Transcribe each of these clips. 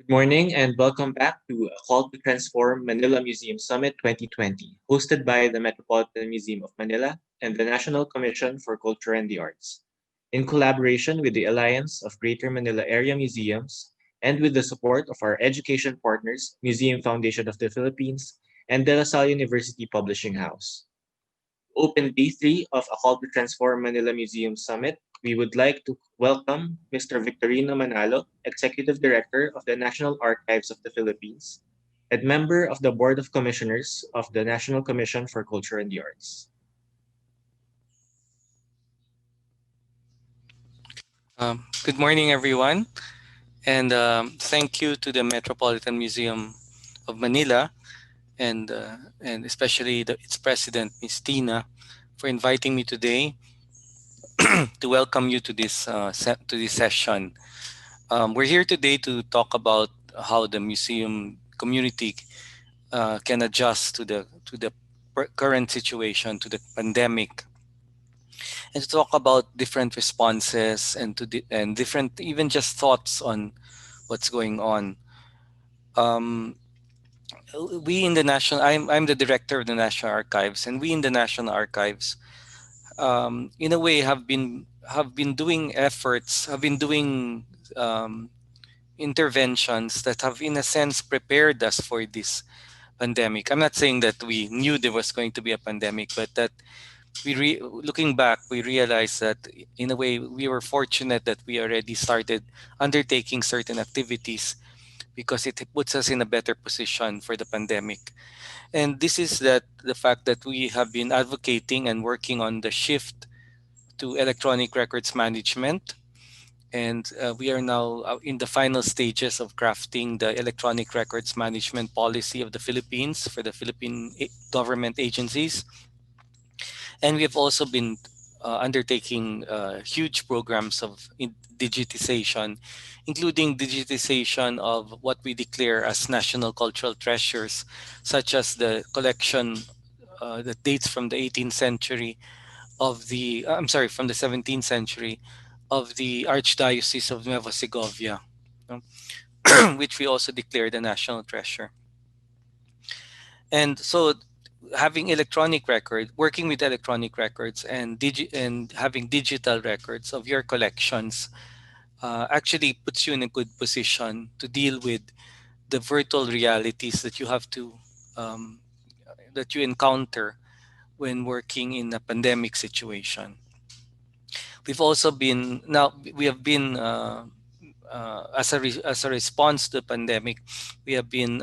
Morning and welcome back to A Call to Transform Manila Museum Summit 2020, hosted by the Metropolitan Museum of Manila and the National Commission for Culture and the Arts, in collaboration with the Alliance of Greater Manila Area Museums and with the support of our education partners, Museum Foundation of the Philippines and De La Salle University Publishing House. Open Day 3 of A Call to Transform Manila Museum Summit, we would like to welcome Mr. Victorino Manalo, Executive Director of the National Archives of the Philippines and member of the Board of Commissioners of the National Commission for Culture and the Arts. Good morning, everyone, and thank you to the Metropolitan Museum of Manila and especially its president, Ms. Tina, for inviting me today to welcome you to this session. We're here today to talk about how the museum community can adjust to the current situation, to the pandemic, and to talk about different responses and different even just thoughts on what's going on. Um, we in the national, I'm the director of the National Archives, and we in the National Archives, in a way, have been doing efforts, have been doing interventions that have, in a sense, prepared us for this pandemic. I'm not saying that we knew there was going to be a pandemic, but that looking back, we realized that in a way we were fortunate that we already started undertaking certain activities because it puts us in a better position for the pandemic. And this is that the fact that we have been advocating and working on the shift to electronic records management. And we are now in the final stages of crafting the electronic records management policy of the Philippines for the Philippine government agencies. And we have also been undertaking huge programs of digitization, including digitization of what we declare as national cultural treasures, such as the collection that dates from the 18th century from the 17th century of the Archdiocese of Nueva Segovia, no? which we also declared a national treasure. And so having electronic record, working with electronic records and having digital records of your collections actually puts you in a good position to deal with the virtual realities that you have to that you encounter when working in a pandemic situation. We've also been now we have been as a response to the pandemic, we have been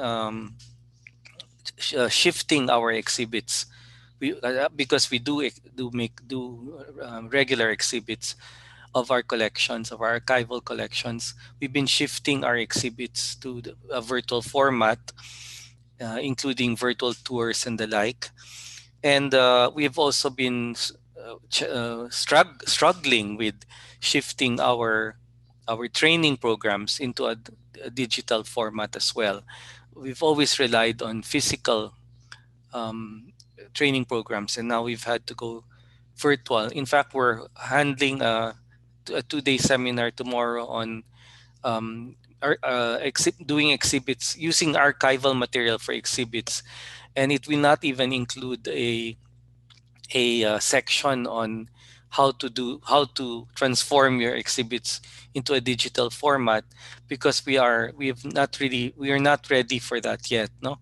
shifting our exhibits. Because we do regular exhibits of our collections, of our archival collections. We've been shifting our exhibits to a virtual format, including virtual tours and the like. And we have also been struggling with shifting our training programs into a digital format as well. We've always relied on physical um, training programs, and now we've had to go virtual. In fact, we're handling a 2 day seminar tomorrow on doing exhibits using archival material for exhibits, and it will not even include a section on how to transform your exhibits into a digital format because we are not ready for that yet, no.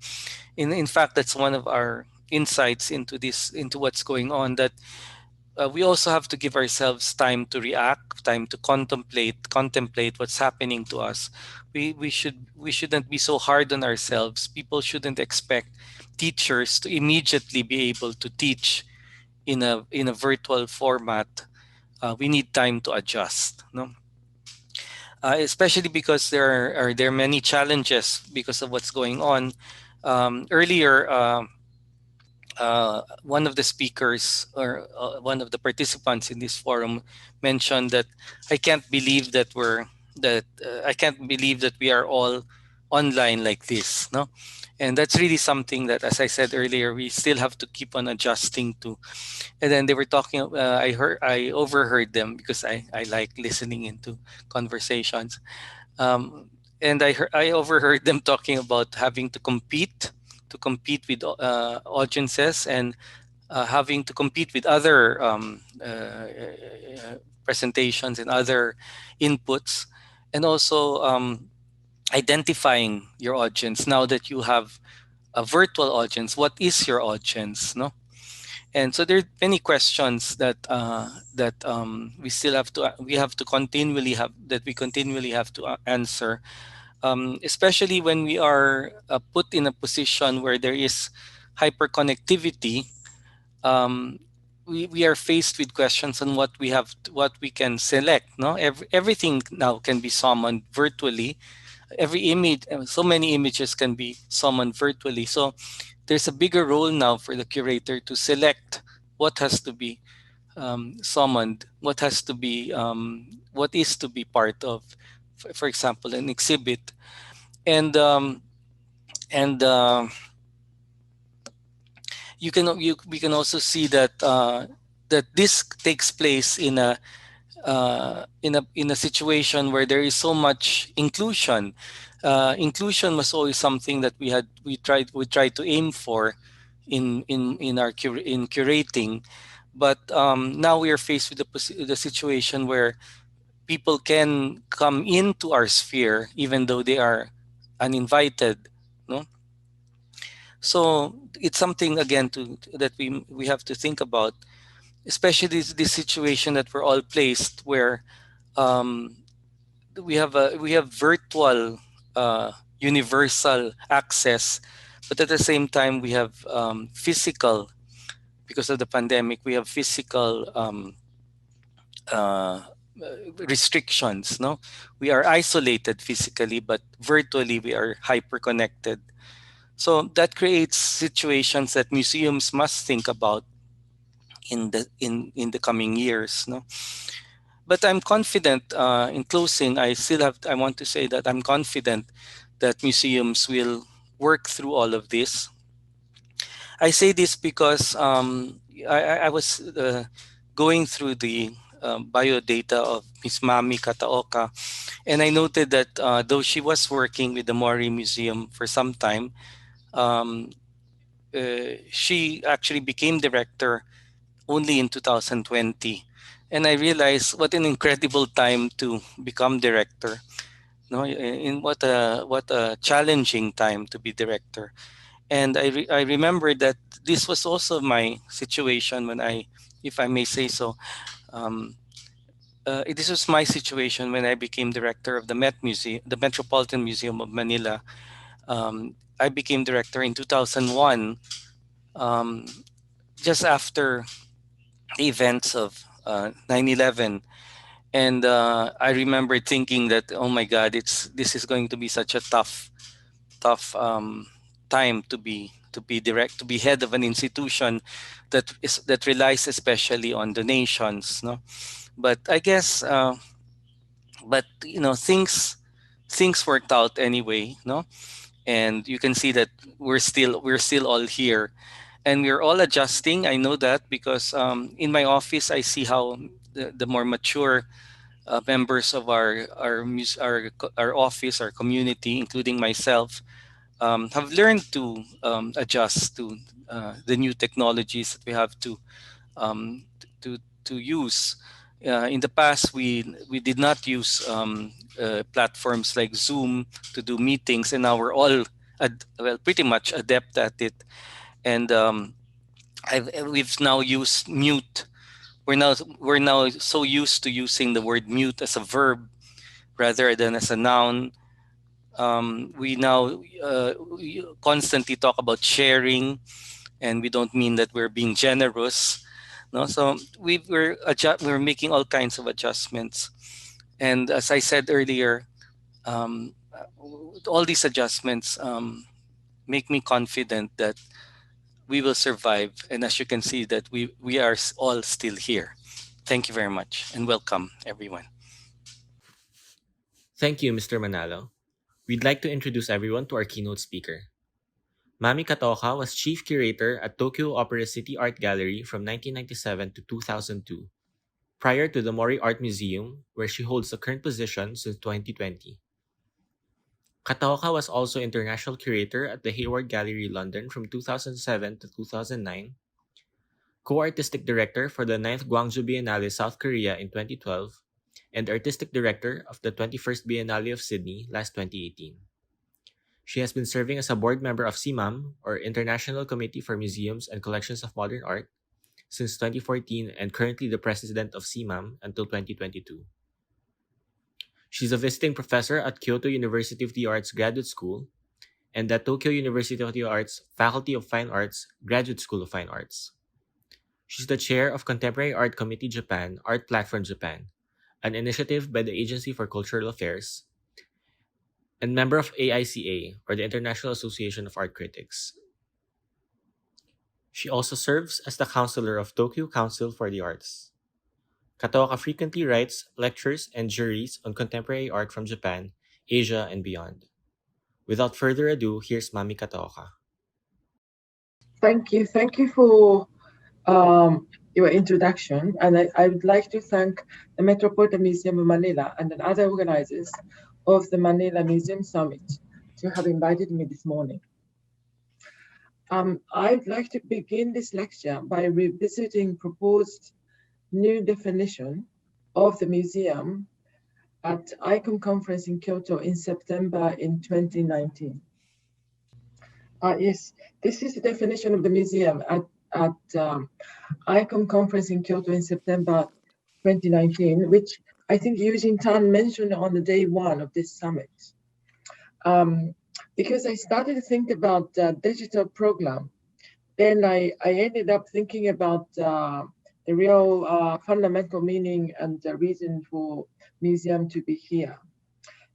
In fact, that's one of our insights into what's going on, that we also have to give ourselves time to react, time to contemplate what's happening to us. We shouldn't be so hard on ourselves. People shouldn't expect teachers to immediately be able to teach in a virtual format. We need time to adjust, no? Especially because there are many challenges because of what's going on. Earlier, one of the speakers or one of the participants in this forum mentioned that I can't believe that we are all online like this, no. And that's really something that, as I said earlier, we still have to keep on adjusting to. And then they were talking. I overheard them because I like listening into conversations. Um, and I overheard them talking about having to compete with audiences, and having to compete with other presentations and other inputs, and also identifying your audience. Now that you have a virtual audience, what is your audience? No, and so there are many questions that we have to continually have that we continually have to answer, especially when we are put in a position where there is hyperconnectivity. um, we are faced with questions on what we can select. No, everything now can be summoned virtually. Every image, so many images can be summoned virtually. So there's a bigger role now for the curator to select what has to be summoned, what is to be part of, for example, an exhibit. And um, and uh, we can also see that that this takes place in a situation where there is so much inclusion. Inclusion was always something that we tried to aim for in curating, but now we are faced with the situation where people can come into our sphere even though they are uninvited. No, so it's something again that we have to think about, especially this situation that we're all placed where um, we have virtual universal access, but at the same time we have physical, because of the pandemic we have physical uh, restrictions. No, we are isolated physically, but virtually we are hyper connected. So that creates situations that museums must think about in the coming years. No, but I'm confident. In closing, I want to say that I'm confident that museums will work through all of this. I say this because I was going through the bio data of Miss Mami Kataoka, and I noted that though she was working with the Mori Museum for some time, um, she actually became director only in 2020. And I realized what an incredible time to become director. No, in what a challenging time to be director. And I remember that this was also my situation when if I may say so, um, this was my situation when I became director of the the Metropolitan Museum of Manila. I became director in 2001, um, just after the events of 9/11. And I remember thinking that, oh my God, this is going to be such a tough time to be to be head of an institution that relies especially on donations. No, but I guess, but you know, things worked out anyway. No, and you can see that we're still all here, and we're all adjusting. I know that because in my office I see how the more mature members of our office, our community, including myself, have learned to adjust to the new technologies that we have to use. In the past, we did not use platforms like Zoom to do meetings, and now we're all well, pretty much adept at it. And we've now used mute. We're now so used to using the word mute as a verb rather than as a noun. We now we constantly talk about sharing, and we don't mean that we're being generous. No, so we're making all kinds of adjustments, and as I said earlier, all these adjustments make me confident that we will survive. And as you can see, that we are all still here. Thank you very much, and welcome everyone. Thank you, Mr. Manalo. We'd like to introduce everyone to our keynote speaker. Mami Kataoka was chief curator at Tokyo Opera City Art Gallery from 1997 to 2002, prior to the Mori Art Museum, where she holds the current position since 2020. Kataoka was also international curator at the Hayward Gallery, London from 2007 to 2009, co-artistic director for the 9th Gwangju Biennale, South Korea in 2012, and artistic director of the 21st Biennale of Sydney last 2018. She has been serving as a board member of CMAM, or International Committee for Museums and Collections of Modern Art, since 2014 and currently the president of CMAM until 2022. She's a visiting professor at Kyoto University of the Arts Graduate School and at Tokyo University of the Arts Faculty of Fine Arts Graduate School of Fine Arts. She's the chair of Contemporary Art Committee Japan, Art Platform Japan, an initiative by the Agency for Cultural Affairs, and member of AICA, or the International Association of Art Critics. She also serves as the counselor of Tokyo Council for the Arts. Kataoka frequently writes, lectures, and juries on contemporary art from Japan, Asia, and beyond. Without further ado, here's Mami Kataoka. Thank you. Thank you for your introduction. And I would like to thank the Metropolitan Museum of Manila and the other organizers of the Manila Museums Summit to have invited me this morning. I'd like to begin this lecture by revisiting proposed new definition of the museum at ICOM conference in Kyoto in September in 2019. Yes, this is the definition of the museum at ICOM conference in Kyoto in September 2019, which I think Eugene Tan mentioned on the day one of this summit. Because I started to think about digital program, then I ended up thinking about the real fundamental meaning and the reason for museum to be here.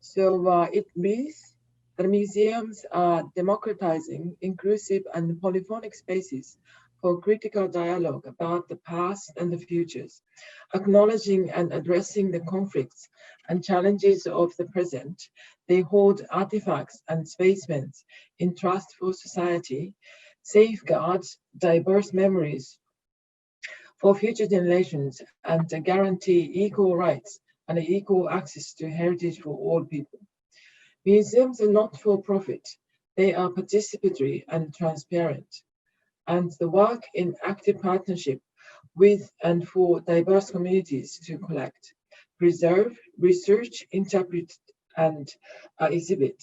So it means that museums are democratizing inclusive and polyphonic spaces for critical dialogue about the past and the futures, acknowledging and addressing the conflicts and challenges of the present. They hold artifacts and specimens in trust for society, safeguard diverse memories for future generations, and guarantee equal rights and equal access to heritage for all people. Museums are not for profit. They are participatory and transparent, and the work in active partnership with and for diverse communities to collect, preserve, research, interpret, and exhibit,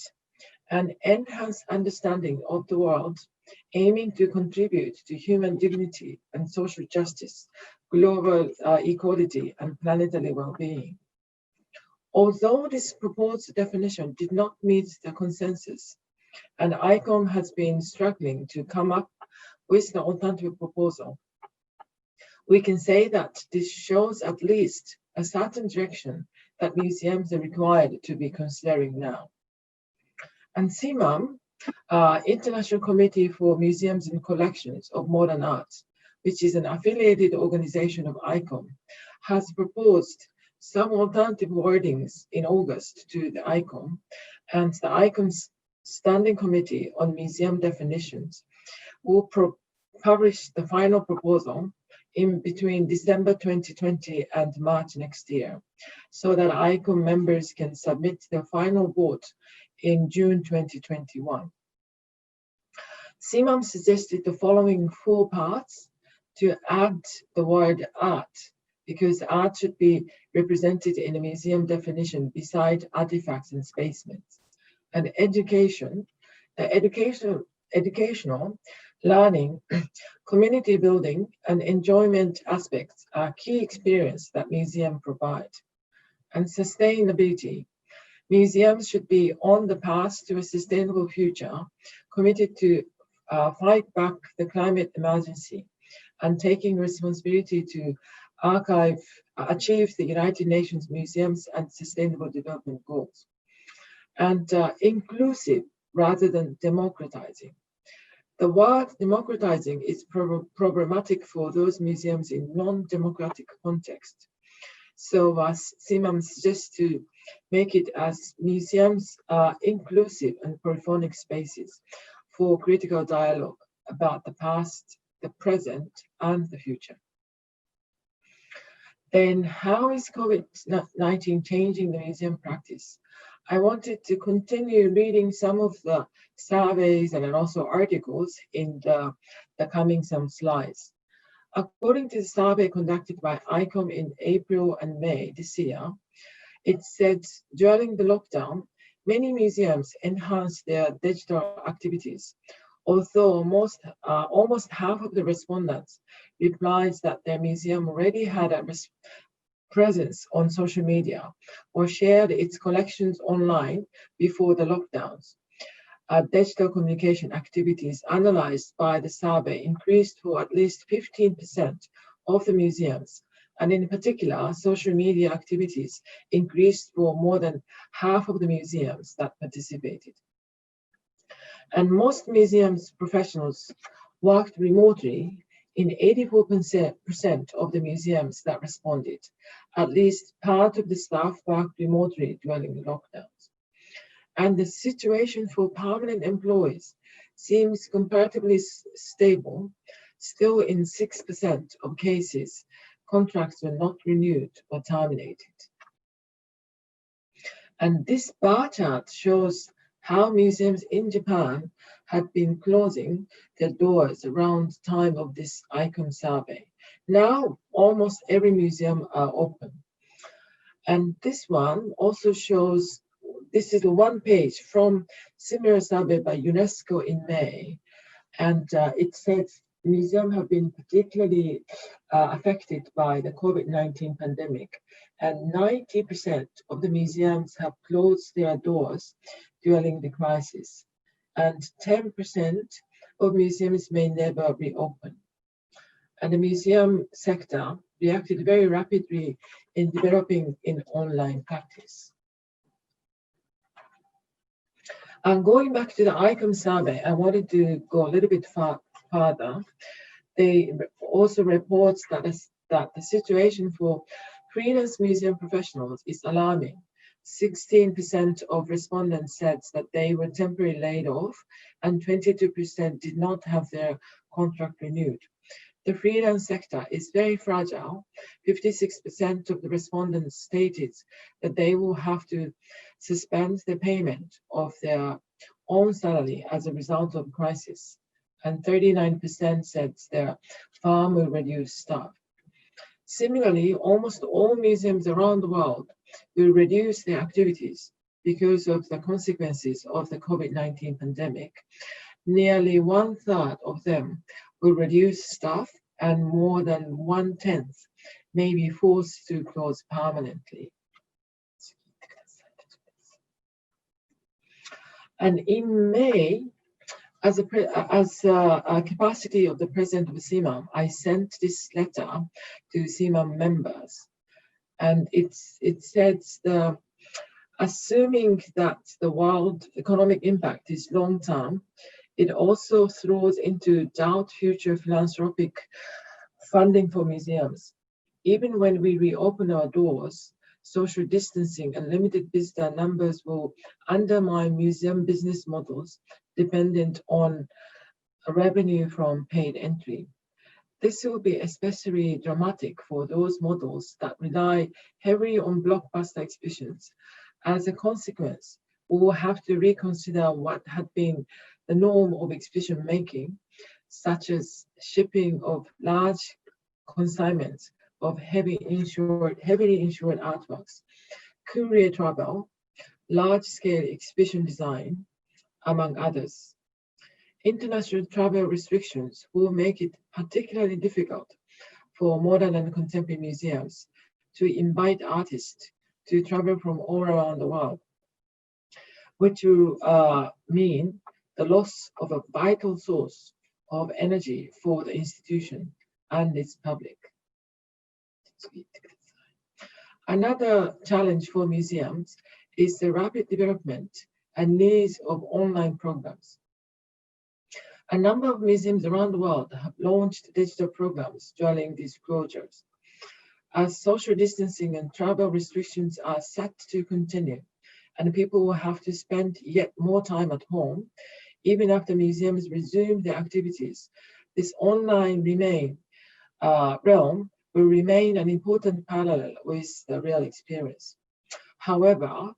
and enhance understanding of the world, aiming to contribute to human dignity and social justice, global equality, and planetary well-being. Although this proposed definition did not meet the consensus, and ICOM has been struggling to come up with the alternative proposal, we can say that this shows at least a certain direction that museums are required to be considering now. And CMAM, International Committee for Museums and Collections of Modern Art, which is an affiliated organization of ICOM, has proposed some alternative wordings in August to the ICOM, and the ICOM's Standing Committee on Museum Definitions will publish the final proposal in between December 2020 and March next year, so that ICOM members can submit their final vote in June 2021. CMAM suggested the following 4 parts to add the word art, because art should be represented in a museum definition beside artifacts and specimens. And education, the educational, learning, community building, and enjoyment aspects are key experience that museums provide. And sustainability, museums should be on the path to a sustainable future, committed to fight back the climate emergency, and taking responsibility to achieve the United Nations Museums and Sustainable Development Goals. And inclusive rather than democratizing. The word democratizing is problematic for those museums in non-democratic context. So CMAM suggests to make it as museums are inclusive and polyphonic spaces for critical dialogue about the past, the present, and the future. Then how is COVID-19 changing the museum practice? I wanted to continue reading some of the surveys and then also articles in the coming some slides. According to the survey conducted by ICOM in April and May this year, it said during the lockdown, many museums enhanced their digital activities, although almost half of the respondents replied that their museum already had a presence on social media or shared its collections online before the lockdowns. Digital communication activities analyzed by the survey increased for at least 15% of the museums, and in particular, social media activities increased for more than half of the museums that participated. And most museums professionals worked remotely in 84% of the museums that responded. At least part of the staff worked remotely during the lockdowns. And the situation for permanent employees seems comparatively stable. Still, in 6% of cases, contracts were not renewed or terminated. And this bar chart shows how museums in Japan had been closing their doors around the time of this ICOM survey. Now, almost every museum are open. And this one also shows, this is a one page from similar survey by UNESCO in May. And it says museums have been particularly affected by the COVID-19 pandemic. And 90% of the museums have closed their doors during the crisis. And 10% of museums may never reopen. And the museum sector reacted very rapidly in developing in online practice. And going back to the ICOM survey, I wanted to go a little bit further. They also report that the situation for freelance museum professionals is alarming. 16% of respondents said that they were temporarily laid off, and 22% did not have their contract renewed. The freelance sector is very fragile. 56% of the respondents stated that they will have to suspend the payment of their own salary as a result of crisis. And 39% said their firm will reduce staff. Similarly, almost all museums around the world will reduce their activities because of the consequences of the COVID-19 pandemic. Nearly 1/3 of them will reduce staff, and more than 1/10 may be forced to close permanently. And in May, as a capacity of the president of CIMAM, I sent this letter to CIMAM members, and it says assuming that the world economic impact is long-term, it also throws into doubt future philanthropic funding for museums. Even when we reopen our doors, social distancing and limited visitor numbers will undermine museum business models dependent on revenue from paid entry. This will be especially dramatic for those models that rely heavily on blockbuster exhibitions. As a consequence, we will have to reconsider what had been the norm of exhibition making, such as shipping of large consignments of heavily insured artworks, courier travel, large-scale exhibition design, among others. International travel restrictions will make it particularly difficult for modern and contemporary museums to invite artists to travel from all around the world, which will mean the loss of a vital source of energy for the institution and its public. Another challenge for museums is the rapid development and needs of online programs. A number of museums around the world have launched digital programs during these closures. As social distancing and travel restrictions are set to continue, and people will have to spend yet more time at home, even after museums resume their activities, this online realm will remain an important parallel with the real experience. However,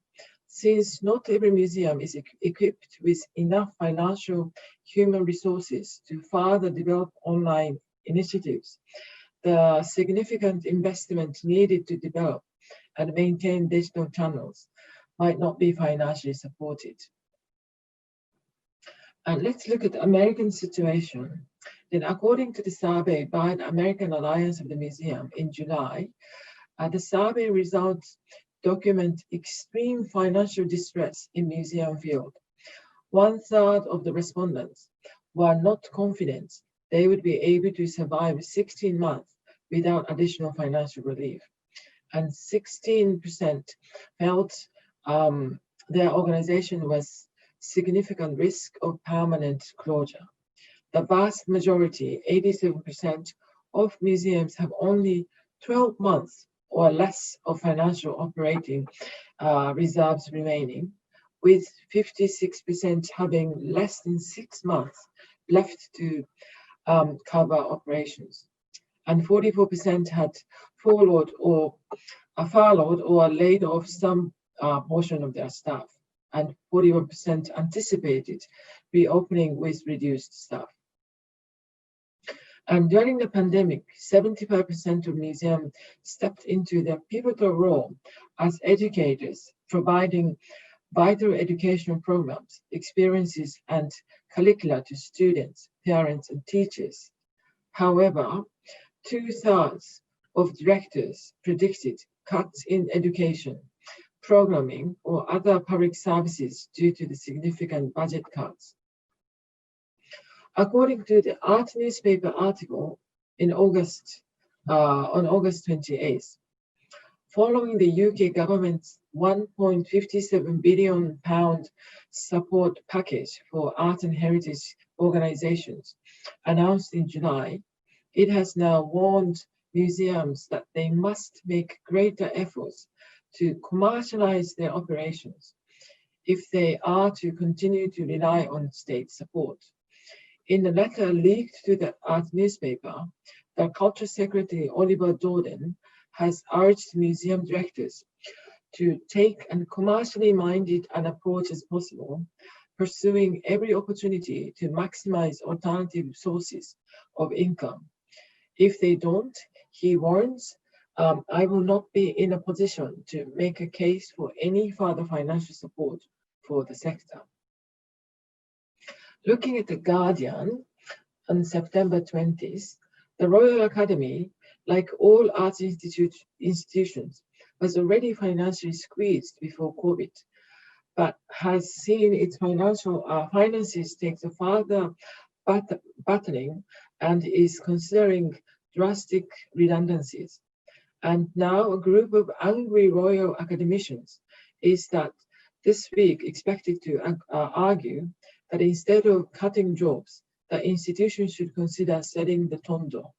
since not every museum is equipped with enough financial human resources to further develop online initiatives, the significant investment needed to develop and maintain digital channels might not be financially supported. And let's look at the American situation. Then according to the survey by the American Alliance of the Museum in July, the survey results document extreme financial distress in museum field. 1/3 of the respondents were not confident they would be able to survive 16 months without additional financial relief. And 16% felt their organization was significant risk of permanent closure. The vast majority, 87% of museums have only 12 months or less of financial operating reserves remaining, with 56% having less than 6 months left to cover operations. And 44% had furloughed or laid off some portion of their staff. And 41% anticipated reopening with reduced staff. And during the pandemic, 75% of museums stepped into their pivotal role as educators, providing vital educational programs, experiences, and curricula to students, parents, and teachers. However, 2/3 of directors predicted cuts in education, programming, or other public services due to the significant budget cuts. According to the Art newspaper article on August 28th, following the UK government's £1.57 billion support package for art and heritage organizations announced in July, it has now warned museums that they must make greater efforts to commercialize their operations if they are to continue to rely on state support. In a letter leaked to the Art newspaper, the Culture Secretary Oliver Dowden has urged museum directors to take a commercially minded an approach as possible, pursuing every opportunity to maximize alternative sources of income. If they don't, he warns, I will not be in a position to make a case for any further financial support for the sector. Looking at The Guardian on September 20th, the Royal Academy, like all arts institutions, was already financially squeezed before COVID, but has seen its finances take a further battling and is considering drastic redundancies. And now a group of angry royal academicians is that this week expected to argue that instead of cutting jobs, the institution should consider selling the Tondo.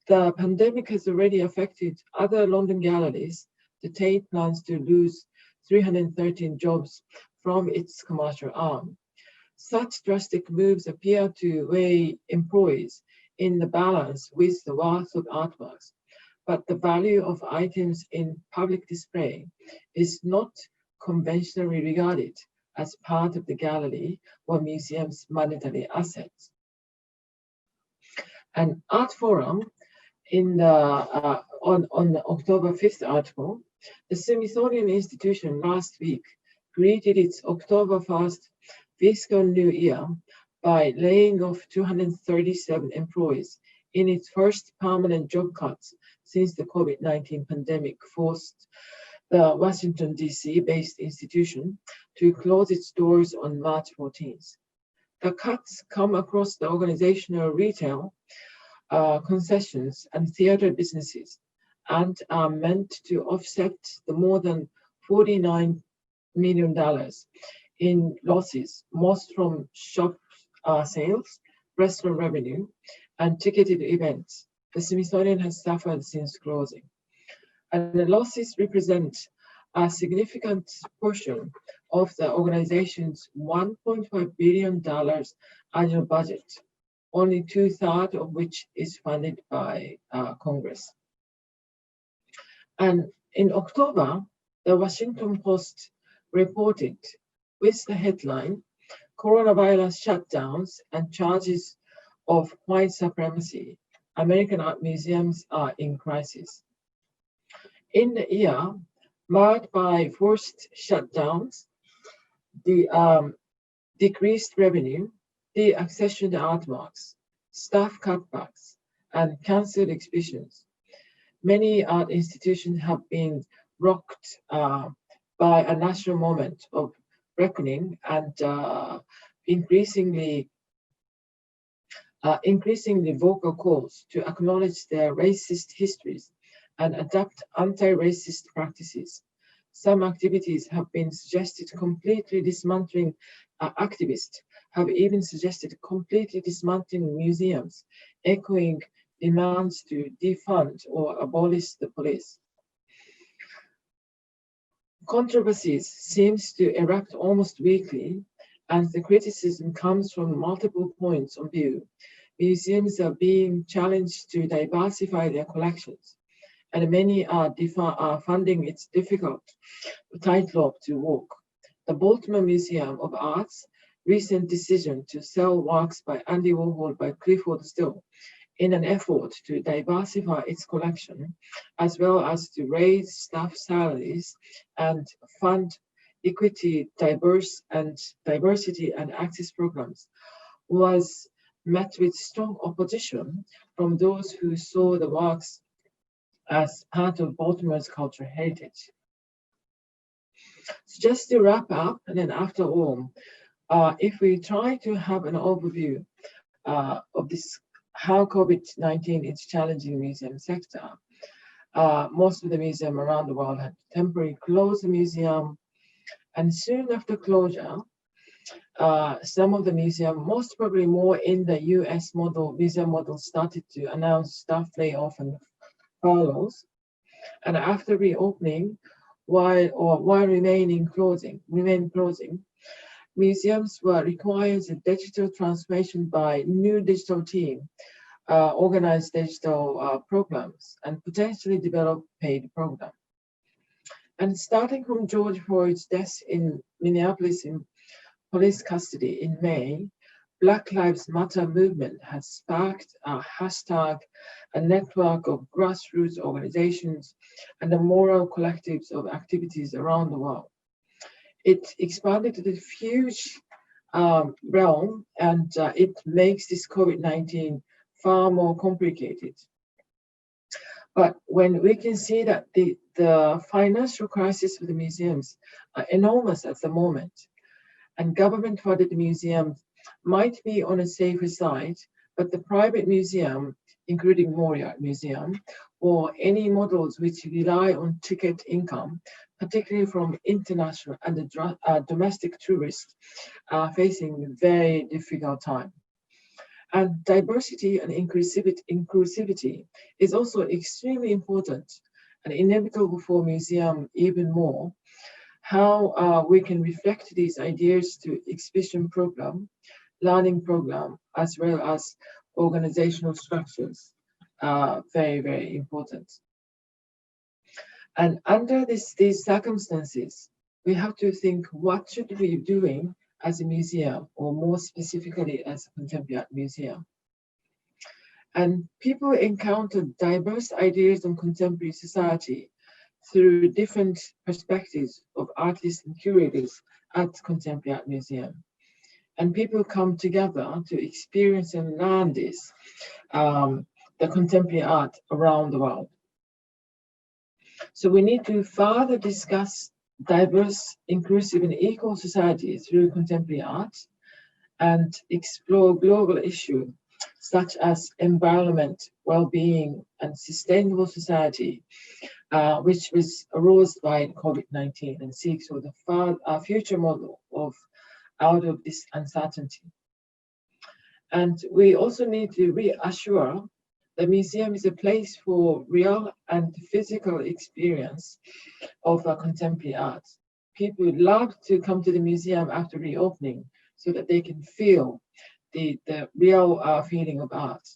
The pandemic has already affected other London galleries. The Tate plans to lose 313 jobs from its commercial arm. Such drastic moves appear to weigh employees in the balance with the worth of artworks, but the value of items in public display is not conventionally regarded as part of the gallery or museum's monetary assets. An art forum in the on the October 5th article, the Smithsonian Institution last week greeted its October 1st fiscal new year by laying off 237 employees in its first permanent job cuts since the COVID-19 pandemic forced the Washington, D.C. based institution to close its doors on March 14th. The cuts come across the organizational retail, concessions, and theater businesses and are meant to offset the more than $49 million in losses, most from shop sales, restaurant revenue, and ticketed events the Smithsonian has suffered since closing. And the losses represent a significant portion of the organization's $1.5 billion annual budget, only 2/3 of which is funded by Congress. And in October, the Washington Post reported with the headline, Coronavirus Shutdowns and Charges of White Supremacy. American art museums are in crisis. In the year marked by forced shutdowns, the decreased revenue, the accession to artworks, staff cutbacks, and cancelled exhibitions, many art institutions have been rocked by a national moment of reckoning and increasingly vocal calls to acknowledge their racist histories and adopt anti-racist practices. Some activities have been suggested completely dismantling, activists have even suggested completely dismantling museums, echoing demands to defund or abolish the police. Controversies seems to erupt almost weekly, and the criticism comes from multiple points of view. Museums are being challenged to diversify their collections, and many are finding it difficult to tightrope to walk. The Baltimore Museum of Art's recent decision to sell works by Andy Warhol by Clifford Still in an effort to diversify its collection, as well as to raise staff salaries and fund equity, diversity and access programs, was met with strong opposition from those who saw the works as part of Baltimore's cultural heritage. So just to wrap up, and then after all, if we try to have an overview of this, how COVID-19 is challenging the museum sector, most of the museums around the world had temporarily closed the museum, and soon after closure, some of the museums, most probably more in the US museum model, started to announce staff layoff and furloughs. And after reopening, while remaining closing, museums were required a digital transformation by new digital team, organize digital programs, and potentially develop paid program. And starting from George Floyd's death in Minneapolis in police custody in May, Black Lives Matter movement has sparked a hashtag, a network of grassroots organizations and the moral collectives of activities around the world. It expanded to the huge realm, and it makes this COVID-19 far more complicated. But when we can see that the financial crisis for the museums are enormous at the moment, and government-funded museums might be on a safer side, but the private museum, including Mori Art Museum, or any models which rely on ticket income, particularly from international and domestic tourists, are facing a very difficult time. And diversity and inclusivity is also extremely important and inevitable for museum even more. How we can reflect these ideas to exhibition program, learning program, as well as organizational structures are very, very important. And under these circumstances, we have to think, what should we be doing as a museum, or more specifically as a contemporary art museum? And people encounter diverse ideas on contemporary society through different perspectives of artists and curators at Contemporary Art Museum. And people come together to experience and learn this, the contemporary art around the world. So we need to further discuss diverse, inclusive, and equal society through contemporary art, and explore global issues such as environment, well-being, and sustainable society, which arose by COVID-19, and seeks for the future model of out of this uncertainty. And we also need to reassure the museum is a place for real and physical experience of contemporary art. People love to come to the museum after reopening so that they can feel the real feeling of art.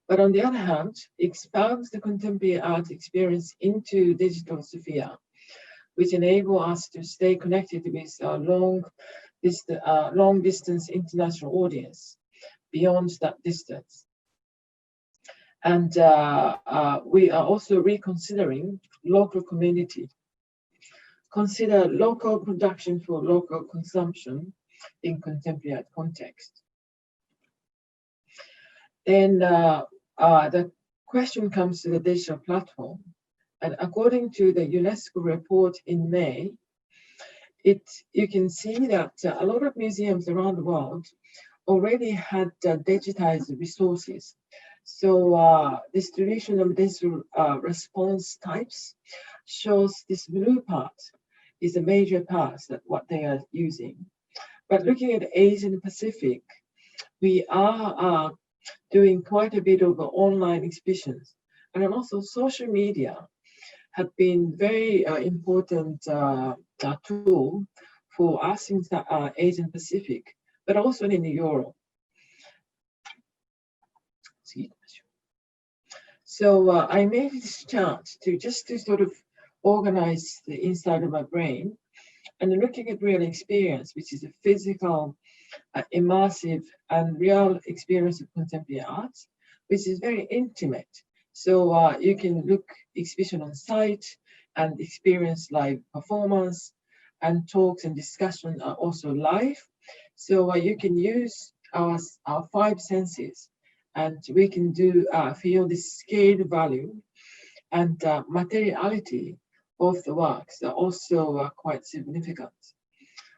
But on the other hand, expands the contemporary art experience into digital sphere, which enable us to stay connected with a long distance international audience beyond that distance. And we are also reconsidering local community. Consider local production for local consumption in contemporary context. Then the question comes to the digital platform. And according to the UNESCO report in May, you can see that a lot of museums around the world already had digitized resources. So distribution of digital response types shows this blue part is a major part that what they are using. But looking at Asia and Pacific, we are doing quite a bit of online exhibitions, and then also social media have been very important tool for us in Asia and Pacific, but also in Europe. So I made this chart to sort of organize the inside of my brain, and looking at real experience, which is a physical, immersive, and real experience of contemporary art, which is very intimate. So you can look exhibition on site and experience live performance, and talks and discussion are also live. So you can use our five senses, and we can feel the scale value and materiality of the works are also quite significant.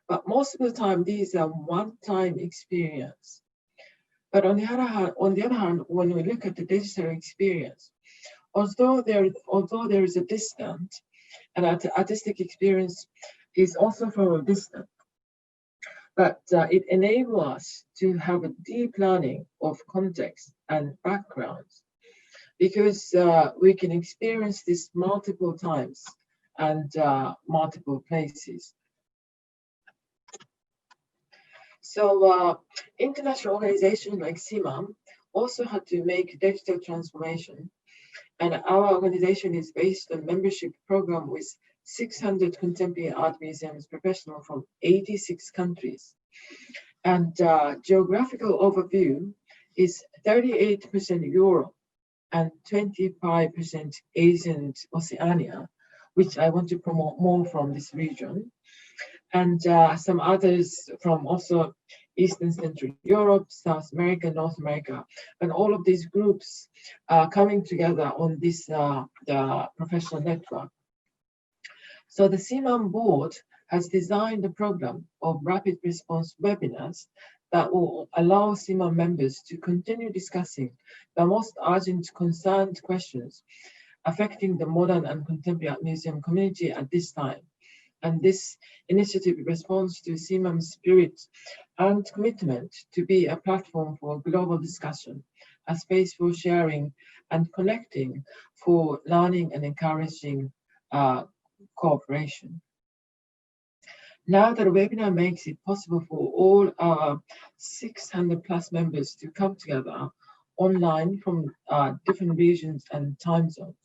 But most of the time, these are one-time experience. But on the other hand, when we look at the digital experience, although there is a distance, and artistic experience is also from a distance, but it enables us to have a deep learning of context and backgrounds, because we can experience this multiple times and multiple places. So international organizations like CIMAM also had to make digital transformation. And our organization is based on membership program with 600 contemporary art museums professionals from 86 countries. And geographical overview is 38% Europe and 25% Asian Oceania, which I want to promote more from this region. And some others from also Eastern Central Europe, South America, North America, and all of these groups are coming together on this the professional network. So the CIMAM board has designed a program of rapid response webinars that will allow CIMAM members to continue discussing the most urgent concerned questions affecting the modern and contemporary art museum community at this time. And this initiative responds to CIMAM's spirit and commitment to be a platform for global discussion, a space for sharing and connecting, for learning and encouraging cooperation. Now that the webinar makes it possible for all our 600 plus members to come together online from different regions and time zones.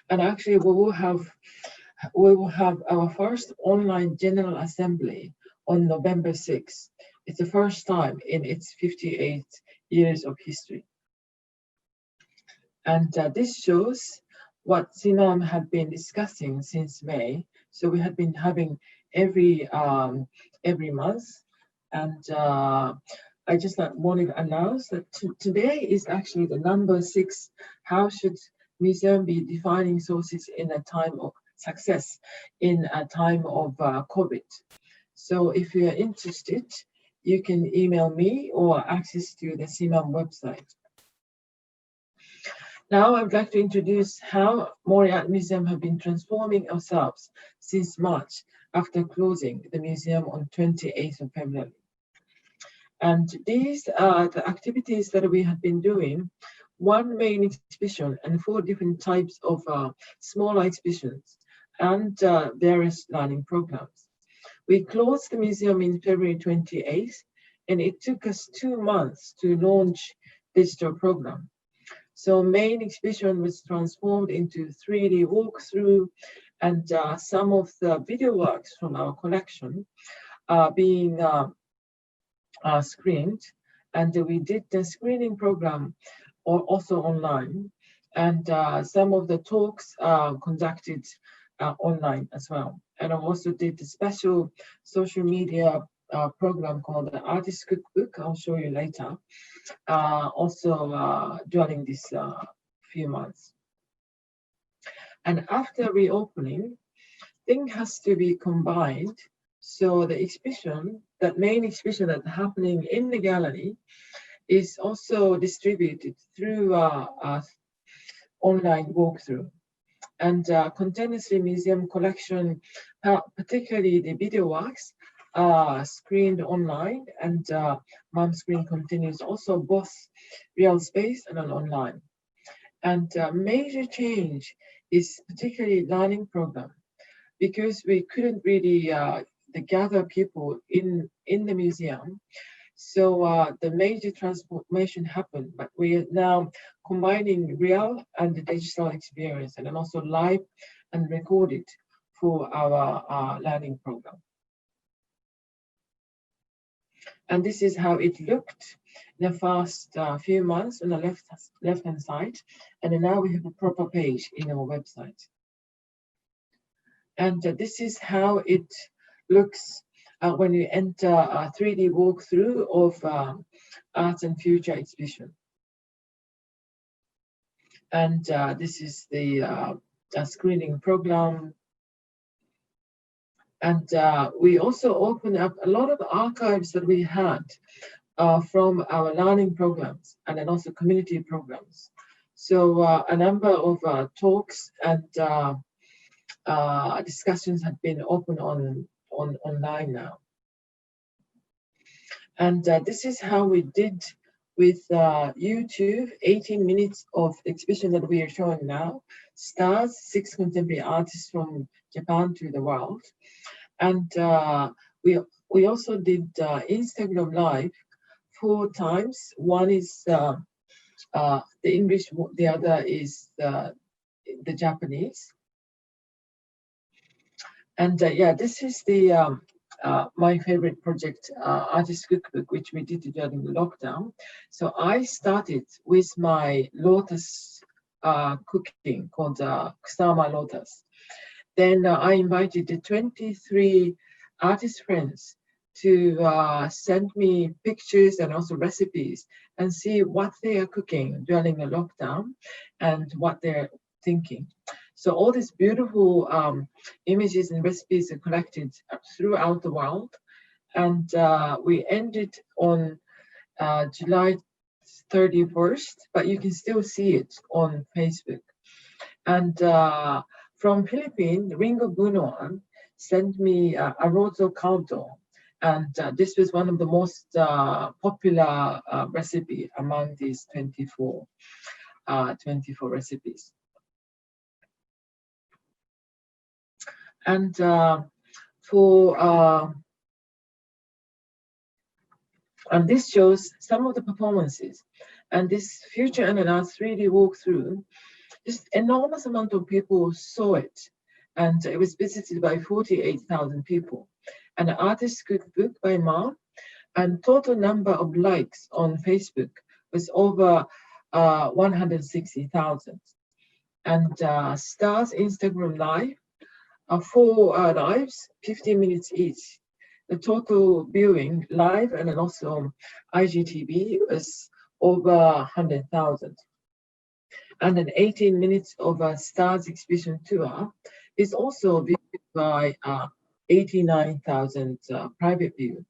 And actually we will have our first online general assembly on November 6th. It's the first time in its 58 years of history. And this shows what CIMAM had been discussing since May. So we had been having every month. And I just wanted to announce that today is actually the number 6. How should museum be defining sources in a time of success, in a time of COVID? So if you're interested, you can email me or access to the CIMAM website. Now I would like to introduce how Mori Art Museum have been transforming ourselves since March after closing the museum on 28th of February. And these are the activities that we have been doing: one main exhibition and 4 different types of smaller exhibitions and various learning programs. We closed the museum in February 28th, and it took us 2 months to launch digital program. So main exhibition was transformed into 3D walkthrough and some of the video works from our collection are being screened, and we did the screening program also online, and some of the talks conducted online as well. And I also did a special social media program called the Artist Cookbook. I'll show you later. Also during this few months. And after reopening, thing has to be combined. So the exhibition, that main exhibition that's happening in the gallery, is also distributed through online walkthrough. And continuously museum collection, particularly the video works, are screened online, and Mom Screen continues also both real space and online. And major change is particularly learning program, because we couldn't really gather people in the museum. So the major transformation happened, but we are now combining real and the digital experience, and then also live and recorded for our learning program. And this is how it looked in the first few months on the left-hand side. And then now we have a proper page in our website. And this is how it looks when you enter a 3D walkthrough of Arts and Future exhibition. And this is the screening program. And we also open up a lot of archives that we had from our learning programs and then also community programs. So a number of talks and discussions have been open online now. And this is how we did with YouTube, 18 minutes of exhibition that we are showing now. Stars, 6 contemporary artists from Japan to the world. And we also did Instagram Live 4 times. One is the English, the other is the Japanese. And yeah, this is the my favorite project, Artist Cookbook, which we did during the lockdown. So I started with my lotus cooking called Kusama Lotus. Then I invited the 23 artist friends to send me pictures and also recipes and see what they are cooking during the lockdown and what they're thinking. So all these beautiful images and recipes are collected throughout the world. And we ended on July 31st, but you can still see it on Facebook. And from Philippines, Ringo Bunuan sent me arrozo caldo. And this was one of the most popular recipe among these 24 recipes. And and this shows some of the performances. And this Future and Arts 3D walkthrough, just enormous amount of people saw it. And it was visited by 48,000 people. And the Artist Cookbook by Ma, and total number of likes on Facebook was over 160,000. And Stars Instagram Live, 4 lives, 15 minutes each. The total viewing live and then also IGTV was over 100,000. And then 18 minutes of a Stars exhibition tour is also viewed by 89,000 private view.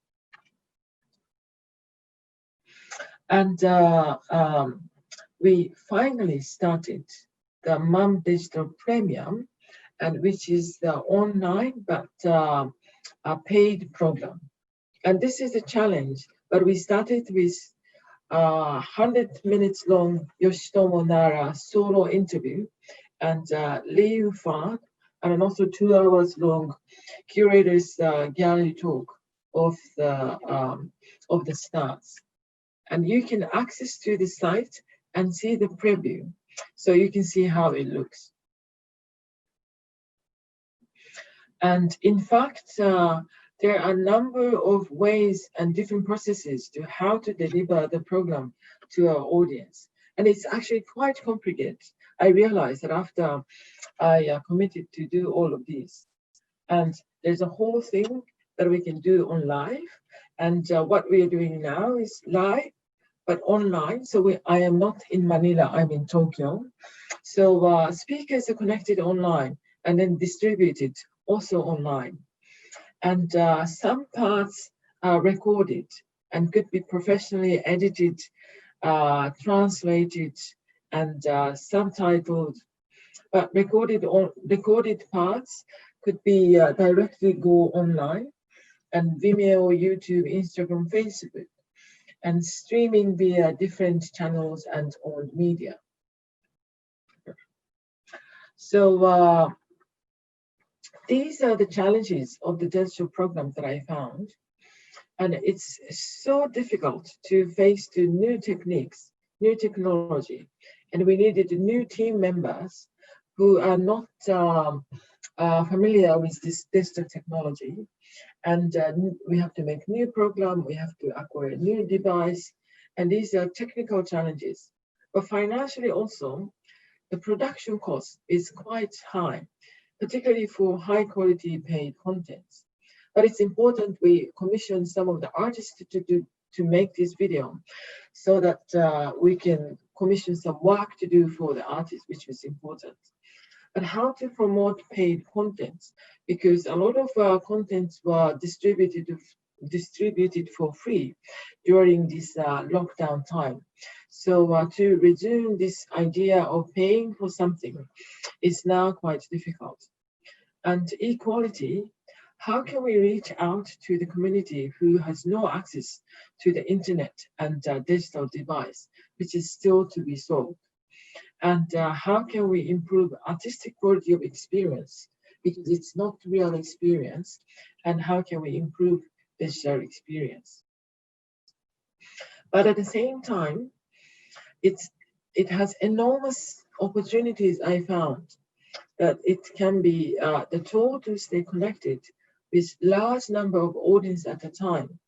And we finally started the Mom Digital Premium, and which is the online but a paid program. And this is a challenge, but we started with 100 minutes long Yoshitomo Nara solo interview and Lee Yu-fan, and also 2 hours long curators gallery talk of the stars. And you can access to the site and see the preview, so you can see how it looks. And in fact, there are a number of ways and different processes to how to deliver the program to our audience. And it's actually quite complicated. I realized that after I committed to do all of these. And there's a whole thing that we can do on live. And what we are doing now is live, but online. So I am not in Manila, I'm in Tokyo. So speakers are connected online and then distributed also online. And some parts are recorded and could be professionally edited, translated, and subtitled. But recorded parts could be directly go online, and Vimeo, YouTube, Instagram, Facebook, and streaming via different channels and on media. So these are the challenges of the digital program that I found. And it's so difficult to face the new techniques, new technology. And we needed new team members who are not familiar with this digital technology. And we have to make new program, we have to acquire a new device. And these are technical challenges. But financially also, the production cost is quite high, particularly for high quality paid contents. But it's important we commission some of the artists to make this video so that we can commission some work to do for the artists, which is important. But how to promote paid contents? Because a lot of contents were distributed for free during this lockdown time. So to resume this idea of paying for something is now quite difficult. And equality, how can we reach out to the community who has no access to the internet and digital device, which is still to be solved? And how can we improve artistic quality of experience, because it's not real experience, and how can we improve digital experience? But at the same time, it has enormous opportunities. I found that it can be the tool to stay connected with large number of audience at a time,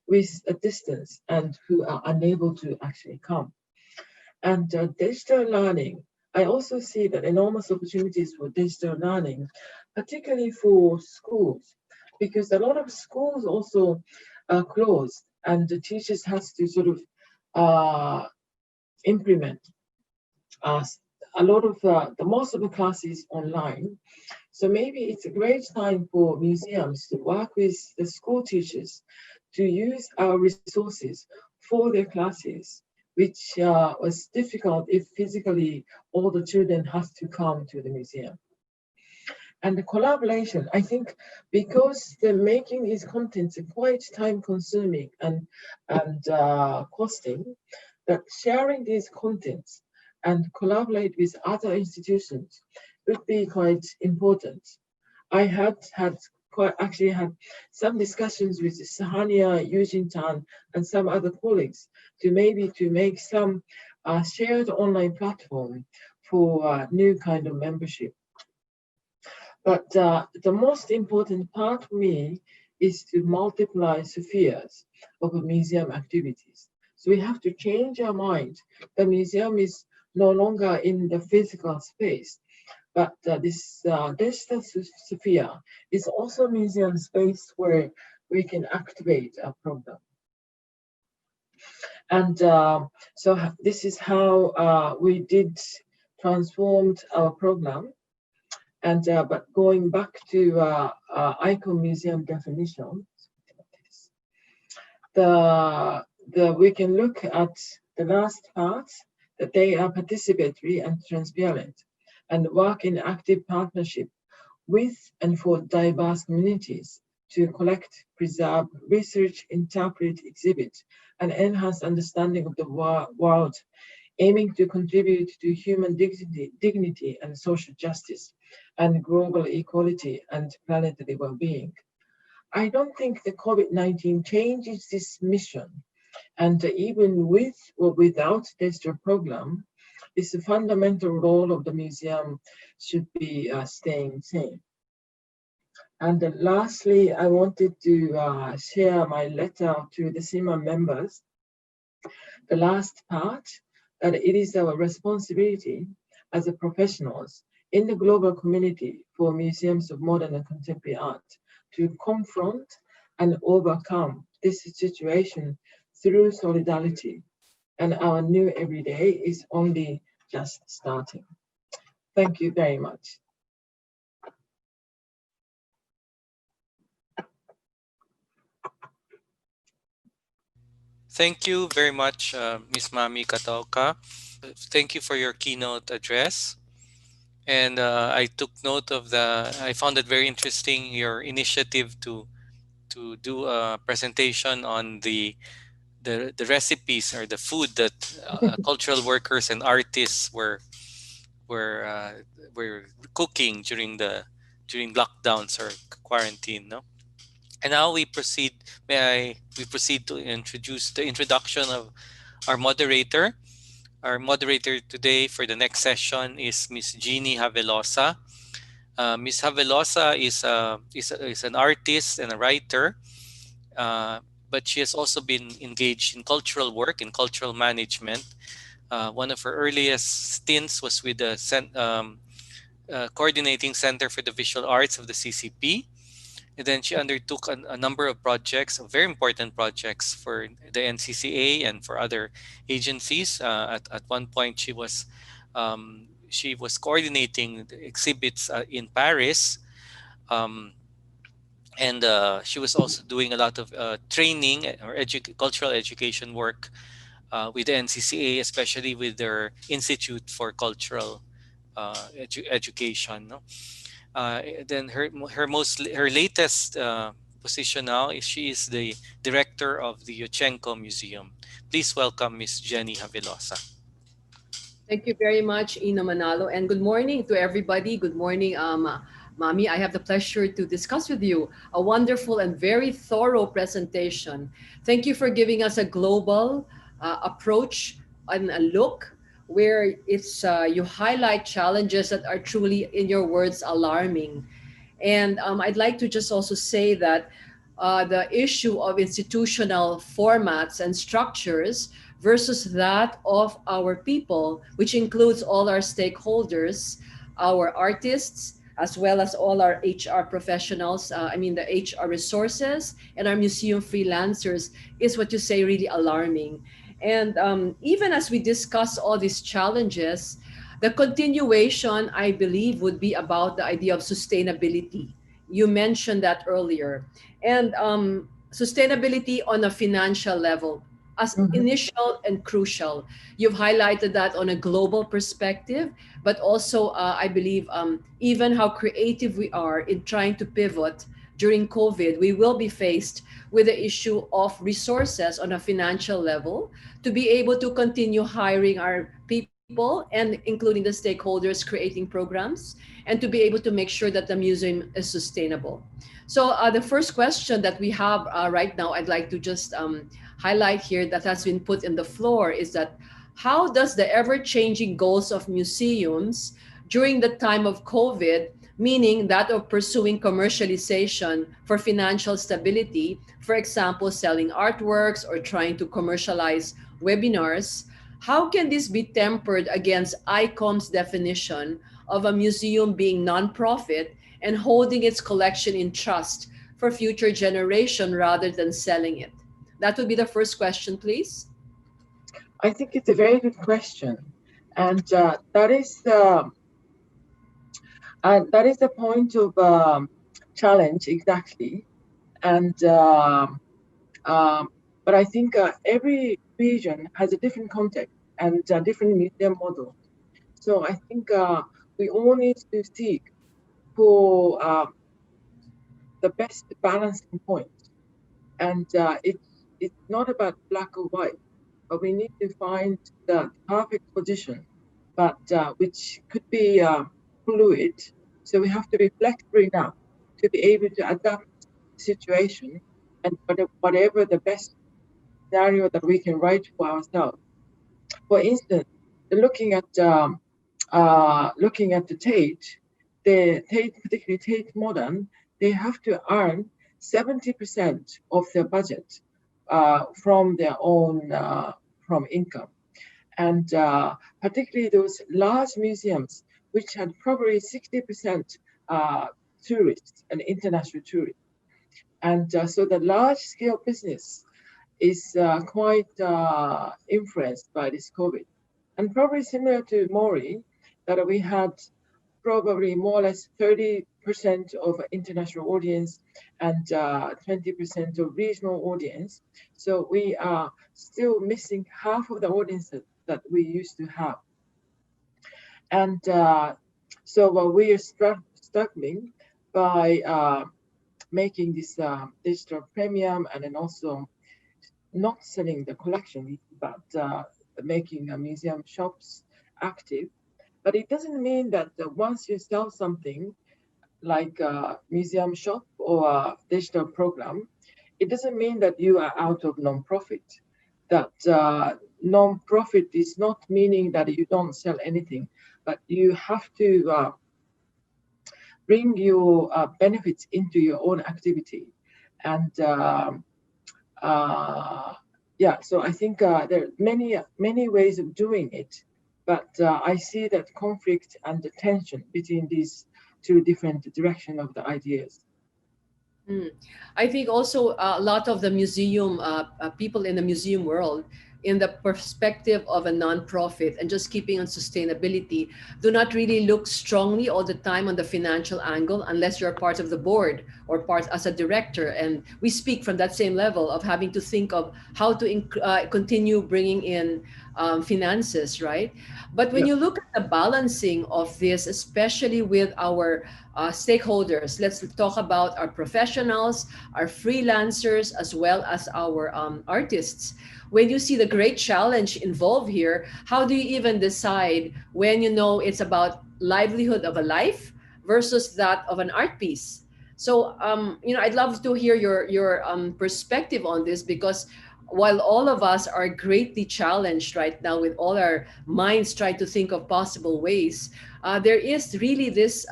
with a distance, and who are unable to actually come. And digital learning, I also see that enormous opportunities for digital learning, particularly for schools, because a lot of schools also are closed, and the teachers has to sort of implement a lot of most of the classes online. So maybe it's a great time for museums to work with the school teachers to use our resources for their classes, which was difficult if physically all the children have to come to the museum. And the collaboration, I think, because the making these contents are quite time consuming and costing, that sharing these contents and collaborate with other institutions would be quite important. I had actually had some discussions with Sahania, Eugene Tan, and some other colleagues to make some shared online platform for new kind of membership. But the most important part for me is to multiply spheres of museum activities. So we have to change our mind. The museum is no longer in the physical space, but this digital sphere is also a museum space where we can activate our program. And so this is how we did transformed our program. And but going back to icon museum definition, we can look at the last part, that they are participatory and transparent and work in active partnership with and for diverse communities to collect, preserve, research, interpret, exhibit, and enhance understanding of the world, aiming to contribute to human dignity and social justice and global equality and planetary well-being. I don't think the COVID-19 changes this mission. And even with or without digital program, this fundamental role of the museum should be staying same. And lastly, I wanted to share my letter to the CIMA members. The last part, that it is our responsibility as a professionals in the global community for museums of modern and contemporary art to confront and overcome this situation through solidarity. And our new everyday is only just starting. Thank you very much. Thank you very much, Ms. Mami Kataoka. Thank you for your keynote address. And I took note of I found it very interesting, your initiative to do a presentation on the recipes or the food that cultural workers and artists were uh, were cooking during lockdowns or quarantine. No, and now we proceed. We proceed to introduce the introduction of our moderator. Our moderator today for the next session is Miss Jeannie Javelosa. Miss Javelosa is an artist and a writer, but she has also been engaged in cultural work and cultural management. One of her earliest stints was with the Coordinating Center for the Visual Arts of the CCP. And then she undertook a number of projects, very important projects for the NCCA and for other agencies. At one point, she was coordinating the exhibits in Paris, um, and she was also doing a lot of training or cultural education work with the NCCA, especially with their Institute for Cultural Education. No? Then her latest position now is she is the director of the Yuchengco Museum. Please welcome Miss Jeannie Javelosa. Thank you very much, Ina Manalo, and good morning to everybody. Good morning, Mami. I have the pleasure to discuss with you a wonderful and very thorough presentation. Thank you for giving us a global approach and a look where you highlight challenges that are truly, in your words, alarming. And I'd like to just also say that the issue of institutional formats and structures versus that of our people, which includes all our stakeholders, our artists, as well as all our HR professionals, the HR resources and our museum freelancers, is what you say really alarming. And even as we discuss all these challenges, the continuation, I believe, would be about the idea of sustainability. You mentioned that earlier. And sustainability on a financial level as initial and crucial. You've highlighted that on a global perspective, but also, I believe, even how creative we are in trying to pivot during COVID, we will be faced with the issue of resources on a financial level to be able to continue hiring our people and including the stakeholders creating programs and to be able to make sure that the museum is sustainable. So the first question that we have right now, I'd like to just highlight here that has been put in the floor is that how does the ever-changing goals of museums during the time of COVID, meaning that of pursuing commercialization for financial stability, for example, selling artworks or trying to commercialize webinars, how can this be tempered against ICOM's definition of a museum being nonprofit and holding its collection in trust for future generation rather than selling it? That would be the first question, please. I think it's a very good question, and that is the point of challenge exactly. And but I think every region has a different context and a different museum model. So I think we all need to seek for the best balancing point. And it's not about black or white, but we need to find the perfect position, but which could be fluid. So we have to be flexible enough to be able to adapt the situation and whatever the best scenario that we can write for ourselves. For instance, looking at the Tate, particularly Tate Modern, they have to earn 70% of their budget from their own from income. And particularly those large museums, which had probably 60% tourists and international tourists. And so the large scale business is quite influenced by this COVID. And probably similar to Mori, that we had probably more or less 30% of international audience and 20% of regional audience. So we are still missing half of the audience that we used to have. And so we are struggling by making this digital premium, and then also not selling the collection, but making museum shops active. But it doesn't mean that once you sell something like a museum shop or a digital program, it doesn't mean that you are out of non-profit. That non-profit is not meaning that you don't sell anything, but you have to bring your benefits into your own activity. And yeah, so I think there are many ways of doing it, but I see that conflict and the tension between these two different directions of the ideas. I think also a lot of the museum people in the museum world, in the perspective of a nonprofit and just keeping on sustainability, do not really look strongly all the time on the financial angle unless you're part of the board or part as a director. And we speak from that same level of having to think of how to continue bringing in finances, right? But when you look at the balancing of this, especially with our stakeholders, let's talk about our professionals, our freelancers, as well as our artists. When you see the great challenge involved here, how do you even decide when you know it's about livelihood of a life versus that of an art piece? So, I'd love to hear your perspective on this, because while all of us are greatly challenged right now with all our minds trying to think of possible ways, there is really this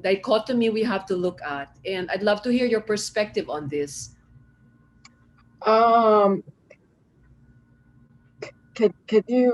dichotomy we have to look at. And I'd love to hear your perspective on this. Can you?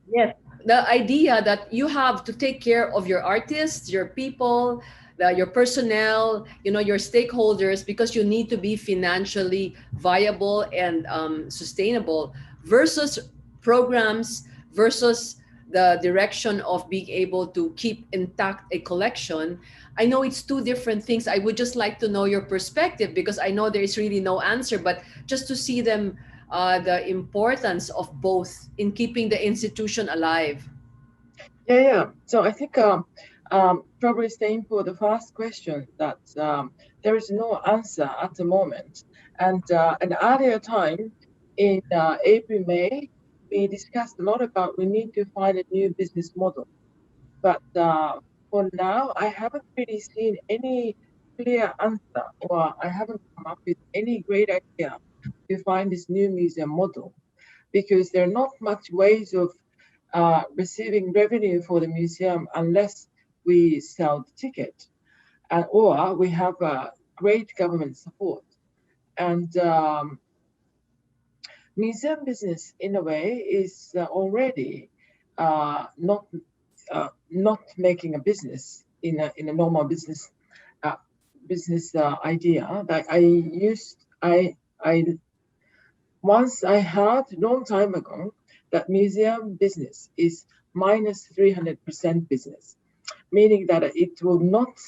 Yes, the idea that you have to take care of your artists, your people, your personnel, your stakeholders, because you need to be financially viable and sustainable, versus programs, versus the direction of being able to keep intact a collection. I know it's two different things. I would just like to know your perspective, because I know there is really no answer, but just to see them, the importance of both in keeping the institution alive. Yeah. So I think probably staying for the first question, that there is no answer at the moment. And an earlier time in April, May, we discussed a lot about we need to find a new business model. But for now, I haven't really seen any clear answer, or I haven't come up with any great idea to find this new museum model, because there are not much ways of receiving revenue for the museum unless we sell the ticket, or we have great government support. And museum business, in a way, is already not making a business in a normal business idea. That I once I heard a long time ago that museum business is minus 300% business, meaning that it will not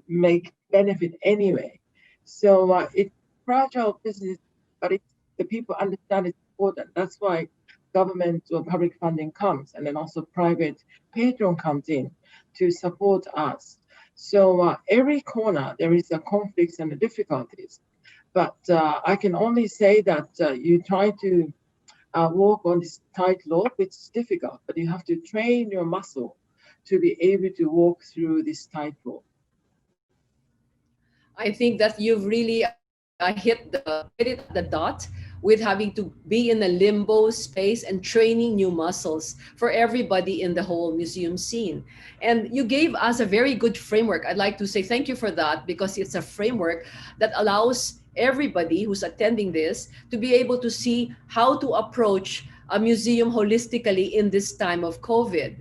make benefit anyway. So it's fragile business, but the people understand it's important. That's why government or public funding comes, and then also private patron comes in to support us. So every corner there is a conflicts and the difficulties. But I can only say that you try to walk on this tightrope. It's difficult, but you have to train your muscle to be able to walk through this tightrope. I think that you've really hit it at the dot with having to be in a limbo space and training new muscles for everybody in the whole museum scene. And you gave us a very good framework. I'd like to say thank you for that, because it's a framework that allows everybody who's attending this to be able to see how to approach a museum holistically in this time of COVID.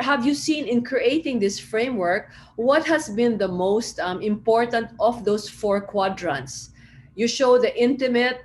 Have you seen in creating this framework, what has been the most important of those four quadrants? You show the intimate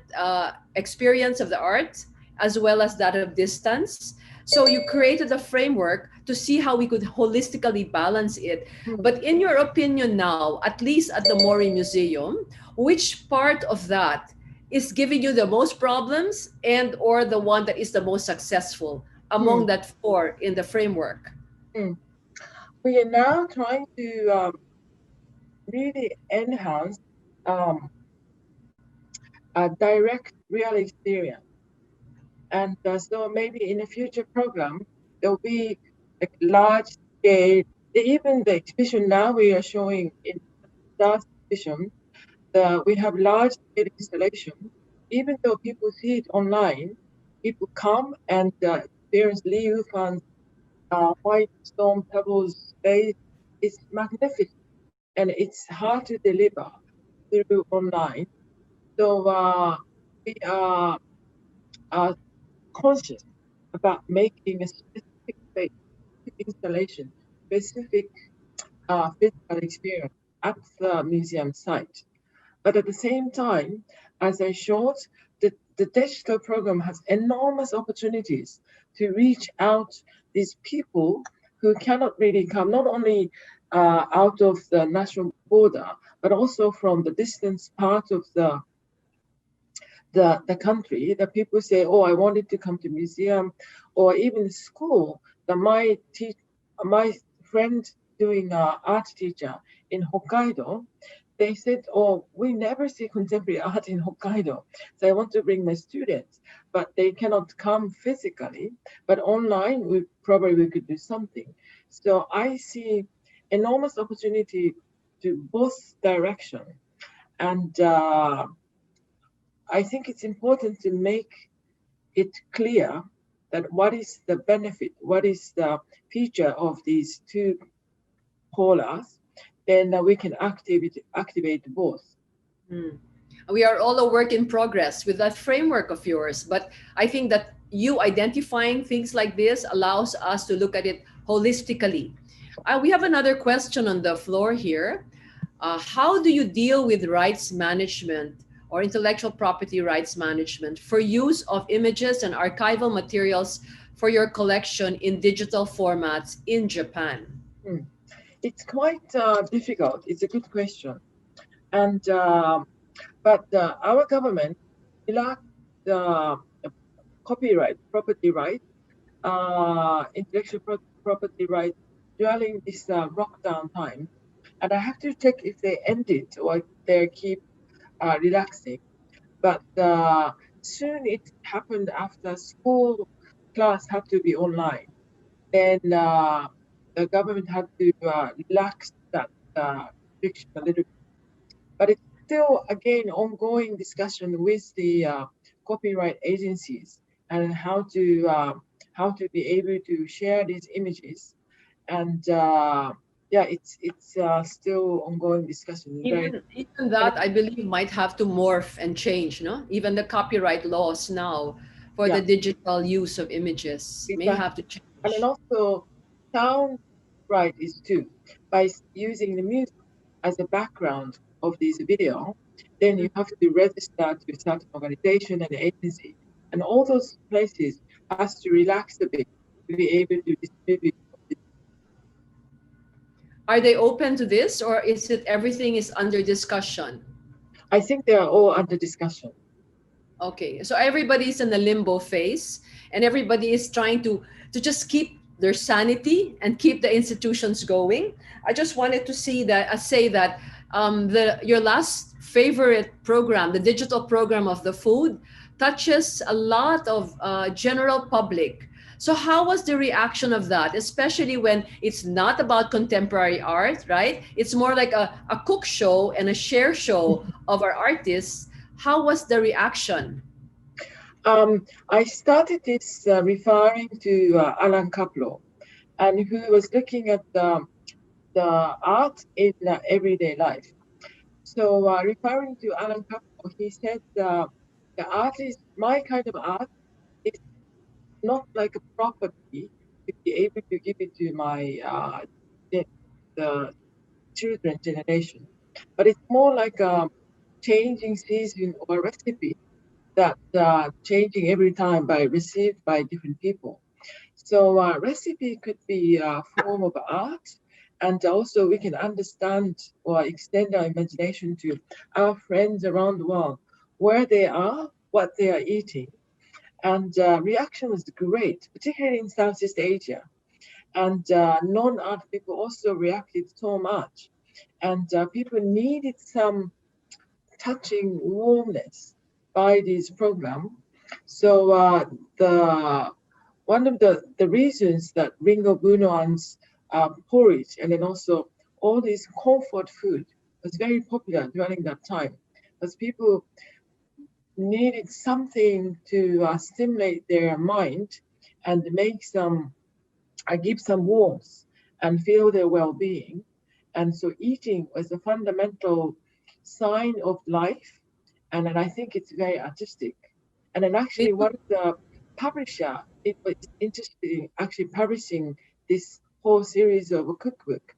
experience of the art as well as that of distance. So you created a framework to see how we could holistically balance it. But in your opinion now, at least at the Mori Museum, which part of that is giving you the most problems and or the one that is the most successful among that four in the framework? We are now trying to really enhance a direct real experience. And so maybe in a future program, there'll be a large scale, even the exhibition now we are showing in last exhibition, we have large scale installation. Even though people see it online, people come and experience Liu Fan's white stone pebbles space. It's magnificent and it's hard to deliver through online. So we are conscious about making a specific space, installation, specific physical experience at the museum site. But at the same time, as I showed, the digital program has enormous opportunities to reach out these people who cannot really come, not only out of the national border, but also from the distant part of the country. The people say, oh, I wanted to come to museum, or even school. My friend doing art teacher in Hokkaido, they said, oh, we never see contemporary art in Hokkaido. So I want to bring my students, but they cannot come physically. But online, we could do something. So I see enormous opportunity to both direction. And I think it's important to make it clear that what is the benefit, what is the feature of these two polars, then we can activate both. We are all a work in progress with that framework of yours, but I think that you identifying things like this allows us to look at it holistically. We have another question on the floor here. How do you deal with rights management or intellectual property rights management for use of images and archival materials for your collection in digital formats in Japan? It's quite difficult. It's a good question. And but our government relaxed the copyright, property right, intellectual property right during this lockdown time. And I have to check if they ended or they keep relaxing. But soon it happened after school class had to be online. Then the government had to relax that restriction a little bit. But it's still, again, ongoing discussion with the copyright agencies and how to be able to share these images. And it's still ongoing discussion. Even that, I believe, might have to morph and change, no? Even the copyright laws now for the digital use of images may have to change. And then also sound right is too. By using the music as a background of this video, then you have to register to a certain organization and agency. And all those places has to relax a bit to be able to distribute. Are they open to this, or is it everything is under discussion? I think they are all under discussion. Okay, so everybody's in the limbo phase, and everybody is trying to just keep their sanity and keep the institutions going. I just wanted to say that your last favorite program, the digital program of the food, touches a lot of general public. So how was the reaction of that, especially when it's not about contemporary art, right? It's more like a cook show and a share show of our artists. How was the reaction? I started this referring to Alan Kaplo, and who was looking at the art in everyday life. So referring to Alan Kaplo, he said the art is my kind of art is not like a property to be able to give it to my the children generation, but it's more like a changing season or a recipe that changing every time by received by different people. So recipe could be a form of art, and also we can understand or extend our imagination to our friends around the world, where they are, what they are eating. And reaction was great, particularly in Southeast Asia. And non-art people also reacted so much. And people needed some touching warmness by this program. So the one of the reasons that Ringo Bunoan's porridge and then also all this comfort food was very popular during that time, because people needed something to stimulate their mind and make some, give some warmth and feel their well-being. And so eating was a fundamental sign of life, and then I think it's very artistic. And then actually one of the publisher, it was interested in actually publishing this whole series of a cookbook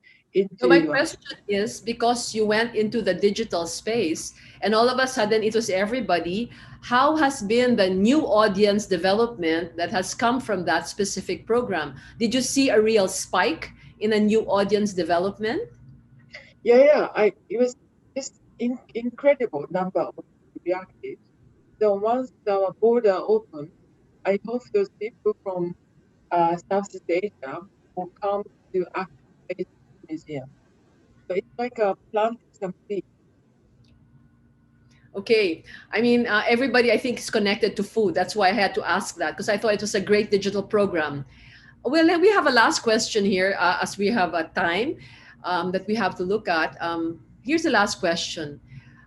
So my into question is, because you went into the digital space and all of a sudden it was everybody, how has been the new audience development that has come from that specific program? Did you see a real spike in a new audience development? it was just incredible number of reacted. So once the border opened, I hope those people from Southeast Asia will come to activate the museum. So it's like a planting some seed. Okay. I mean, everybody I think is connected to food. That's why I had to ask that, because I thought it was a great digital program. Well, then we have a last question here, as we have a time that we have to look at. Here's the last question.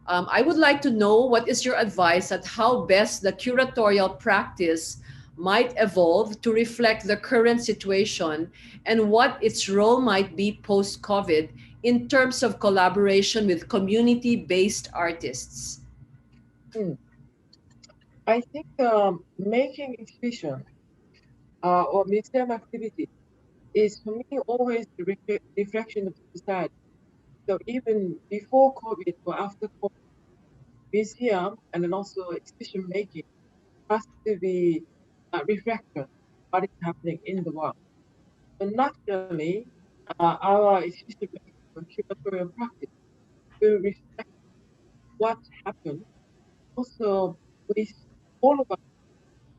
I would like to know, what is your advice at how best the curatorial practice might evolve to reflect the current situation, and what its role might be post-COVID in terms of collaboration with community-based artists? I think making exhibition or museum activity is for me always the reflection of society. So even before COVID or after COVID, museum and then also exhibition making has to be a reflection of what is happening in the world. So naturally, our exhibition making or curatorial practice will reflect what happened. Also, we all of us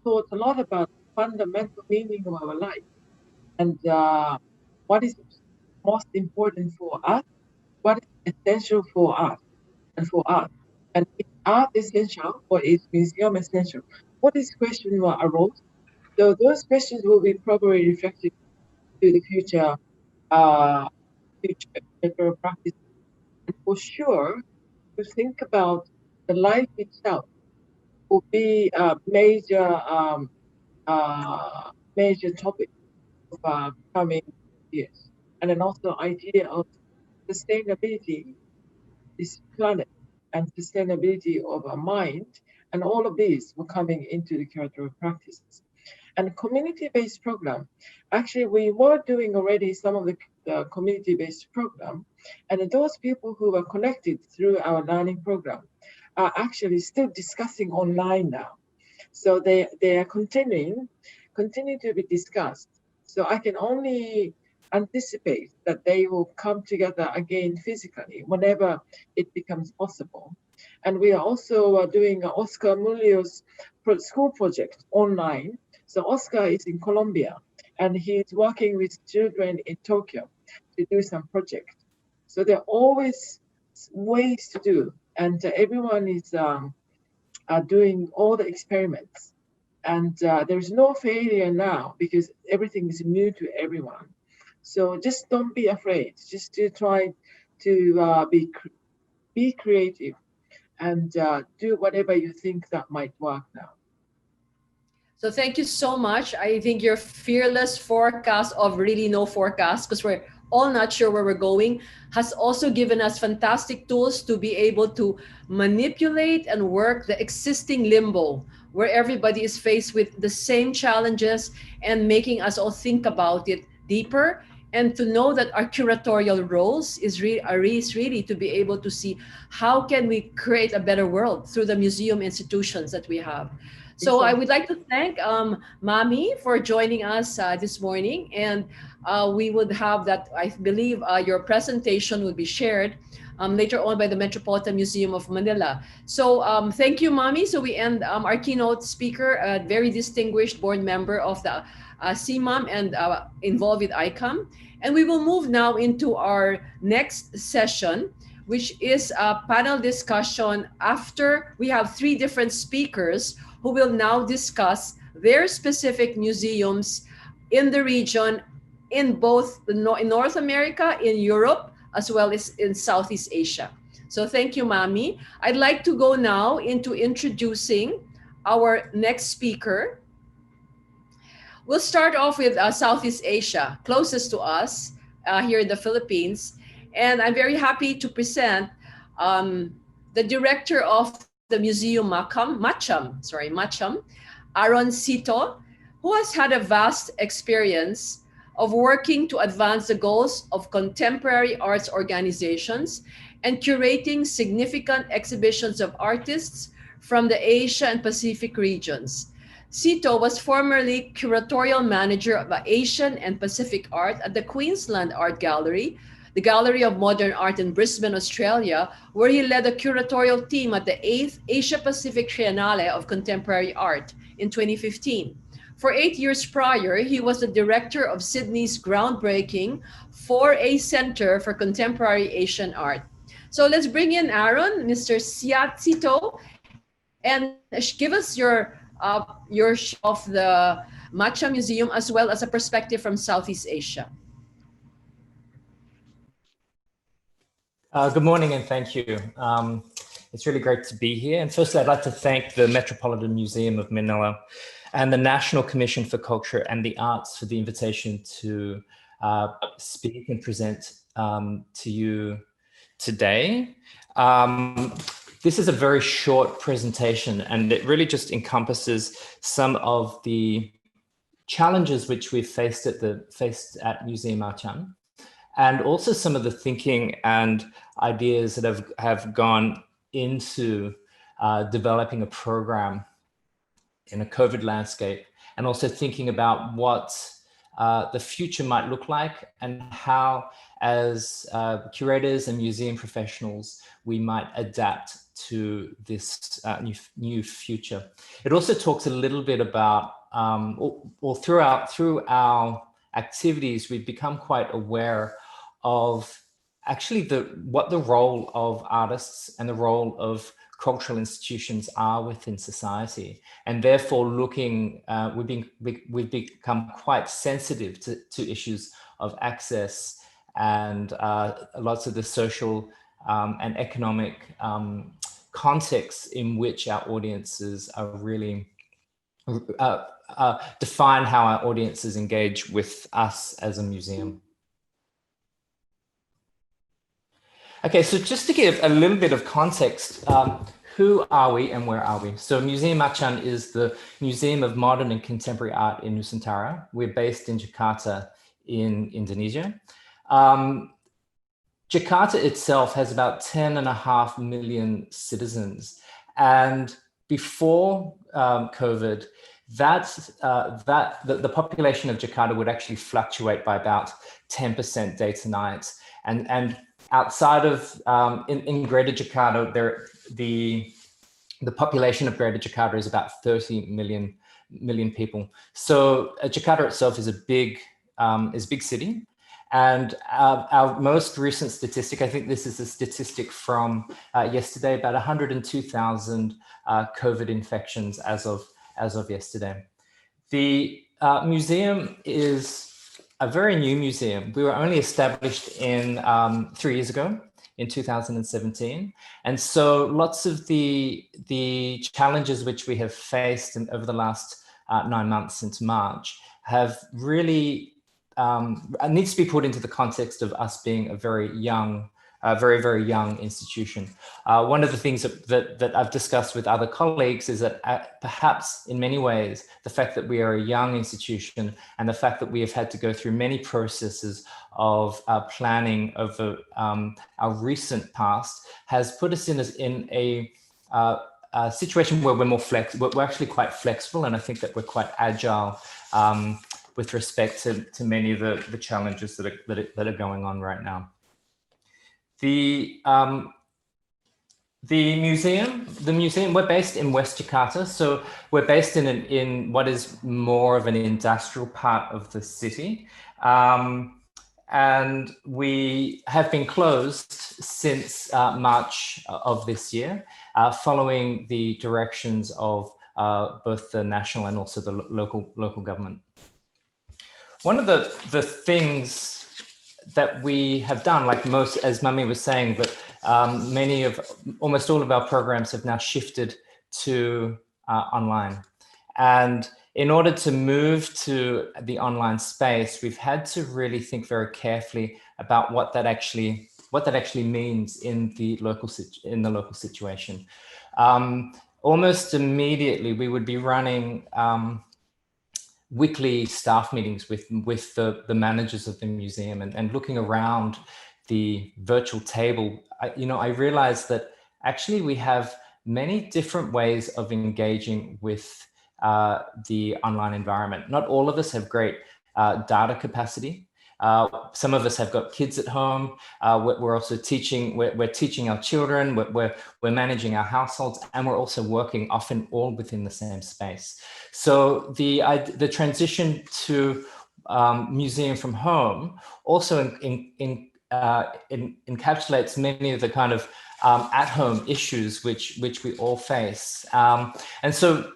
thought a lot about fundamental meaning of our life and what is most important for us, what is essential for us and for us. And is art essential or is museum essential? What is question will arose? So those questions will be probably reflected to the uh, future practice. And for sure, to think about the life itself will be a major topic of coming years. And then also idea of sustainability, this planet, and sustainability of our mind, and all of these were coming into the curatorial practice. And community-based program, actually we were doing already some of the community-based program, and those people who were connected through our learning program are actually still discussing online now. So they are continue to be discussed. So I can only anticipate that they will come together again physically whenever it becomes possible. And we are also doing Oscar Mulio's school project online. So Oscar is in Colombia and he's working with children in Tokyo to do some project. So there are always ways to do, and everyone is doing all the experiments. And there's no failure now because everything is new to everyone. So just don't be afraid. Just to try to be creative and do whatever you think that might work now. So thank you so much. I think your fearless forecast of really no forecast, because we're all not sure where we're going, has also given us fantastic tools to be able to manipulate and work the existing limbo where everybody is faced with the same challenges, and making us all think about it deeper, and to know that our curatorial roles is really to be able to see how can we create a better world through the museum institutions that we have. So I would like to thank Mami for joining us this morning, and we would have that, I believe your presentation will be shared later on by the Metropolitan Museum of Manila. So thank you, Mami. So we end our keynote speaker, a very distinguished board member of the CMAM and involved with ICOM. And we will move now into our next session, which is a panel discussion after we have three different speakers who will now discuss their specific museums in the region, in both in North America, in Europe, as well as in Southeast Asia. So thank you, Mami. I'd like to go now into introducing our next speaker. We'll start off with Southeast Asia, closest to us here in the Philippines. And I'm very happy to present the director of the Museum MACAN, Aaron Cito, who has had a vast experience of working to advance the goals of contemporary arts organizations and curating significant exhibitions of artists from the Asia and Pacific regions. Cito was formerly curatorial manager of Asian and Pacific art at the Queensland Art Gallery, the Gallery of Modern Art in Brisbane, Australia, where he led a curatorial team at the 8th Asia Pacific Triennale of Contemporary Art in 2015. For 8 years prior, he was the director of Sydney's groundbreaking 4A Center for Contemporary Asian Art. So let's bring in Aaron, Mr. Cito, and give us your of the Matcha Museum, as well as a perspective from Southeast Asia. Good morning and thank you. It's really great to be here. And firstly, I'd like to thank the Metropolitan Museum of Manila and the National Commission for Culture and the Arts for the invitation to speak and present to you today. This is a very short presentation, and it really just encompasses some of the challenges which we've faced at Museum MACAN, and also some of the thinking and ideas that have gone into developing a program in a COVID landscape, and also thinking about what the future might look like, and how, as curators and museum professionals, we might adapt to this new future. It also talks a little bit about, through our activities, we've become quite aware of actually what the role of artists and the role of cultural institutions are within society, and therefore we've become quite sensitive to issues of access and lots of the social and economic contexts in which our audiences are really define how our audiences engage with us as a museum. Okay, so just to give a little bit of context, who are we and where are we? So Museum MACAN is the Museum of Modern and Contemporary Art in Nusantara. We're based in Jakarta in Indonesia. Jakarta itself has about 10.5 million citizens. And before COVID, the population of Jakarta would actually fluctuate by about 10% day to night. And outside of, in Greater Jakarta, the population of Greater Jakarta is about 30 million people. So Jakarta itself is a big city. And our most recent statistic, I think this is a statistic from yesterday, about 102,000 COVID infections as of yesterday. The museum is a very new museum. We were only established in 3 years ago in 2017. And so lots of the challenges which we have faced over the last 9 months since March have really needs to be put into the context of us being a very young, very, very young institution. One of the things that I've discussed with other colleagues is that perhaps in many ways, the fact that we are a young institution and the fact that we have had to go through many processes of planning over our recent past has put us in a situation where we're more flexible. We're actually quite flexible, and I think that we're quite agile with respect to many of the challenges that are going on right now. The museum, we're based in West Jakarta, so we're based in what is more of an industrial part of the city. And we have been closed since March of this year, following the directions of both the national and also the local government. One of the things that we have done, like as Mami was saying, but almost all of our programs have now shifted to online. And in order to move to the online space, we've had to really think very carefully about what that actually means in the local situation. Almost immediately, we would be running weekly staff meetings with the managers of the museum, and looking around the virtual table, I realized that actually we have many different ways of engaging with the online environment. Not all of us have great data capacity. Some of us have got kids at home. We're also teaching. We're teaching our children. We're managing our households, and we're also working often all within the same space. So the transition to museum from home also encapsulates many of the kind of at-home issues which we all face. And so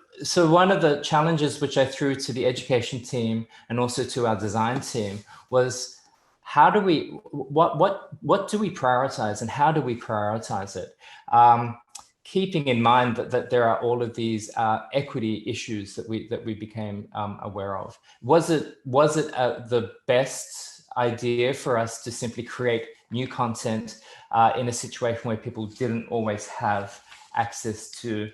one of the challenges which I threw to the education team and also to our design team was, what do we prioritize, and how do we prioritize it? Keeping in mind that there are all of these equity issues that we became aware of. Was it the best idea for us to simply create new content in a situation where people didn't always have access to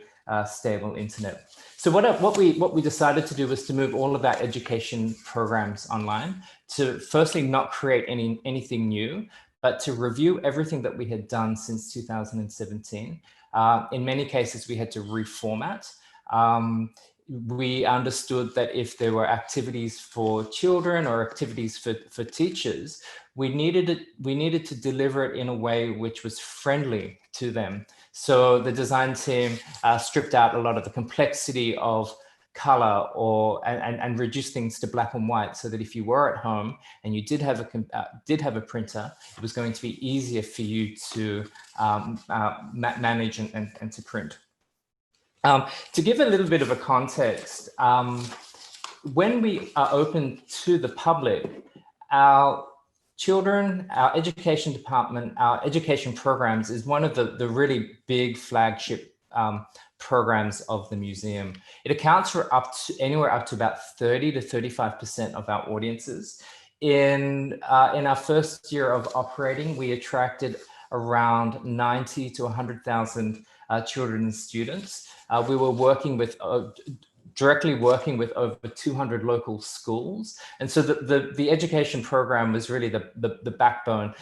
stable internet? So what we decided to do was to move all of our education programs online, to firstly not create anything new, but to review everything that we had done since 2017. In many cases, we had to reformat. We understood that if there were activities for children or activities for teachers, we needed to deliver it in a way which was friendly to them. So the design team stripped out a lot of the complexity of color and reduced things to black and white, so that if you were at home and you did have a printer, it was going to be easier for you to manage and to print. To give a little bit of a context, when we are open to the public, our children, our education department, our education programs is one of the really big flagship programs of the museum. It accounts for anywhere up to about 30 to 35% of our audiences. In our first year of operating, we attracted around 90 to 100,000 children and students. We were directly working with over 200 local schools. And so the education program was really the backbone,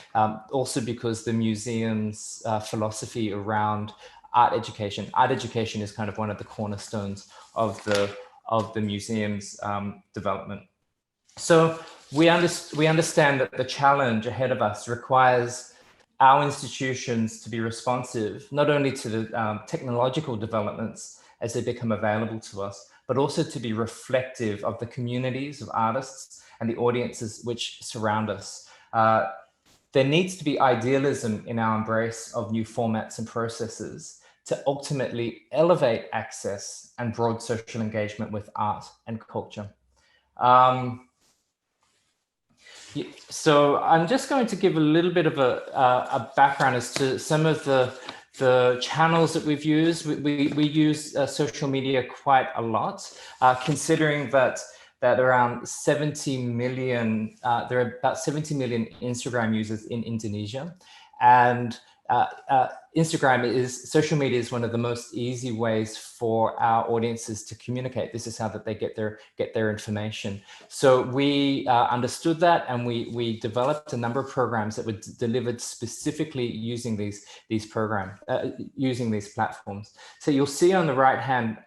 also because the museum's philosophy around art education. Art education is kind of one of the cornerstones of the museum's development. So we understand that the challenge ahead of us requires our institutions to be responsive, not only to the technological developments as they become available to us, but also to be reflective of the communities of artists and the audiences which surround us. There needs to be idealism in our embrace of new formats and processes to ultimately elevate access and broad social engagement with art and culture. So I'm just going to give a little bit of a background as to some of the channels that we've used. We use social media quite a lot, considering that around 70 million, there are about 70 million Instagram users in Indonesia. And social media is one of the most easy ways for our audiences to communicate. This is how that they get their information. So we understood that, and we developed a number of programs that were delivered specifically using these platforms. So you'll see on the right hand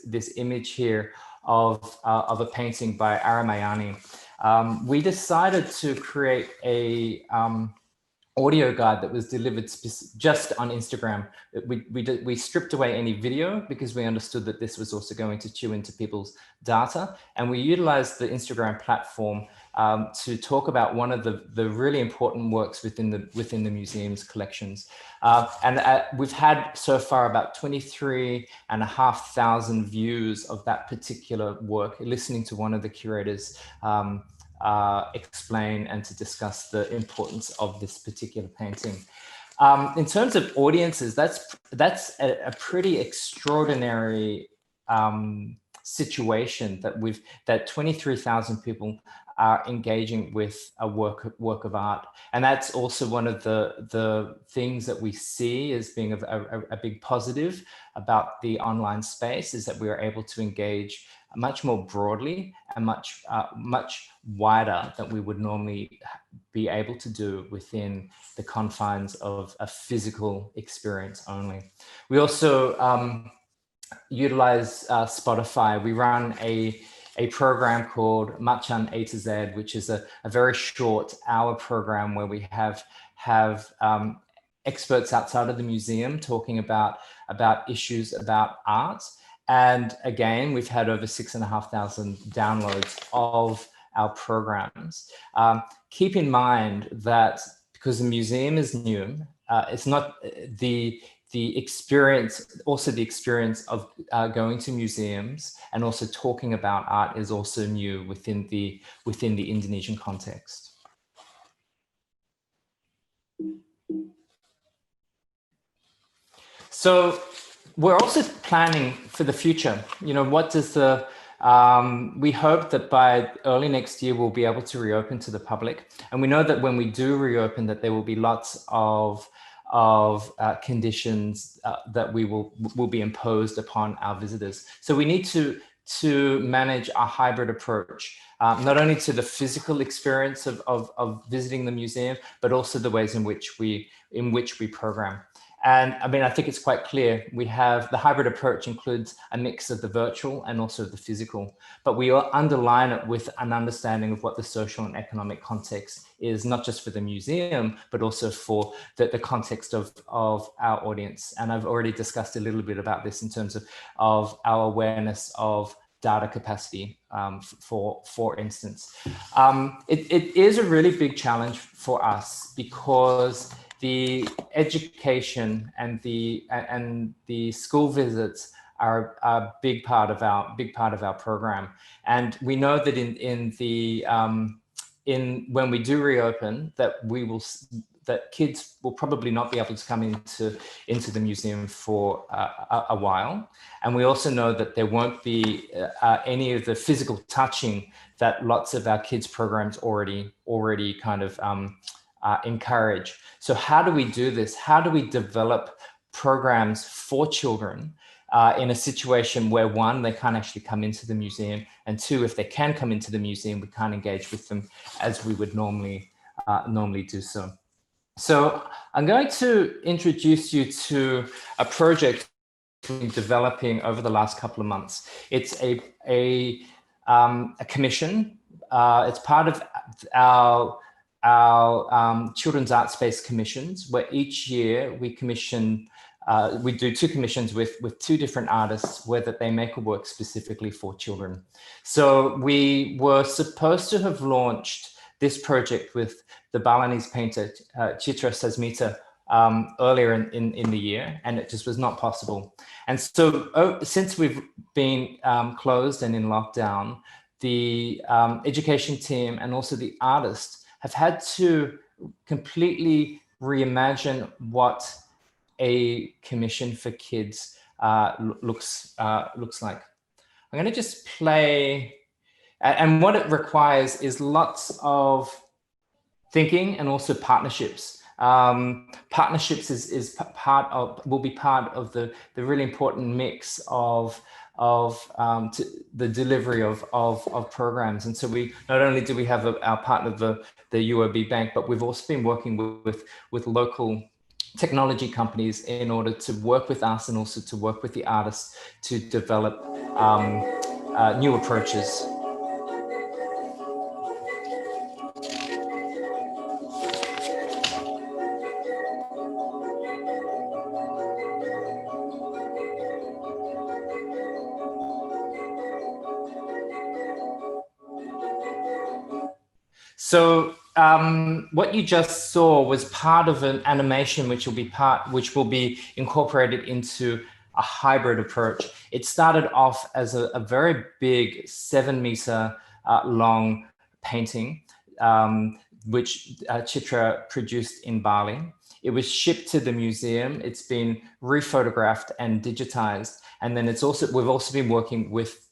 this image here of a painting by Aramayani. We decided to create a audio guide that was delivered just on Instagram. We stripped away any video because we understood that this was also going to chew into people's data, and we utilized the Instagram platform to talk about one of the really important works within the museum's collections. We've had so far about 23,500 views of that particular work, listening to one of the curators explain and to discuss the importance of this particular painting. In terms of audiences, that's a pretty extraordinary situation that 23,000 people are engaging with a work of art. And that's also one of the things that we see as being a big positive about the online space, is that we are able to engage much more broadly and much wider than we would normally be able to do within the confines of a physical experience only. We also utilize Spotify. We run a program called MACAN A to Z, which is a very short hour program where we have experts outside of the museum talking about issues about art. And again, we've had over 6,500 downloads of our programs. Keep in mind that because the museum is new, it's not the experience, also the experience of going to museums and also talking about art is also new within the Indonesian context. So we're also planning for the future. You know, what does we hope that by early next year, we'll be able to reopen to the public. And we know that when we do reopen, that there will be lots of conditions that will be imposed upon our visitors. So we need to manage a hybrid approach, not only to the physical experience of visiting the museum, but also the ways in which we program. And I mean, I think it's quite clear. We have the hybrid approach includes a mix of the virtual and also the physical, but we underline it with an understanding of what the social and economic context is, not just for the museum, but also for the context of our audience. And I've already discussed a little bit about this in terms of our awareness of data capacity, for instance. It is a really big challenge for us because the education and the school visits are a big part of our program, and we know that when we do reopen, that kids will probably not be able to come into the museum for a while, and we also know that there won't be any of the physical touching that lots of our kids programs already kind of encourage. So how do we do this? How do we develop programs for children in a situation where, one, they can't actually come into the museum, and two, if they can come into the museum, we can't engage with them as we would normally do so. So I'm going to introduce you to a project we've been developing over the last couple of months. It's a commission. It's part of our children's art space commissions, where each year we commission, we do two commissions with two different artists, where that they make a work specifically for children. So we were supposed to have launched this project with the Balinese painter Chitra Sasmita earlier in the year, and it just was not possible. And so since we've been closed and in lockdown, the education team and also the artists have had to completely reimagine what a commission for kids looks like. I'm going to just play, and what it requires is lots of thinking and also partnerships. Partnerships will be part of the really important mix of the delivery of programs. And so we not only do we have our partner, the UOB Bank, but we've also been working with local technology companies in order to work with us and also to work with the artists to develop new approaches. So what you just saw was part of an animation which will be incorporated into a hybrid approach. It started off as a very big 7-meter long painting, which Chitra produced in Bali. It was shipped to the museum. It's been rephotographed and digitized. And then we've also been working with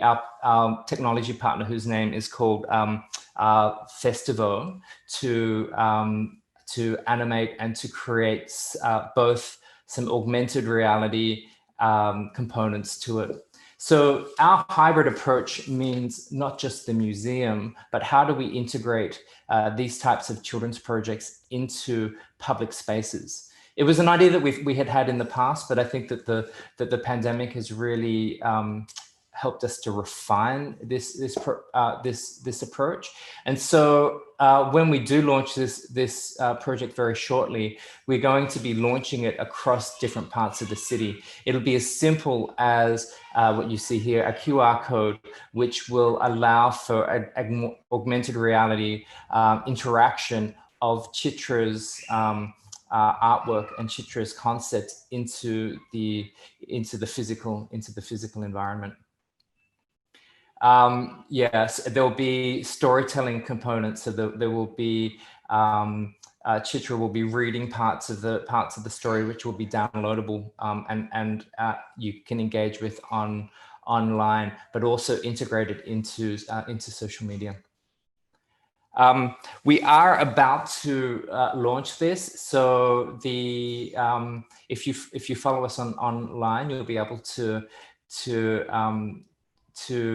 our technology partner, whose name is called Festivo, to animate and to create both some augmented reality components to it. So our hybrid approach means not just the museum, but how do we integrate these types of children's projects into public spaces? It was an idea that we had in the past, but I think that the pandemic has really helped us to refine this approach. And so when we do launch this project very shortly, we're going to be launching it across different parts of the city. It'll be as simple as what you see here, a QR code, which will allow for an augmented reality interaction of Chitra's artwork and Chitra's concept into the physical environment. Yes, there will be storytelling components. So there will be Chitra will be reading parts of the story, which will be downloadable and you can engage with online, but also integrated into social media. We are about to launch this, so if you follow us online, you'll be able to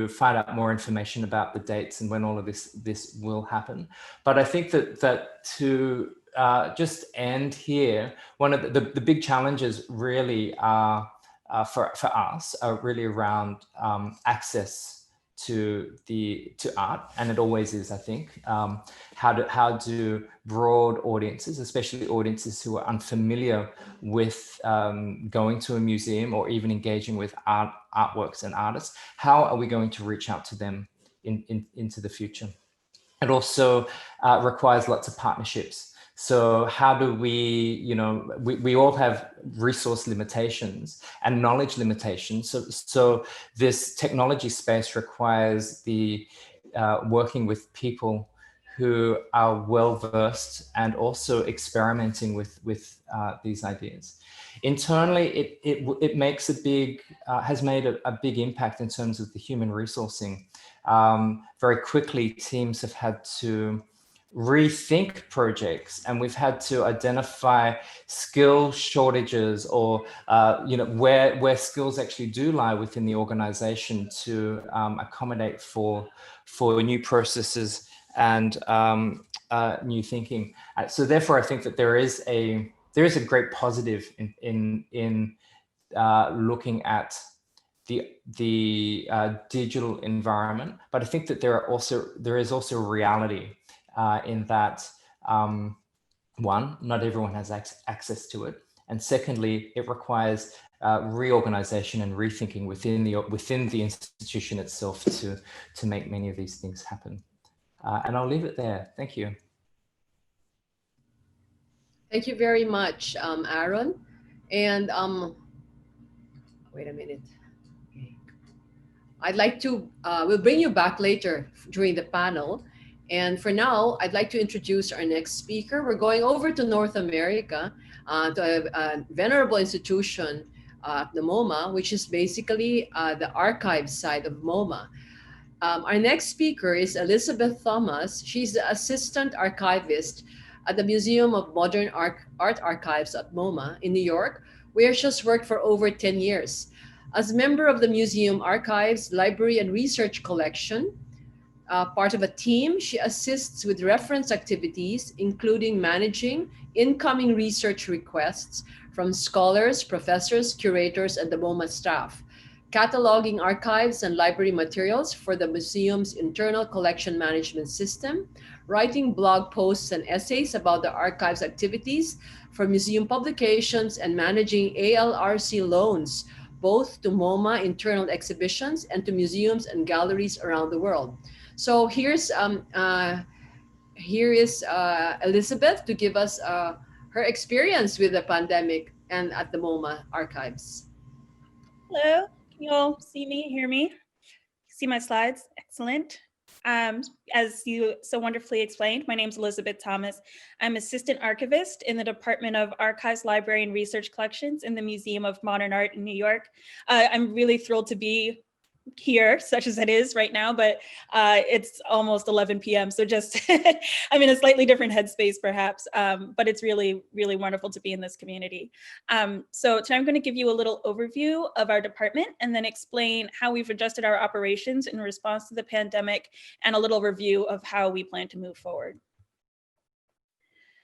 find out more information about the dates and when all of this will happen. But I think that to just end here, one of the big challenges really are for us are really around access to art, and it always is, I think. How do broad audiences, especially audiences who are unfamiliar with going to a museum or even engaging with artworks and artists, how are we going to reach out to them into the future? It also requires lots of partnerships. So how do we all have resource limitations and knowledge limitations. So this technology space requires the working with people who are well-versed and also experimenting with these ideas. Internally, it makes has made a big impact in terms of the human resourcing. Very quickly, teams have had to rethink projects, and we've had to identify skill shortages or where skills actually do lie within the organization to accommodate for new processes and new thinking. So therefore, I think that there is a great positive in looking at the digital environment, but I think that there is also reality in that one, not everyone has access to it, and secondly, it requires reorganization and rethinking within the institution itself to make many of these things happen. And I'll leave it there. Thank you. Thank you very much, Aaron. And wait a minute. Okay. I'd like to, we'll bring you back later during the panel. And for now, I'd like to introduce our next speaker. We're going over to North America, to a venerable institution, the MoMA, which is basically the archive side of MoMA. Our next speaker is Elizabeth Thomas. She's the assistant archivist at the Museum of Modern Art Archives at MoMA in New York, where she's worked for over 10 years. As member of the museum archives, library, and research collection, part of a team, she assists with reference activities, including managing incoming research requests from scholars, professors, curators, and the MoMA staff, cataloging archives and library materials for the museum's internal collection management system, writing blog posts and essays about the archive's activities for museum publications, and managing ALRC loans, both to MoMA internal exhibitions and to museums and galleries around the world. So here is Elizabeth to give us her experience with the pandemic and at the MoMA archives. Hello, can you all see me, hear me? See my slides? Excellent. As you so wonderfully explained, my name is Elizabeth Thomas. I'm assistant archivist in the Department of Archives, Library, and Research Collections in the Museum of Modern Art in New York. I'm really thrilled to be here, such as it is right now, but it's almost 11 p.m. So just, I'm in a slightly different headspace perhaps, but it's really, really wonderful to be in this community. So today I'm going to give you a little overview of our department and then explain how we've adjusted our operations in response to the pandemic and a little review of how we plan to move forward.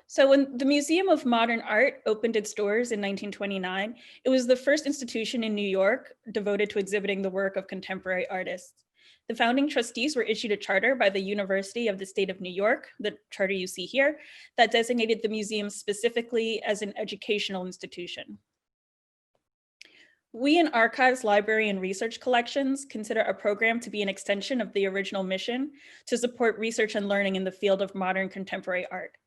So when the Museum of Modern Art opened its doors in 1929, it was the first institution in New York devoted to exhibiting the work of contemporary artists. The founding trustees were issued a charter by the University of the State of New York, the charter you see here, that designated the museum specifically as an educational institution. We in Archives, Library, and Research Collections consider our program to be an extension of the original mission to support research and learning in the field of modern contemporary art.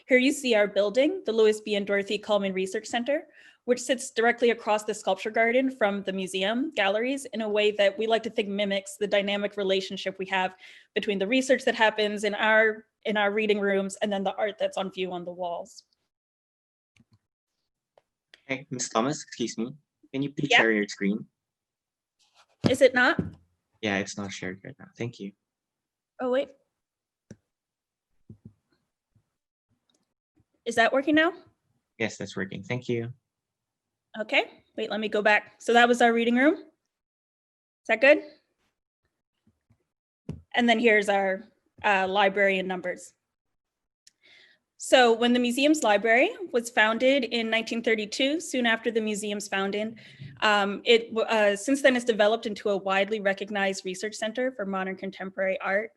Here you see our building, the Louis B. and Dorothy Cullman Research Center, which sits directly across the sculpture garden from the museum galleries in a way that we like to think mimics the dynamic relationship we have between the research that happens in our reading rooms and then the art that's on view on the walls. Hey, Ms. Thomas, excuse me. Can you please Yeah. share your screen? Is it not? Yeah, it's not shared right now. Thank you. Oh, wait. Is that working now? Yes, that's working. Thank you. Okay, wait, let me go back. So that was our reading room. Is that good? And then here's our library and numbers. So when the museum's library was founded in 1932, soon after the museum's founding, since then it's developed into a widely recognized research center for modern contemporary art.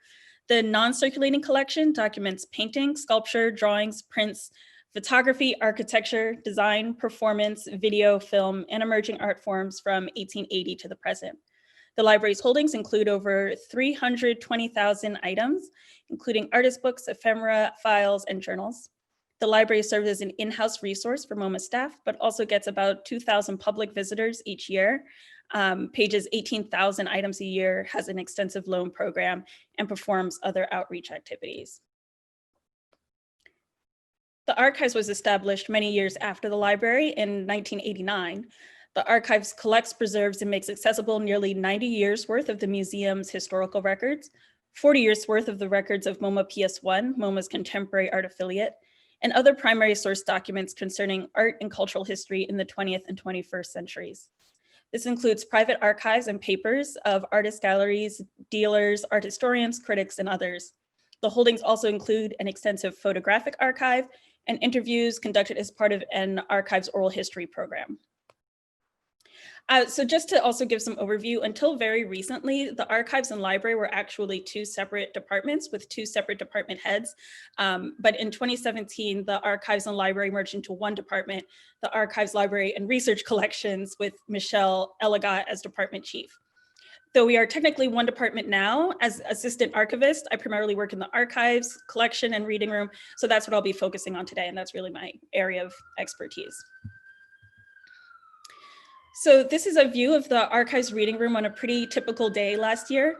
The non-circulating collection documents painting, sculpture, drawings, prints, photography, architecture, design, performance, video, film, and emerging art forms from 1880 to the present. The library's holdings include over 320,000 items, including artist books, ephemera, files, and journals. The library serves as an in-house resource for MoMA staff, but also gets about 2,000 public visitors each year, pages 18,000 items a year, has an extensive loan program, and performs other outreach activities. The archives was established many years after the library in 1989. The archives collects, preserves, and makes accessible nearly 90 years worth of the museum's historical records, 40 years worth of the records of MoMA PS1, MoMA's contemporary art affiliate, and other primary source documents concerning art and cultural history in the 20th and 21st centuries. This includes private archives and papers of artist galleries, dealers, art historians, critics, and others. The holdings also include an extensive photographic archive and interviews conducted as part of an archives oral history program. So just to also give some overview, until very recently, the archives and library were actually two separate departments with two separate department heads. But in 2017, the archives and library merged into one department, the Archives, Library, and Research Collections, with Michelle Elegant as department chief. Though we are technically one department now, as assistant archivist, I primarily work in the archives, collection, and reading room. So that's what I'll be focusing on today, and that's really my area of expertise. So this is a view of the archives reading room on a pretty typical day last year.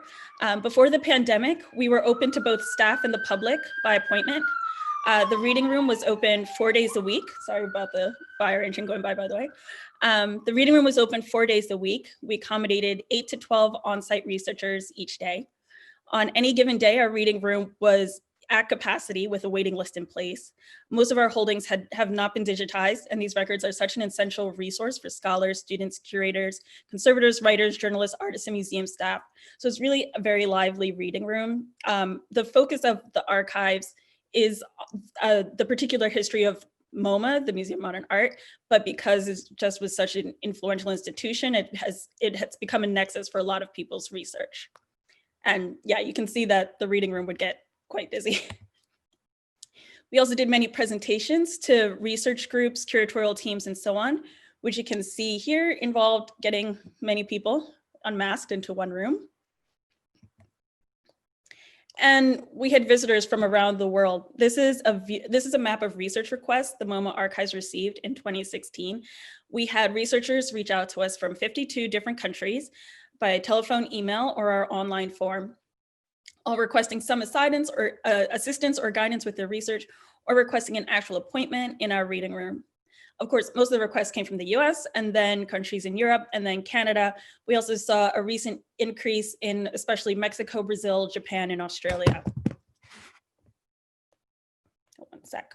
Before the pandemic, we were open to both staff and the public by appointment. The reading room was open 4 days a week. Sorry about the fire engine going by the way. The reading room was open 4 days a week. We accommodated 8 to 12 on-site researchers each day. On any given day, our reading room was at capacity with a waiting list in place. Most of our holdings have not been digitized, and these records are such an essential resource for scholars, students, curators, conservators, writers, journalists, artists, and museum staff. So it's really a very lively reading room. The focus of the archives is the particular history of MoMA, the Museum of Modern Art, but because it just was such an influential institution, it has become a nexus for a lot of people's research. And yeah, you can see that the reading room would get quite busy. We also did many presentations to research groups, curatorial teams, and so on, which you can see here involved getting many people unmasked into one room. And we had visitors from around the world. This is a map of research requests the MoMA archives received in 2016. We had researchers reach out to us from 52 different countries by telephone, email, or our online form, all requesting some assistance or guidance with their research, or requesting an actual appointment in our reading room. Of course, most of the requests came from the US and then countries in Europe and then Canada. We also saw a recent increase in especially Mexico, Brazil, Japan, and Australia. One sec.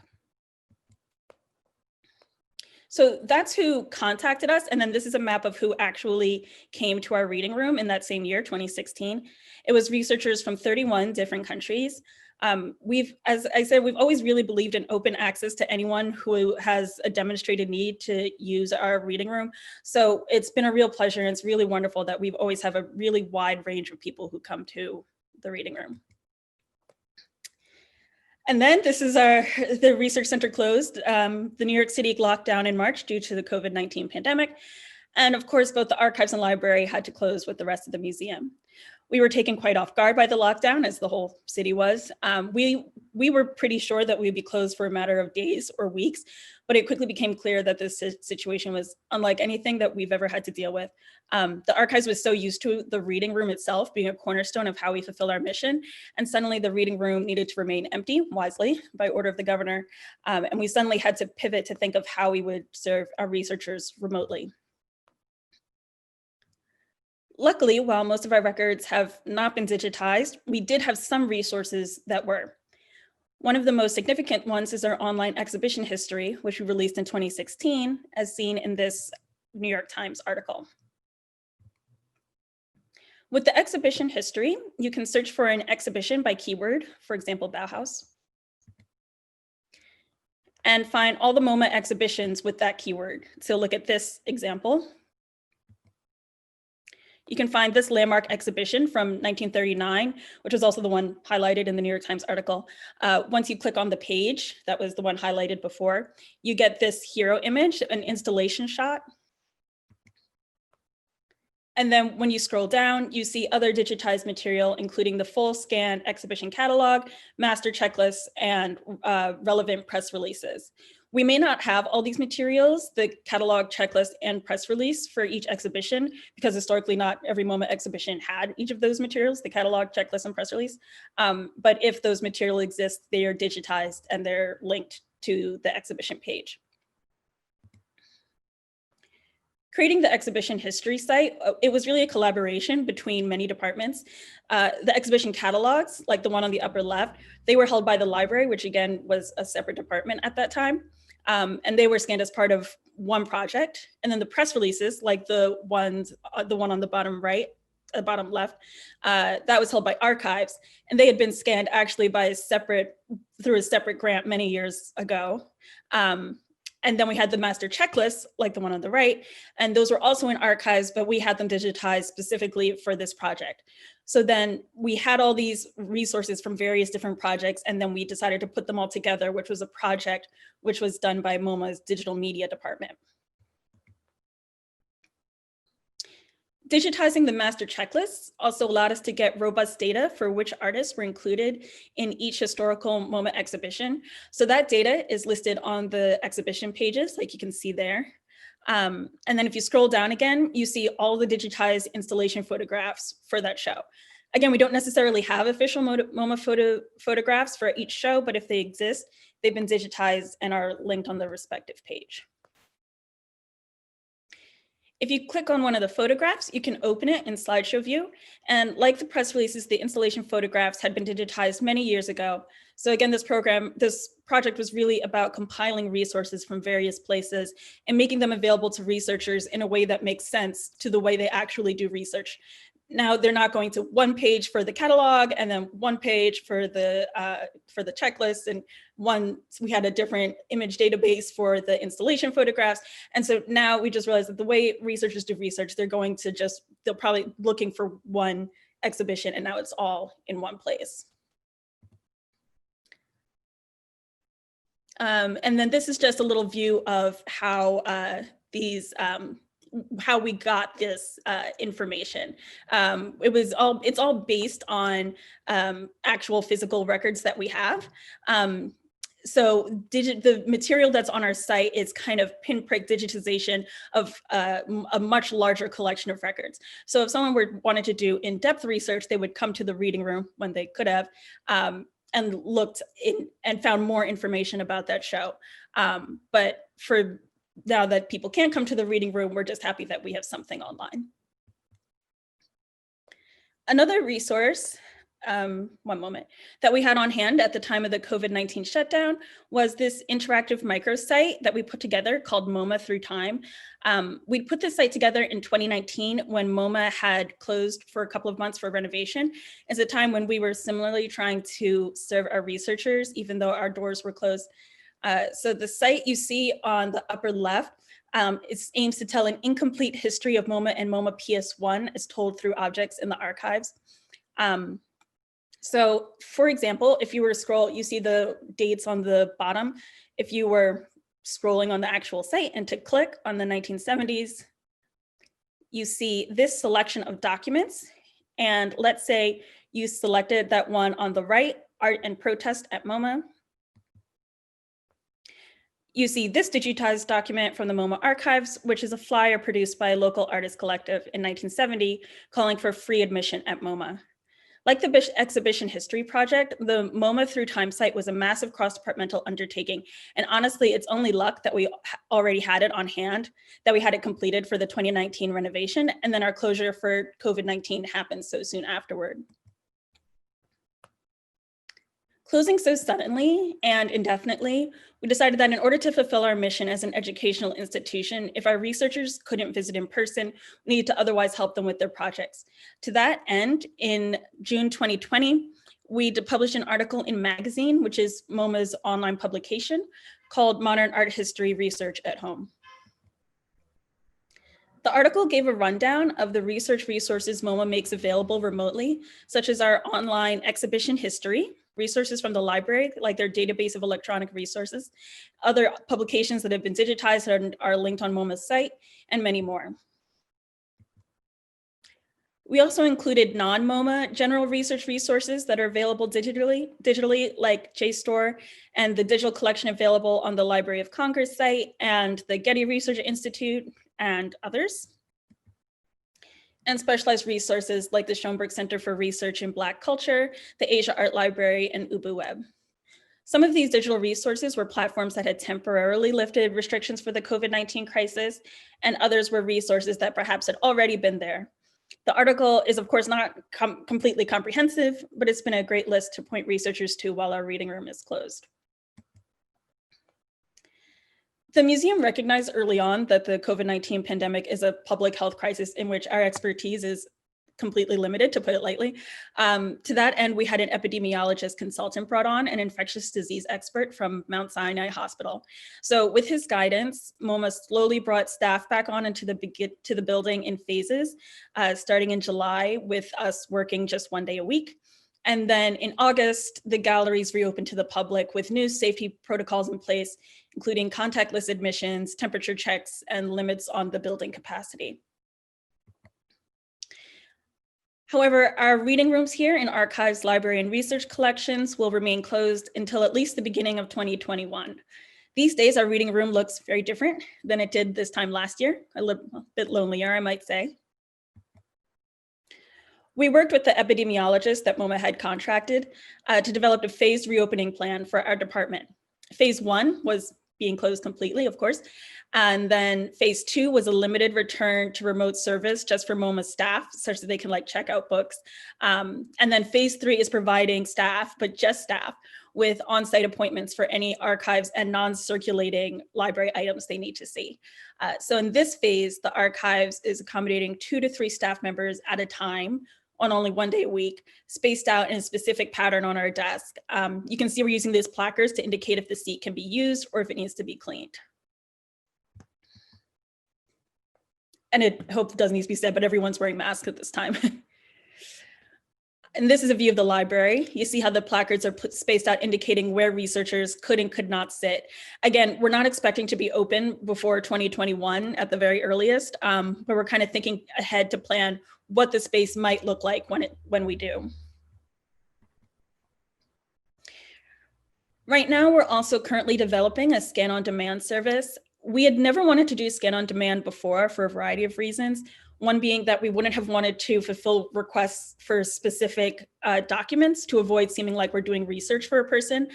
So that's who contacted us. And then this is a map of who actually came to our reading room in that same year, 2016. It was researchers from 31 different countries. As I said, we've always really believed in open access to anyone who has a demonstrated need to use our reading room. So it's been a real pleasure, and it's really wonderful that we've always have a really wide range of people who come to the reading room. And then this is the research center closed. The New York City locked down in March due to the COVID-19 pandemic. And of course, both the archives and library had to close with the rest of the museum. We were taken quite off guard by the lockdown, as the whole city was. We were pretty sure that we'd be closed for a matter of days or weeks, but it quickly became clear that this situation was unlike anything that we've ever had to deal with. The archives was so used to the reading room itself being a cornerstone of how we fulfill our mission, and suddenly the reading room needed to remain empty, wisely, by order of the governor, and we suddenly had to pivot to think of how we would serve our researchers remotely. Luckily, while most of our records have not been digitized, we did have some resources that were. One of the most significant ones is our online exhibition history, which we released in 2016, as seen in this New York Times article. With the exhibition history, you can search for an exhibition by keyword, for example, Bauhaus, and find all the MoMA exhibitions with that keyword. So look at this example. You can find this landmark exhibition from 1939, which was also the one highlighted in the New York Times article. Once you click on the page, that was the one highlighted before, you get this hero image, an installation shot. And then when you scroll down, you see other digitized material, including the full scan exhibition catalog, master checklists, and relevant press releases. We may not have all these materials, the catalog, checklist, and press release for each exhibition, because historically not every MoMA exhibition had each of those materials, the catalog, checklist, and press release. But if those materials exist, they are digitized and they're linked to the exhibition page. Creating the exhibition history site, it was really a collaboration between many departments. The exhibition catalogs, like the one on the upper left, they were held by the library, which again was a separate department at that time. And they were scanned as part of one project. And then the press releases, like the one on the bottom right, bottom left, that was held by archives. And they had been scanned actually by through a separate grant many years ago. And then we had the master checklists, like the one on the right, and those were also in archives, but we had them digitized specifically for this project. So then we had all these resources from various different projects, and then we decided to put them all together, which was a project which was done by MoMA's digital media department. Digitizing the master checklists also allowed us to get robust data for which artists were included in each historical MoMA exhibition. So that data is listed on the exhibition pages, like you can see there. And then if you scroll down again, you see all the digitized installation photographs for that show. Again, we don't necessarily have official MoMA photographs for each show, but if they exist, they've been digitized and are linked on the respective page. If you click on one of the photographs, you can open it in slideshow view. And like the press releases, the installation photographs had been digitized many years ago. So again, this project was really about compiling resources from various places and making them available to researchers in a way that makes sense to the way they actually do research. Now they're not going to one page for the catalog and then one page for the checklist, and we had a different image database for the installation photographs. And so now we just realized that the way researchers do research, they'll probably looking for one exhibition, and now it's all in one place. And then this is just a little view of how how we got this information. It's all based on actual physical records that we have. So the material that's on our site is kind of pinprick digitization of a much larger collection of records. So if someone wanted to do in-depth research, they would come to the reading room when they could have, and looked in and found more information about that show. But for now that people can't come to the reading room, we're just happy that we have something online. Another resource, one moment, that we had on hand at the time of the COVID-19 shutdown was this interactive microsite that we put together called MoMA Through Time. We put this site together in 2019 when MoMA had closed for a couple of months for renovation. It's a time when we were similarly trying to serve our researchers, even though our doors were closed. So the site you see on the upper left, it aims to tell an incomplete history of MoMA and MoMA PS1 as told through objects in the archives. So for example, if you were to scroll, you see the dates on the bottom. If you were scrolling on the actual site and to click on the 1970s, you see this selection of documents. And let's say you selected that one on the right, Art and Protest at MoMA. You see this digitized document from the MoMA archives, which is a flyer produced by a local artist collective in 1970 calling for free admission at MoMA. Like the Exhibition History Project, the MoMA Through Time site was a massive cross-departmental undertaking. And honestly, it's only luck that we already had it on hand, that we had it completed for the 2019 renovation, and then our closure for COVID-19 happened so soon afterward. Closing so suddenly and indefinitely, we decided that in order to fulfill our mission as an educational institution, if our researchers couldn't visit in person, we needed to otherwise help them with their projects. To that end, in June 2020, we published an article in Magazine, which is MoMA's online publication, called Modern Art History Research at Home. The article gave a rundown of the research resources MoMA makes available remotely, such as our online exhibition history, resources from the library, like their database of electronic resources, other publications that have been digitized and are linked on MoMA's site, and many more. We also included non-MoMA general research resources that are available digitally like JSTOR and the digital collection available on the Library of Congress site and the Getty Research Institute and others. And specialized resources like the Schoenberg Center for Research in Black Culture, the Asia Art Library, and UbuWeb. Some of these digital resources were platforms that had temporarily lifted restrictions for the COVID-19 crisis, and others were resources that perhaps had already been there. The article is, of course, not completely comprehensive, but it's been a great list to point researchers to while our reading room is closed. The museum recognized early on that the COVID-19 pandemic is a public health crisis in which our expertise is completely limited, to put it lightly. To that end, we had an epidemiologist consultant brought on, an infectious disease expert from Mount Sinai Hospital. So with his guidance, MoMA slowly brought staff back on into the building in phases, starting in July with us working just 1 day a week. And then in August, the galleries reopened to the public with new safety protocols in place, including contactless admissions, temperature checks, and limits on the building capacity. However, our reading rooms here in archives, library, and research collections will remain closed until at least the beginning of 2021. These days, our reading room looks very different than it did this time last year, a little bit lonelier, I might say. We worked with the epidemiologist that MoMA had contracted to develop a phased reopening plan for our department. Phase 1 was being closed completely, of course. And then phase 2 was a limited return to remote service just for MoMA staff, such that they can check out books. And then phase 3 is providing staff, but just staff, with on-site appointments for any archives and non-circulating library items they need to see. So in this phase, the archives is accommodating 2 to 3 staff members at a time on only 1 day a week, spaced out in a specific pattern on our desk. You can see we're using these placards to indicate if the seat can be used or if it needs to be cleaned. And I hope it doesn't need to be said, but everyone's wearing masks at this time. And this is a view of the library. You see how the placards are spaced out, indicating where researchers could and could not sit. Again, we're not expecting to be open before 2021 at the very earliest, but we're kind of thinking ahead to plan what the space might look like when we do. Right now, we're also currently developing a scan-on-demand service. We had never wanted to do scan-on-demand before for a variety of reasons. One being that we wouldn't have wanted to fulfill requests for specific documents to avoid seeming like we're doing research for a person.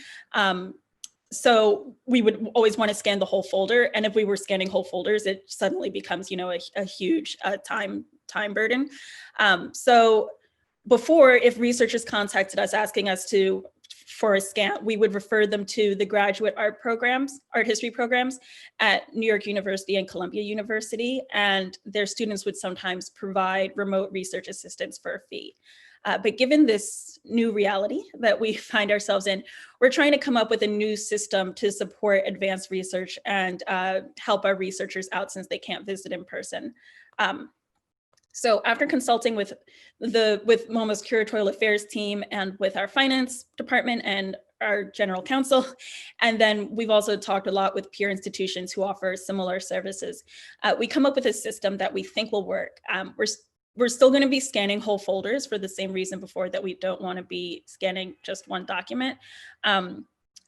So we would always want to scan the whole folder. And if we were scanning whole folders, it suddenly becomes, a huge time burden. So before, if researchers contacted us asking us for a scan, we would refer them to the graduate art history programs at New York University and Columbia University, and their students would sometimes provide remote research assistance for a fee. But given this new reality that we find ourselves in, we're trying to come up with a new system to support advanced research and help our researchers out since they can't visit in person. So after consulting with MoMA's curatorial affairs team and with our finance department and our general counsel, and then we've also talked a lot with peer institutions who offer similar services, we come up with a system that we think will work. We're still going to be scanning whole folders for the same reason before, that we don't want to be scanning just one document.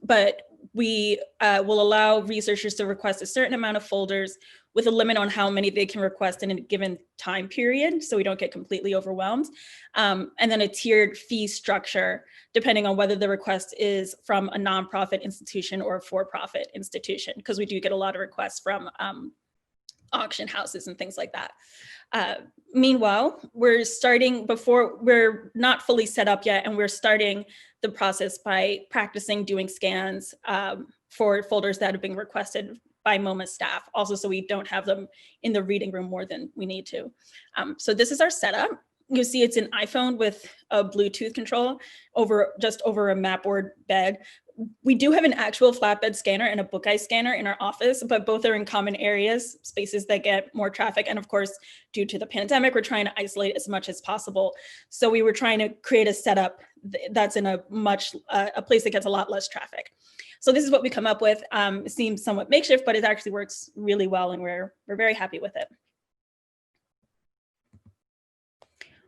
But we will allow researchers to request a certain amount of folders with a limit on how many they can request in a given time period, so we don't get completely overwhelmed. And then a tiered fee structure, depending on whether the request is from a nonprofit institution or a for-profit institution, because we do get a lot of requests from auction houses and things like that. Meanwhile, we're not fully set up yet, and we're starting the process by practicing doing scans for folders that have been requested by MoMA staff, also so we don't have them in the reading room more than we need to. So this is our setup. You see it's an iPhone with a Bluetooth control just over a mapboard bed. We do have an actual flatbed scanner and a book eye scanner in our office, but both are in common areas, spaces that get more traffic. And of course, due to the pandemic, we're trying to isolate as much as possible. So we were trying to create a setup that's in a place that gets a lot less traffic. So this is what we come up with. It seems somewhat makeshift, but it actually works really well, and we're very happy with it.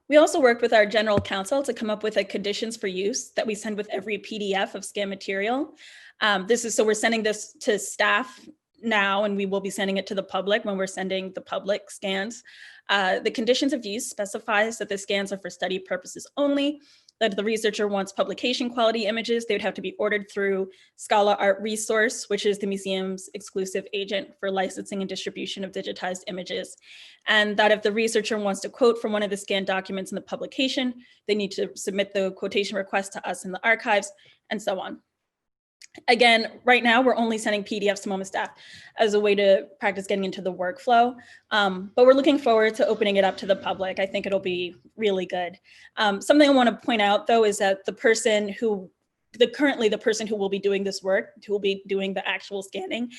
We also worked with our general counsel to come up with a conditions for use that we send with every PDF of scan material. So we're sending this to staff now, and we will be sending it to the public when we're sending the public scans. The conditions of use specifies that the scans are for study purposes only, that if the researcher wants publication quality images, they would have to be ordered through Scala Art Resource, which is the museum's exclusive agent for licensing and distribution of digitized images. And that if the researcher wants to quote from one of the scanned documents in the publication, they need to submit the quotation request to us in the archives, and so on. Again, right now we're only sending PDFs to MoMA staff as a way to practice getting into the workflow, but we're looking forward to opening it up to the public. I think it'll be really good. Something I want to point out though is that currently the person who will be doing this work, who will be doing the actual scanning,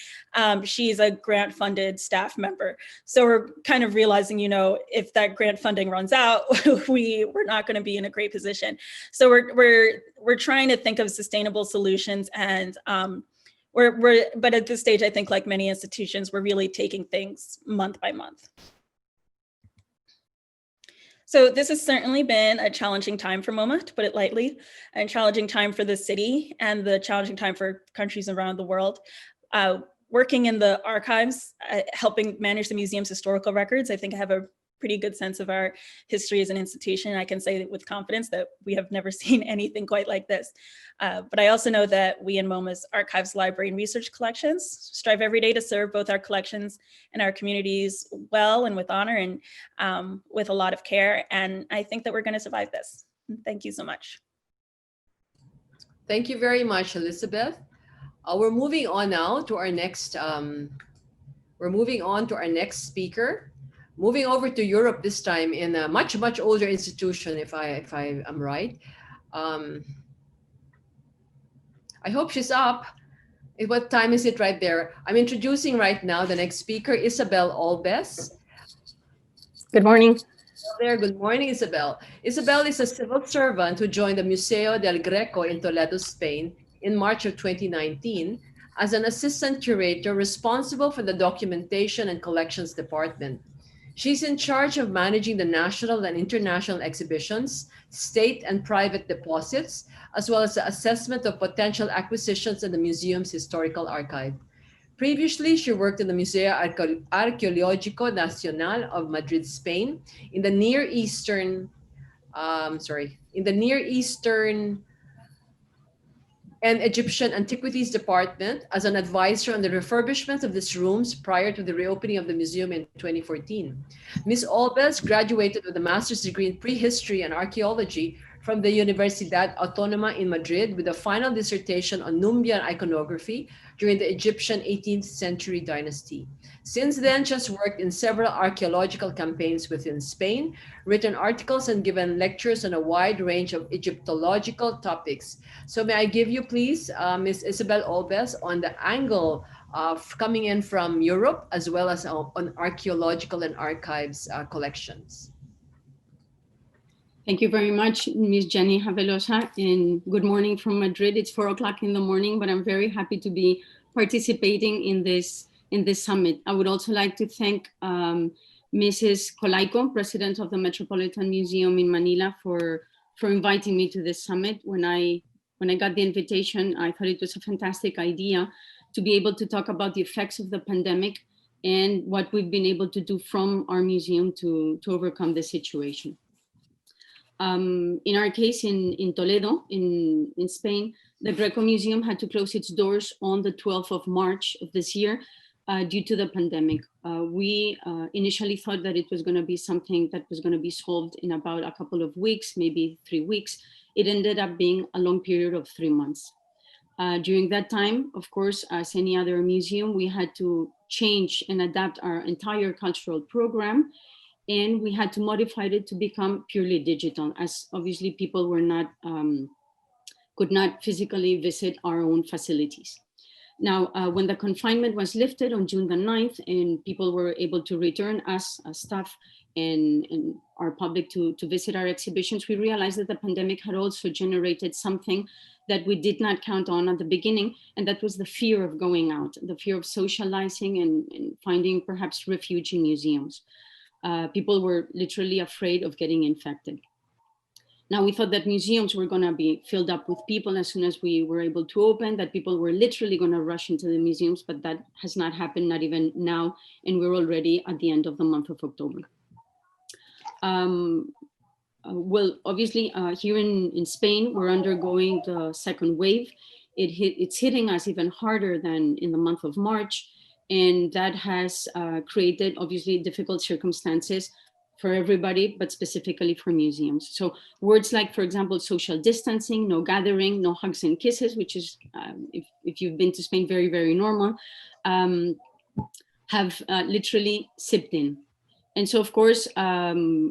she's a grant funded staff member. So we're kind of realizing, if that grant funding runs out, we're not going to be in a great position. So we're trying to think of sustainable solutions, and but at this stage, I think like many institutions, we're really taking things month by month. So this has certainly been a challenging time for MoMA, to put it lightly, and challenging time for the city and the challenging time for countries around the world. Working in the archives, helping manage the museum's historical records, I think I have a pretty good sense of our history as an institution. I can say with confidence that we have never seen anything quite like this. But I also know that we in MoMA's archives, library, and research collections strive every day to serve both our collections and our communities well and with honor and with a lot of care. And I think that we're going to survive this. Thank you so much. Thank you very much, Elizabeth. We're moving on now to our next. Speaker. Moving over to Europe this time in a much older institution, if I am right. I hope she's up. What time is it right there? I'm introducing right now the next speaker, Isabel Olbes. Good morning. There. Good morning, Isabel. Isabel is a civil servant who joined the Museo del Greco in Toledo, Spain in March of 2019 as an assistant curator responsible for the documentation and collections department. She's in charge of managing the national and international exhibitions, state and private deposits, as well as the assessment of potential acquisitions in the museum's historical archive. Previously, she worked in the Museo Arqueológico Nacional of Madrid, Spain, in the Near Eastern and Egyptian Antiquities Department as an advisor on the refurbishment of these rooms prior to the reopening of the museum in 2014. Ms. Olbes graduated with a master's degree in prehistory and archaeology from the Universidad Autónoma in Madrid with a final dissertation on Numbian iconography during the Egyptian 18th century dynasty. Since then, she has worked in several archaeological campaigns within Spain, written articles and given lectures on a wide range of Egyptological topics. So may I give you, please, Ms. Isabel Olbes on the angle of coming in from Europe, as well as on archaeological and archives collections. Thank you very much, Ms. Jeannie Javelosa, and good morning from Madrid. It's 4 o'clock in the morning, but I'm very happy to be participating in this summit. I would also like to thank Mrs. Colaiko, President of the Metropolitan Museum in Manila, for inviting me to this summit. When I got the invitation, I thought it was a fantastic idea to be able to talk about the effects of the pandemic and what we've been able to do from our museum to overcome the situation. In our case, in Toledo, in Spain, the Greco Museum had to close its doors on the 12th of March of this year due to the pandemic. We initially thought that it was going to be something that was going to be solved in about a couple of weeks, maybe 3 weeks. It ended up being a long period of 3 months. During that time, of course, as any other museum, we had to change and adapt our entire cultural program. And we had to modify it to become purely digital, as obviously people were not, could not physically visit our own facilities. Now, when the confinement was lifted on June the 9th and people were able to return as staff and our public to visit our exhibitions, we realized that the pandemic had also generated something that we did not count on at the beginning, and that was the fear of going out, the fear of socializing and finding perhaps refuge in museums. People were literally afraid of getting infected. Now we thought that museums were going to be filled up with people as soon as we were able to open, that people were literally going to rush into the museums, but that has not happened, not even now, and we're already at the end of the month of October. Well, obviously here in Spain, we're undergoing the second wave. It's hitting us even harder than in the month of March. And that has created obviously difficult circumstances for everybody, but specifically for museums. So words like, for example, social distancing, no gathering, no hugs and kisses, which is, if you've been to Spain, very, very normal, have literally sipped in. And so, of course,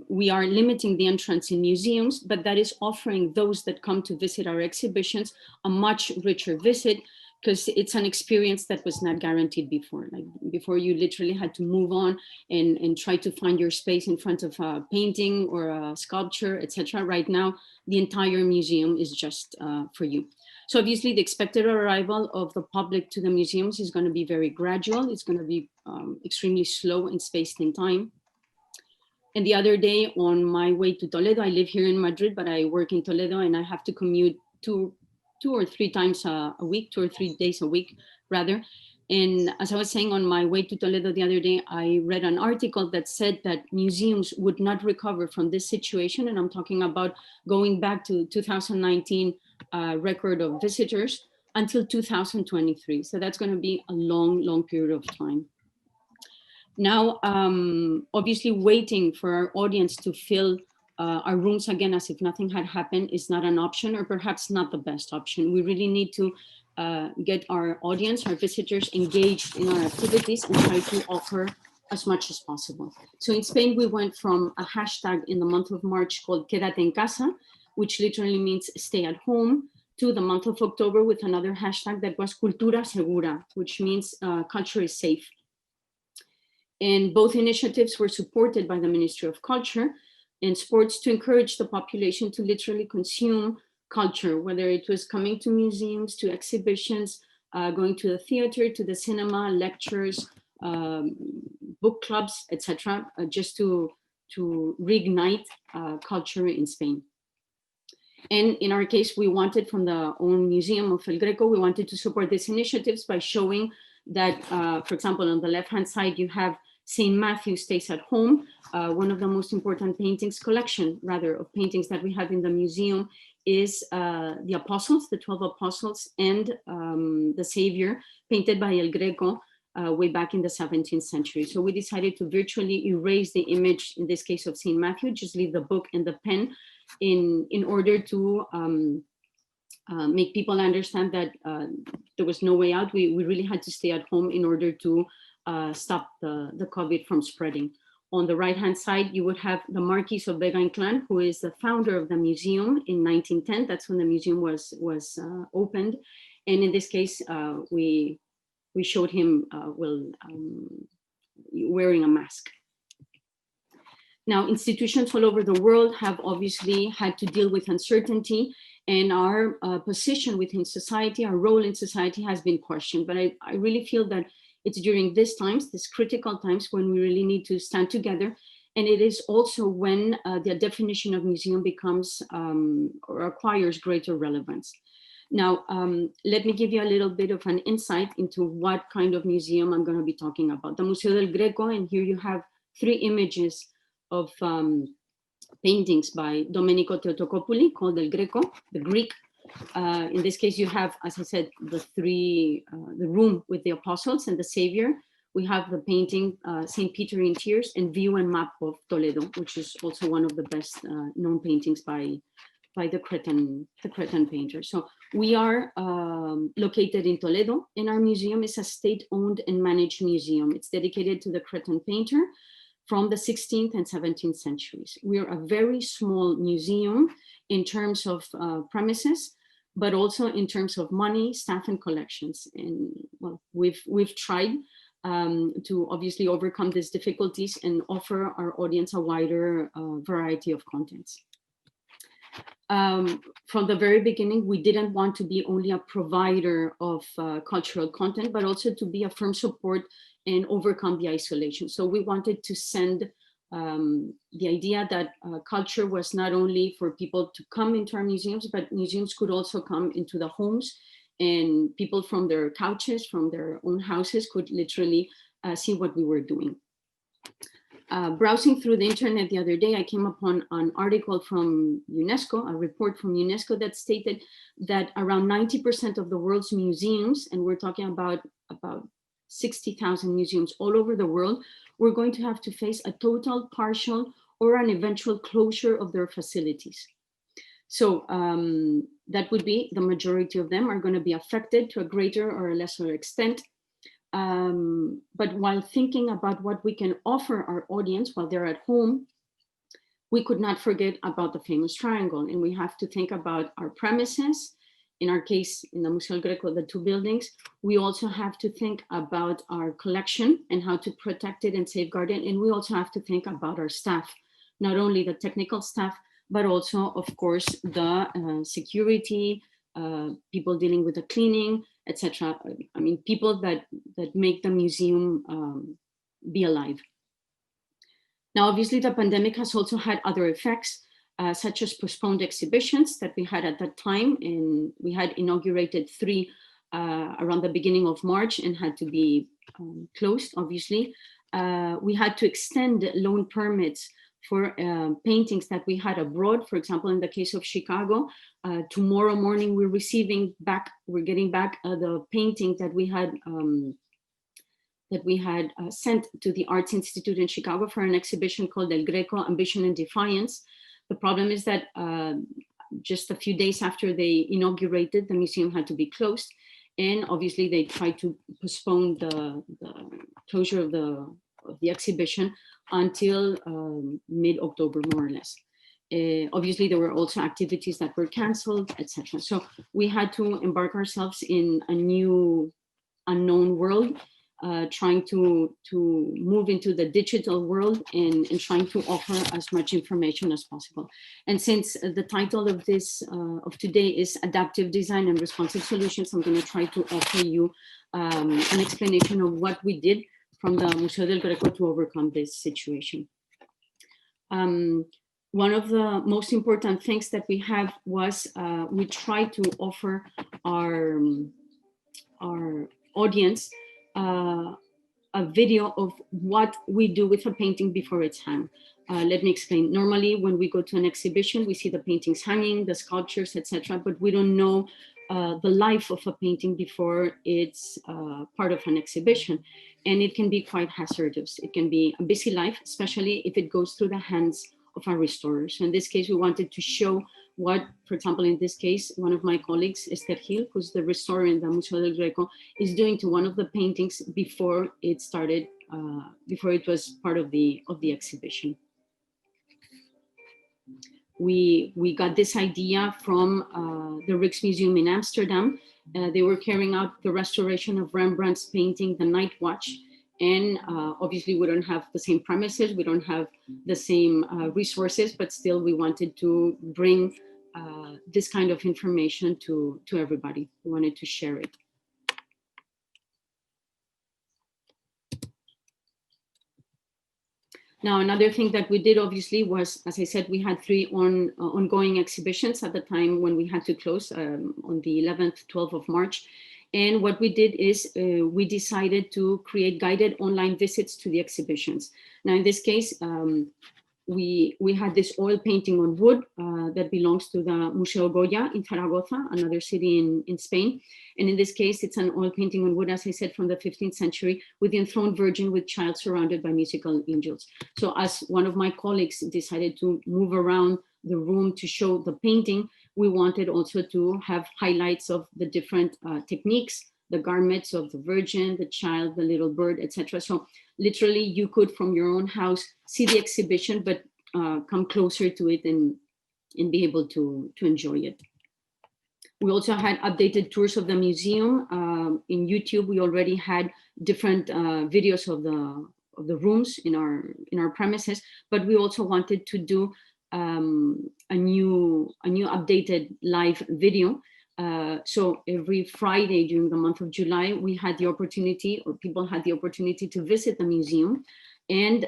we are limiting the entrance in museums, but that is offering those that come to visit our exhibitions a much richer visit, because it's an experience that was not guaranteed before. Like before, you literally had to move on and try to find your space in front of a painting or a sculpture, etc. Right now, the entire museum is just for you. So obviously the expected arrival of the public to the museums is going to be very gradual. It's going to be extremely slow and spaced in time. And the other day on my way to Toledo, I live here in Madrid, but I work in Toledo, and I have to commute two or three times a week, 2 or 3 days a week, rather. And as I was saying on my way to Toledo the other day, I read an article that said that museums would not recover from this situation. And I'm talking about going back to 2019 record of visitors until 2023. So that's going to be a long, long period of time. Now, obviously waiting for our audience to fill our rooms again as if nothing had happened is not an option, or perhaps not the best option. We really need to get our audience, our visitors engaged in our activities and try to offer as much as possible. So in Spain, we went from a hashtag in the month of March called Quédate en casa, which literally means stay at home, to the month of October with another hashtag that was Cultura Segura, which means culture is safe. And both initiatives were supported by the Ministry of Culture and Sports to encourage the population to literally consume culture, whether it was coming to museums, to exhibitions, going to the theater, to the cinema, lectures, book clubs, etc., just to reignite culture in Spain. And in our case, we wanted, from the own Museum of El Greco, we wanted to support these initiatives by showing that, for example, on the left-hand side, you have St. Matthew Stays at Home, one of the most important paintings collection, rather, of paintings that we have in the museum is the Apostles, the 12 Apostles, and the Savior, painted by El Greco way back in the 17th century. So we decided to virtually erase the image, in this case of St. Matthew, just leave the book and the pen in order to make people understand that there was no way out. We really had to stay at home in order to stop the COVID from spreading. On the right-hand side, you would have the Marquis of Vega Inclán, who is the founder of the museum in 1910. That's when the museum was opened. And in this case, we showed him wearing a mask. Now, institutions all over the world have obviously had to deal with uncertainty, and our position within society, our role in society has been questioned. But I really feel that it's during these times, these critical times, when we really need to stand together. And it is also when the definition of museum becomes or acquires greater relevance. Now, let me give you a little bit of an insight into what kind of museum I'm going to be talking about. The Museo del Greco, and here you have 3 images of paintings by Domenico Teotocopuli called El Greco, the Greek. In this case, you have, as I said, the room with the Apostles and the Savior. We have the painting St. Peter in Tears and View and Map of Toledo, which is also one of the best known paintings by the Cretan painter. So we are located in Toledo, and our museum is a state-owned and managed museum. It's dedicated to the Cretan painter from the 16th and 17th centuries. We are a very small museum in terms of premises, but also in terms of money, staff, and collections. And well, we've tried to obviously overcome these difficulties and offer our audience a wider variety of contents. From the very beginning, we didn't want to be only a provider of cultural content, but also to be a firm support and overcome the isolation. So we wanted to send the idea that culture was not only for people to come into our museums, but museums could also come into the homes, and people from their couches, from their own houses could literally see what we were doing. Browsing through the internet the other day, I came upon an article from UNESCO, a report from UNESCO that stated that around 90% of the world's museums, and we're talking about 60,000 museums all over the world, we're going to have to face a total, partial, or an eventual closure of their facilities. So that would be the majority of them are going to be affected to a greater or a lesser extent. But while thinking about what we can offer our audience while they're at home, we could not forget about the famous triangle, and we have to think about our premises. In our case, in the Museo del Greco, the 2 buildings, we also have to think about our collection and how to protect it and safeguard it. And we also have to think about our staff, not only the technical staff, but also, of course, the security, people dealing with the cleaning, etc. I mean, people that make the museum be alive. Now, obviously, the pandemic has also had other effects, such as postponed exhibitions that we had at that time. And we had inaugurated 3 around the beginning of March and had to be closed, obviously. We had to extend loan permits for paintings that we had abroad. For example, in the case of Chicago, tomorrow morning we're getting back the painting that we had sent to the Arts Institute in Chicago for an exhibition called Del Greco, Ambition and Defiance. The problem is that just a few days after they inaugurated, the museum had to be closed. And obviously they tried to postpone the closure of the exhibition until mid-October, more or less. Obviously, there were also activities that were canceled, etc. So we had to embark ourselves in a new unknown world, trying to move into the digital world and trying to offer as much information as possible. And since the title of this of today is Adaptive Design and Responsive Solutions, I'm going to try to offer you an explanation of what we did from the Museo del Greco to overcome this situation. One of the most important things that we have was we tried to offer our audience a video of what we do with a painting before it's hung. Let me explain. Normally, when we go to an exhibition, we see the paintings hanging, the sculptures, etc., but we don't know the life of a painting before it's part of an exhibition. And it can be quite hazardous. It can be a busy life, especially if it goes through the hands of a restorer. So in this case, we wanted to show what, for example, in this case, one of my colleagues, Esther Gil, who's the restorer in the Museo del Greco, is doing to one of the paintings before it started, before it was part of the exhibition. We got this idea from the Rijksmuseum in Amsterdam. They were carrying out the restoration of Rembrandt's painting, The Night Watch. And obviously we don't have the same premises, we don't have the same resources, but still we wanted to bring this kind of information to everybody. We wanted to share it. Now, another thing that we did obviously was, as I said, we had 3 ongoing exhibitions at the time when we had to close on the 11th, 12th of March. And what we did is we decided to create guided online visits to the exhibitions. Now, in this case, we had this oil painting on wood that belongs to the Museo Goya in Zaragoza, another city in Spain. And in this case, it's an oil painting on wood, as I said, from the 15th century with the enthroned virgin with child surrounded by musical angels. So as one of my colleagues decided to move around the room to show the painting, we wanted also to have highlights of the different techniques, the garments of the Virgin, the child, the little bird, etc. So literally you could from your own house see the exhibition, but come closer to it and be able to enjoy it. We also had updated tours of the museum. In YouTube, we already had different videos of the rooms in our premises, but we also wanted to do a new updated live video. So every Friday during the month of July, we had the opportunity, or people had the opportunity to visit the museum, and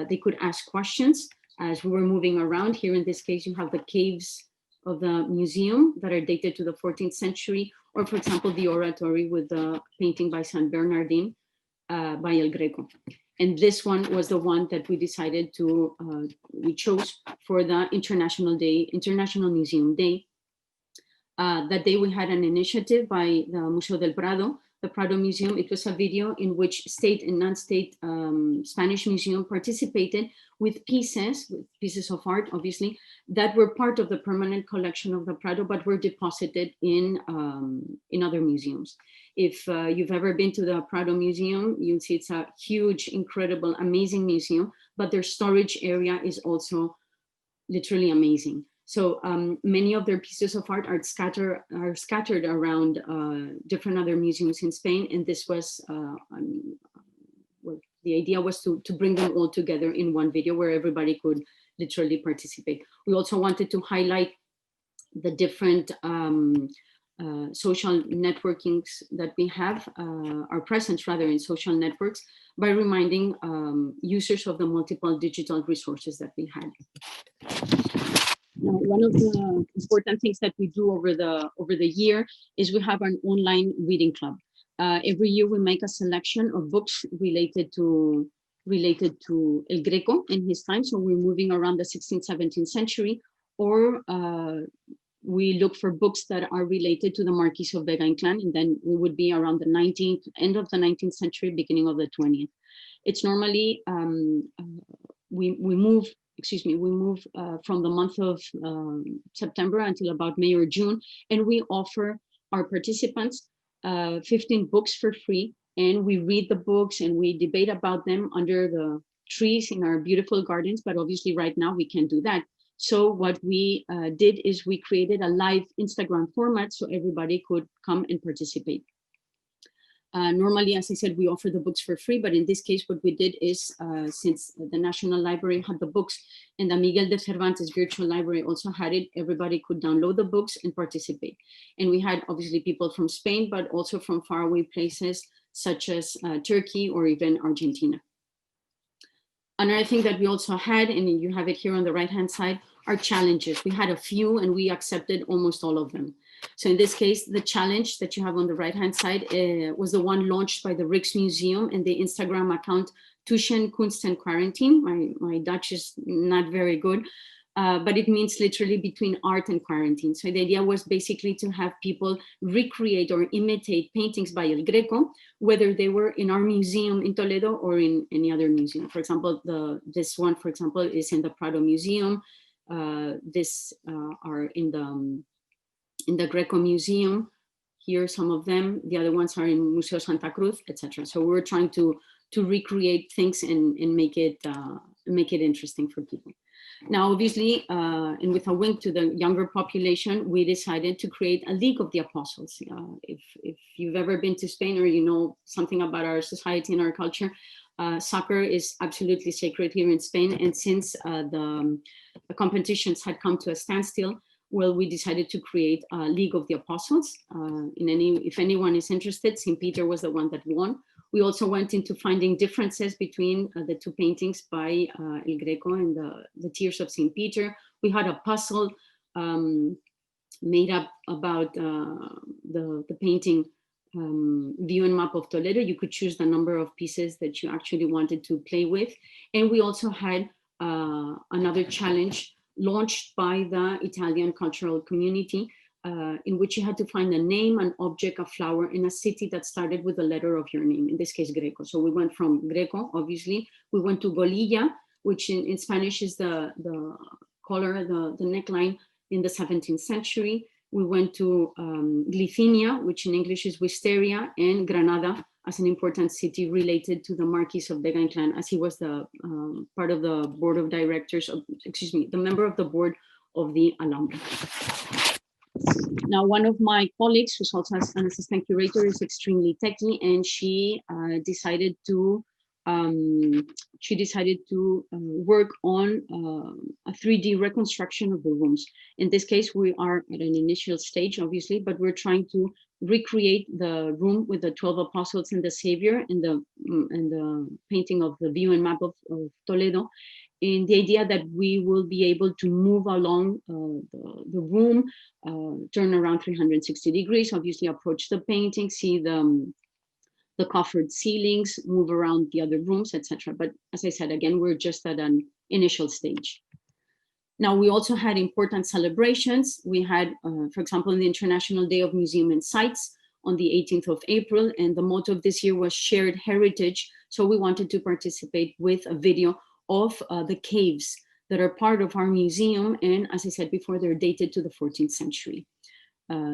they could ask questions as we were moving around. Here in this case, you have the caves of the museum that are dated to the 14th century, or for example, the oratory with the painting by San Bernardin by El Greco. And this one was the one that we decided to, we chose for the International Museum Day. That day we had an initiative by the Museo del Prado, the Prado Museum. It was a video in which state and non-state Spanish museum participated with pieces of art, obviously, that were part of the permanent collection of the Prado, but were deposited in other museums. If you've ever been to the Prado Museum, you'll see it's a huge, incredible, amazing museum, but their storage area is also literally amazing. So many of their pieces of art are scattered around different other museums in Spain, and this was, well, the idea was to bring them all together in one video where everybody could literally participate. We also wanted to highlight the different social networkings that we have, our presence rather in social networks, by reminding users of the multiple digital resources that we had. Now, one of the important things that we do over the year is we have an online reading club. Every year we make a selection of books related to El Greco in his time. So we're moving around the 16th, 17th century, or we look for books that are related to the Marquis of Vega Inclán, and then we would be around the end of the 19th century, beginning of the 20th. It's normally, we move from the month of September until about May or June, and we offer our participants 15 books for free, and we read the books and we debate about them under the trees in our beautiful gardens, but obviously right now we can't do that. So what we did is we created a live Instagram format so everybody could come and participate. Normally, as I said, we offer the books for free, but in this case, what we did is, since the National Library had the books and the Miguel de Cervantes Virtual Library also had it, everybody could download the books and participate. And we had obviously people from Spain, but also from faraway places such as Turkey or even Argentina. Another thing that we also had, and you have it here on the right-hand side, are challenges. We had a few and we accepted almost all of them. So in this case, the challenge that you have on the right-hand side was the one launched by the Rijksmuseum and the Instagram account Tuition, Kunst and Quarantine. My Dutch is not very good, but it means literally between art and quarantine. So the idea was basically to have people recreate or imitate paintings by El Greco, whether they were in our museum in Toledo or in any other museum. For example, this one, for example, is in the Prado Museum. This are in the Greco Museum. Here, some of them. The other ones are in Museo Santa Cruz, etc. So we're trying to recreate things and make it interesting for people. Now, obviously, and with a wink to the younger population, we decided to create a League of the Apostles. If you've ever been to Spain or you know something about our society and our culture, soccer is absolutely sacred here in Spain. And since the competitions had come to a standstill, well, we decided to create a League of the Apostles. If anyone is interested, St. Peter was the one that won. We also went into finding differences between the two paintings by El Greco and the Tears of St. Peter. We had a puzzle made up about the painting View and Map of Toledo. You could choose the number of pieces that you actually wanted to play with. And we also had another challenge launched by the Italian cultural community, in which you had to find a name, an object, a flower in a city that started with the letter of your name, in this case, Greco. So we went from Greco, obviously. We went to Golilla, which in Spanish is the collar, the neckline in the 17th century. We went to Glycinia, which in English is Wisteria, and Granada as an important city related to the Marquis of Vega Inclán, as he was the part of the board of directors, the member of the board of the Alhambra. Now, one of my colleagues, who's also an assistant curator, is extremely techy, and she decided to work on a 3D reconstruction of the rooms. In this case, we are at an initial stage, obviously, but we're trying to recreate the room with the 12 apostles and the Savior and the painting of the View and Map of Toledo, in the idea that we will be able to move along the room, turn around 360 degrees, obviously approach the painting, see the coffered ceilings, move around the other rooms, etc. But as I said, again, we're just at an initial stage. Now, we also had important celebrations. We had, for example, the International Day of Museum and Sites on the 18th of April, and the motto of this year was Shared Heritage. So we wanted to participate with a video of the caves that are part of our museum. And as I said before, they're dated to the 14th century.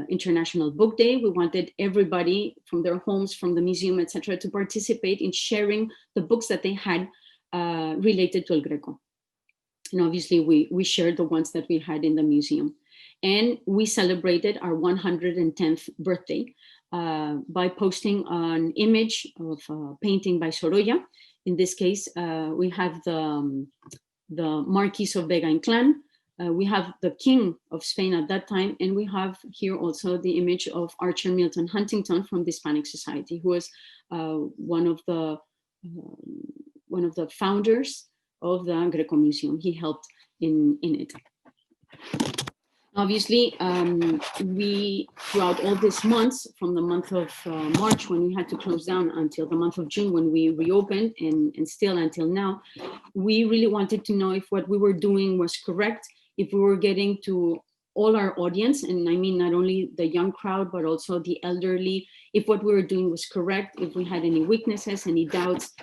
International Book Day, we wanted everybody from their homes, from the museum, etc., to participate in sharing the books that they had related to El Greco. And obviously we shared the ones that we had in the museum. And we celebrated our 110th birthday by posting an image of a painting by Sorolla. In this case, we have the Marquis of Vega Inclán. We have the King of Spain at that time, and we have here also the image of Archer Milton Huntington from the Hispanic Society, who was one of the founders of the Greco Museum. He helped in it. Obviously, we, throughout all these months, from the month of March when we had to close down until the month of June when we reopened, and still until now, we really wanted to know if what we were doing was correct, if we were getting to all our audience, and I mean not only the young crowd, but also the elderly, if what we were doing was correct, if we had any weaknesses, any doubts,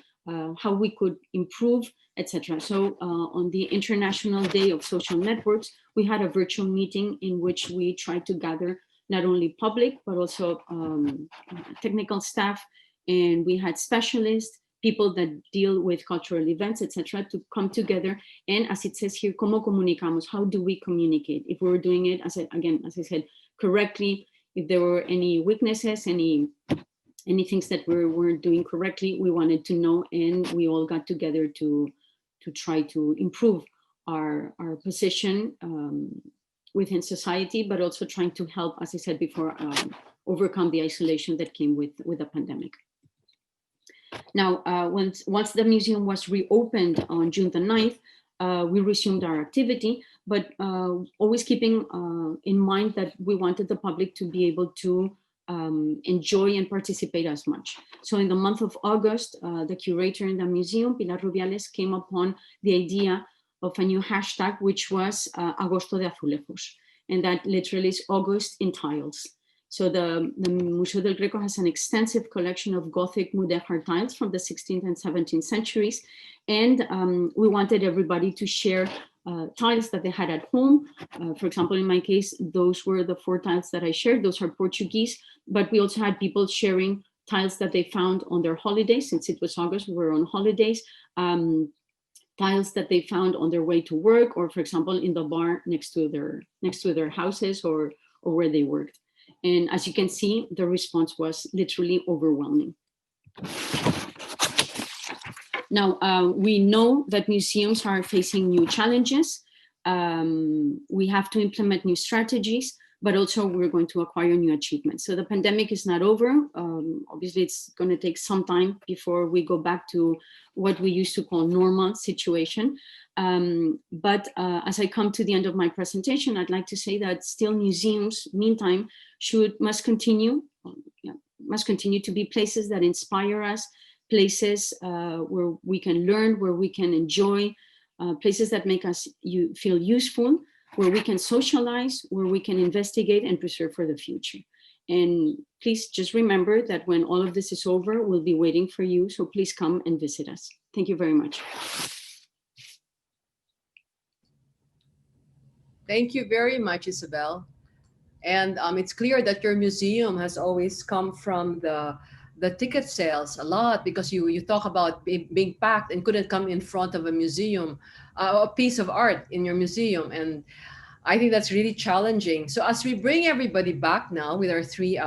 how we could improve, etc. So on the International Day of Social Networks, we had a virtual meeting in which we tried to gather not only public, but also technical staff, and we had specialists, people that deal with cultural events, etc., to come together. And as it says here, ¿cómo comunicamos? How do we communicate? If we were doing it, as I said, correctly, if there were any weaknesses, any things that we weren't doing correctly, we wanted to know, and we all got together to try to improve our position within society, but also trying to help, as I said before, overcome the isolation that came with the pandemic. Now, once the museum was reopened on June the 9th, we resumed our activity, but always keeping in mind that we wanted the public to be able to enjoy and participate as much. So in the month of August, the curator in the museum, Pilar Rubiales, came upon the idea of a new hashtag, which was Agosto de Azulejos, and that literally is August in tiles. So the Museo del Greco has an extensive collection of Gothic mudéjar tiles from the 16th and 17th centuries, and we wanted everybody to share tiles that they had at home. For example, in my case, those were the 4 tiles that I shared. Those are Portuguese, but we also had people sharing tiles that they found on their holidays. Since it was August, we were on holidays. Tiles that they found on their way to work, or for example, in the bar next to their houses or where they worked. And as you can see, the response was literally overwhelming. Now, we know that museums are facing new challenges. We have to implement new strategies, but also we're going to acquire new achievements. So the pandemic is not over. Obviously, it's going to take some time before we go back to what we used to call normal situation. But as I come to the end of my presentation, I'd like to say that still museums, meantime, must continue to be places that inspire us, places where we can learn, where we can enjoy, places that make us feel useful, where we can socialize, where we can investigate and preserve for the future. And please just remember that when all of this is over, we'll be waiting for you. So please come and visit us. Thank you very much. Thank you very much, Isabel. And it's clear that your museum has always come from the ticket sales a lot, because you talk about being packed and couldn't come in front of a museum, a piece of art in your museum. And I think that's really challenging. So as we bring everybody back now with our 3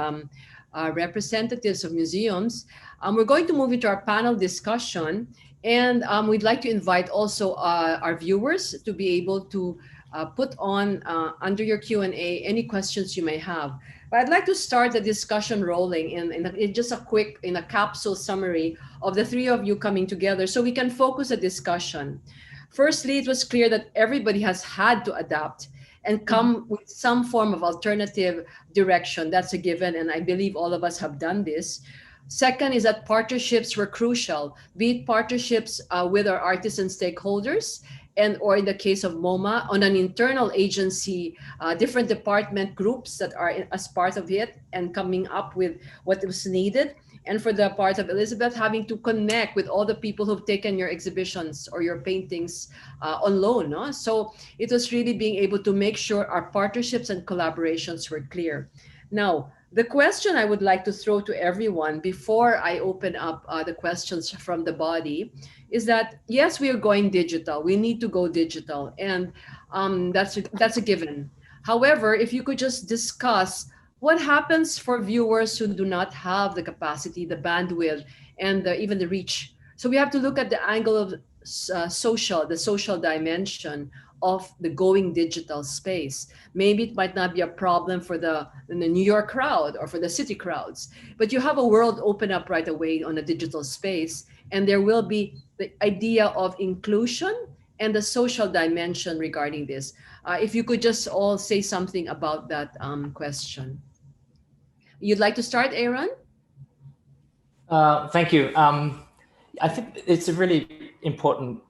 representatives of museums, we're going to move into our panel discussion. And we'd like to invite also our viewers to be able to put on under your Q&A any questions you may have. But I'd like to start the discussion rolling in just a capsule summary of the 3 of you coming together so we can focus the discussion. Firstly, it was clear that everybody has had to adapt and come with some form of alternative direction. That's a given, and I believe all of us have done this. Second is that partnerships were crucial, be it partnerships with our artists and stakeholders, or in the case of MoMA, on an internal agency, different department groups that are as part of it and coming up with what was needed. And for the part of Elizabeth, having to connect with all the people who've taken your exhibitions or your paintings on loan. No? So it was really being able to make sure our partnerships and collaborations were clear. Now, the question I would like to throw to everyone before I open up the questions from the body is that, yes, we are going digital. We need to go digital, and that's a given. However, if you could just discuss what happens for viewers who do not have the capacity, the bandwidth, and even the reach. So we have to look at the angle of the social dimension of the going digital space. Maybe it might not be a problem for the New York crowd or for the city crowds, but you have a world open up right away on a digital space, and there will be the idea of inclusion and the social dimension regarding this. if you could just all say something about that question. You'd like to start, Aaron? Thank you. I think it's a really important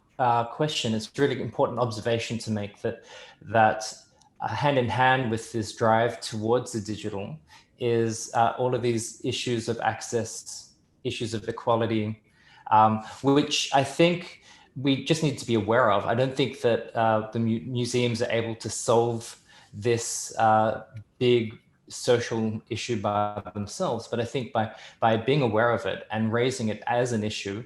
question. It's a really important observation to make that hand in hand with this drive towards the digital is all of these issues of access, issues of equality, which I think we just need to be aware of. I don't think that the museums are able to solve this big social issue by themselves, but I think by being aware of it and raising it as an issue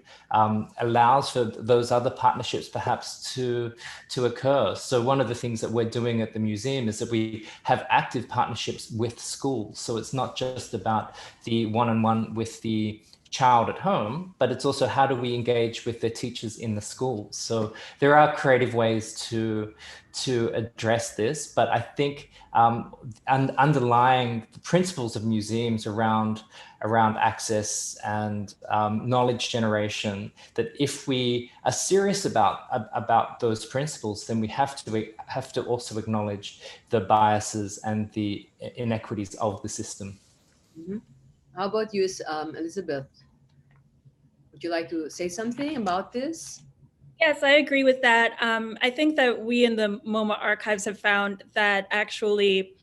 allows for those other partnerships perhaps to occur. So one of the things that we're doing at the museum is that we have active partnerships with schools. So it's not just about the one-on-one with the child at home, but it's also how do we engage with the teachers in the schools. So there are creative ways to address this, but I think underlying the principles of museums around access and knowledge generation, that if we are serious about those principles, then we have to also acknowledge the biases and the inequities of the system. Mm-hmm. How about you, Elizabeth? Would you like to say something about this? Yes, I agree with that. I think that we in the MoMA archives have found that actually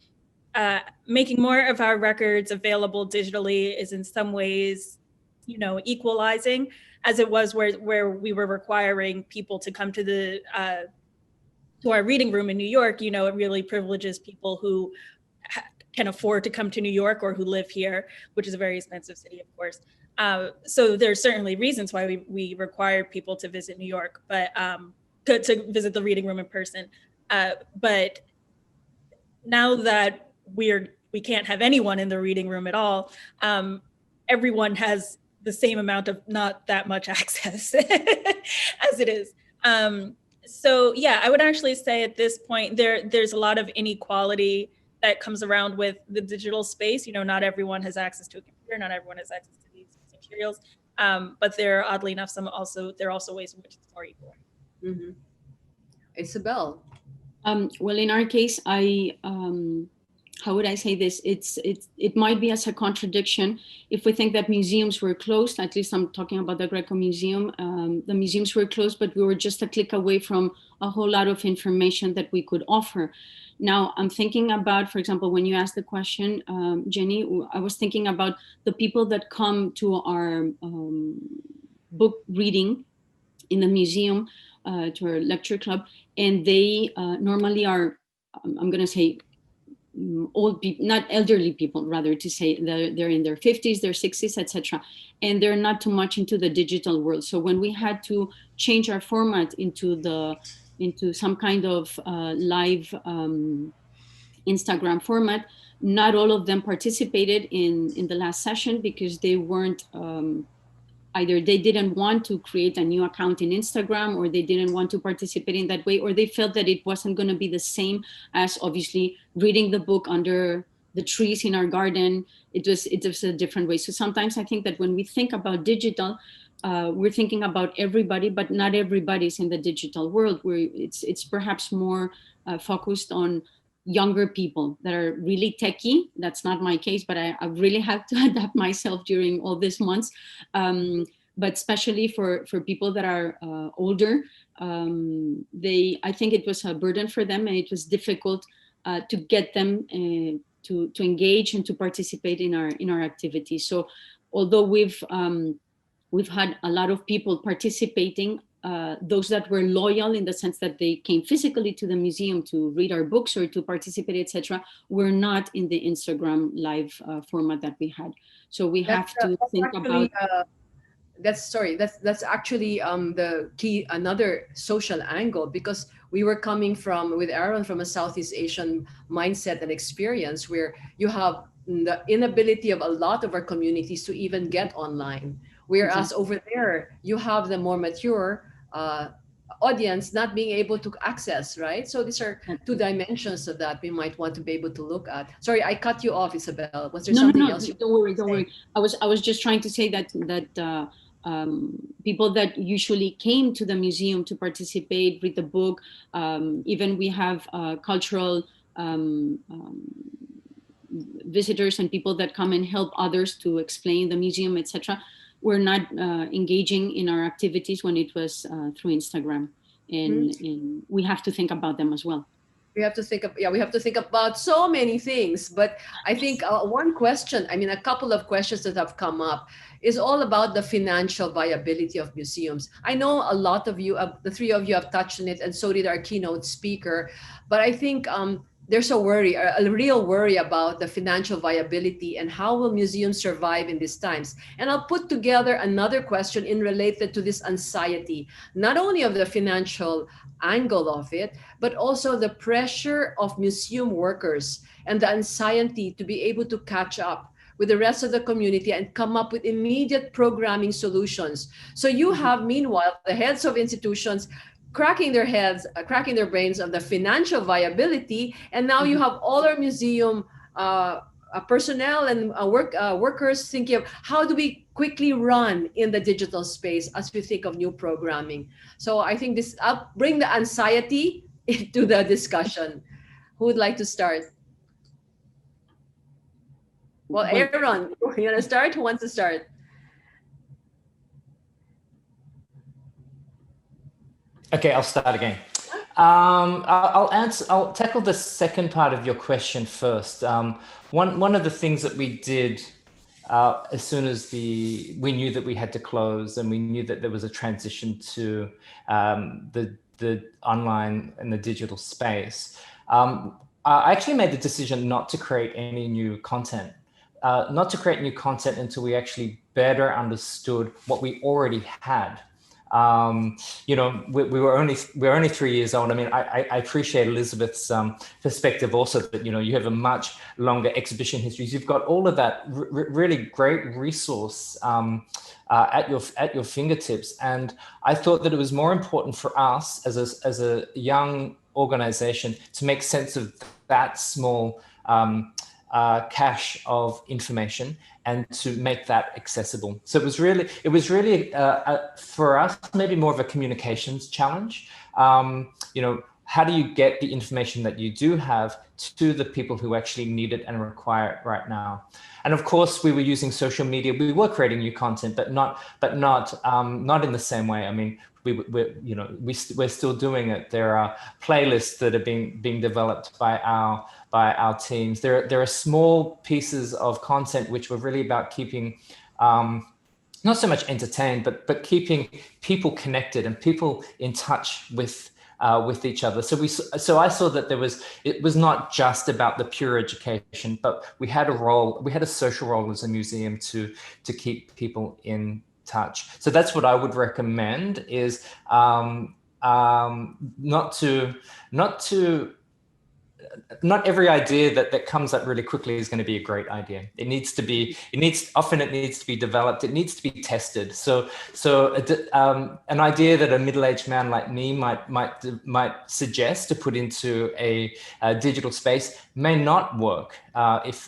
making more of our records available digitally is in some ways, equalizing, as it was where we were requiring people to come to our reading room in New York. It really privileges people who can afford to come to New York or who live here, which is a very expensive city, of course. So there's certainly reasons why we require people to visit New York, but to visit the reading room in person. But now that we can't have anyone in the reading room at all, everyone has the same amount of not that much access as it is. So yeah, I would actually say at this point there's a lot of inequality that comes around with the digital space. Not everyone has access to a computer, not everyone has access to these materials, but there are, oddly enough, there are also ways in which it's more equal. Mm-hmm. Isabel. Well, in our case, how would I say this? It might be as a contradiction if we think that museums were closed. At least I'm talking about the Greco Museum. The museums were closed, but we were just a click away from a whole lot of information that we could offer. Now, I'm thinking about, for example, when you asked the question, Jenny, I was thinking about the people that come to our book reading in the museum, to our lecture club, and they normally are, I'm going to say, old people, not elderly people, rather to say they're in their 50s, their 60s, etc. And they're not too much into the digital world. So when we had to change our format into some kind of live Instagram format, not all of them participated in the last session because they weren't either they didn't want to create a new account in Instagram, or they didn't want to participate in that way, or they felt that it wasn't going to be the same as obviously reading the book under the trees in our garden. It was a different way. So sometimes I think that when we think about digital, we're thinking about everybody, but not everybody's in the digital world, where it's perhaps more focused on younger people that are really techie. That's not my case, but I really had to adapt myself during all these months. But especially for people that are older, I think it was a burden for them, and it was difficult to get them to engage and to participate in our activities. So although we've had a lot of people participating, those that were loyal in the sense that they came physically to the museum to read our books or to participate, etc., were not in the Instagram live format that we had. So we have to think about. That's actually the key, another social angle, because we were coming with Aaron from a Southeast Asian mindset and experience where you have the inability of a lot of our communities to even get online. Whereas over there, you have the more mature audience not being able to access, right? So these are two dimensions of that we might want to be able to look at. Sorry, I cut you off, Isabel. Was there something else? Don't worry. I was just trying to say that people that usually came to the museum to participate, read the book. Even we have cultural visitors and people that come and help others to explain the museum, etc. We're not engaging in our activities when it was through Instagram, and we have to think about them as well. We have to think of, we have to think about so many things. But I think one question, I mean, a couple of questions that have come up is all about the financial viability of museums. I know a lot of you, the three of you have touched on it, and so did our keynote speaker. But I think there's a worry, a real worry about the financial viability and how will museums survive in these times. And I'll put together another question in related to this anxiety, not only of the financial angle of it, but also the pressure of museum workers and the anxiety to be able to catch up with the rest of the community and come up with immediate programming solutions. So you have, meanwhile, the heads of institutions cracking their heads, cracking their brains on the financial viability, and now you have all our museum personnel and workers thinking of how do we quickly run in the digital space as we think of new programming. So I think this, I'll bring the anxiety into the discussion. Who would like to start? Well, Aaron, you want to start? Who wants to start? Okay, I'll start again. I'll tackle the second part of your question first. One of the things that we did as soon as we knew that we had to close and we knew that there was a transition to the online and the digital space, I actually made the decision not to create any new content. Not to create new content until we actually better understood what we already had. You know, we're only 3 years old. I mean, I appreciate Elizabeth's perspective also that, you know, you have a much longer exhibition history. You've got all of that really great resource at your fingertips. And I thought that it was more important for us as a young organization to make sense of that small cache of information and to make that accessible. So it was really for us maybe more of a communications challenge. You know, how do you get the information that you do have to the people who actually need it and require it right now? And of course, we were using social media. We were creating new content, but not in the same way. I mean, we're still doing it. There are playlists that are being developed by our teams. There are small pieces of content which were really about keeping not so much entertained, but keeping people connected and people in touch with each other. So I saw that it was not just about the pure education, but we had a social role as a museum to keep people in touch. So that's what I would recommend is not every idea that comes up really quickly is going to be a great idea. It needs to be developed. It needs to be tested. So an idea that a middle-aged man like me might suggest to put into a digital space may not work.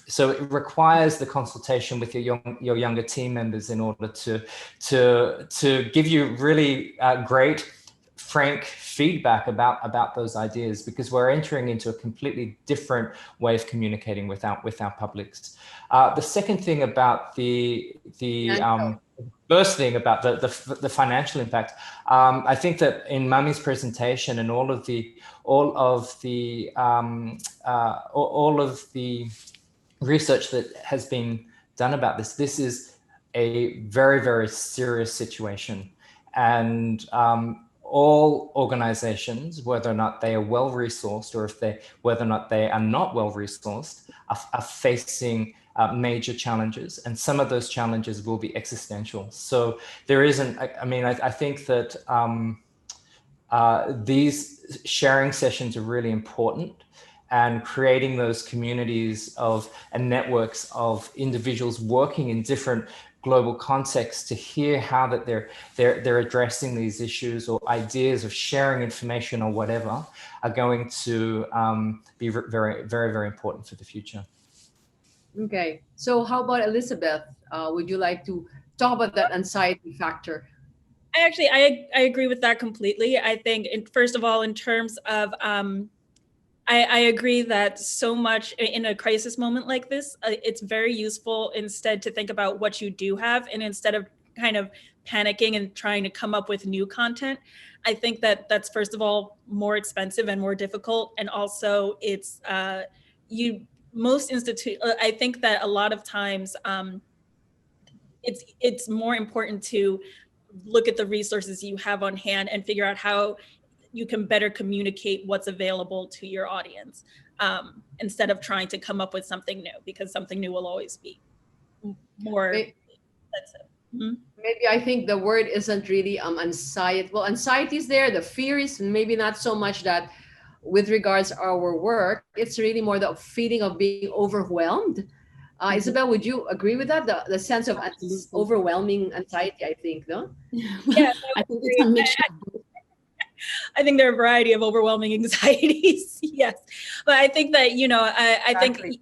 So it requires the consultation with your younger team members in order to give you really great, frank feedback about those ideas, because we're entering into a completely different way of communicating with our publics. The second thing about the first thing about the financial impact, I think that in Mami's presentation and all of the research that has been done about this is a very, very serious situation. And all organizations, whether or not they are well-resourced or whether or not they are not well-resourced, are facing major challenges. And some of those challenges will be existential. So there isn't, I think that these sharing sessions are really important, and creating those communities and networks of individuals working in different global contexts to hear how that they're addressing these issues, or ideas of sharing information or whatever, are going to be very, very, very important for the future. Okay, so how about Elizabeth? Would you like to talk about that anxiety factor. Actually, I agree with that completely. I think, first of all, in terms of, I agree that so much in a crisis moment like this, it's very useful instead to think about what you do have, and instead of kind of panicking and trying to come up with new content. I think that that's, first of all, more expensive and more difficult, and also it's I think that a lot of times it's more important to look at the resources you have on hand and figure out how you can better communicate what's available to your audience, instead of trying to come up with something new, because something new will always be more expensive. Mm-hmm. Maybe I think the word isn't really anxiety. Well, anxiety is there. The fear is maybe not so much that with regards our work. It's really more the feeling of being overwhelmed. Isabel, would you agree with that? The sense of overwhelming anxiety, I think, no? Yes, I think it's a mixture. I think there are a variety of overwhelming anxieties. Yes, but I think that, I think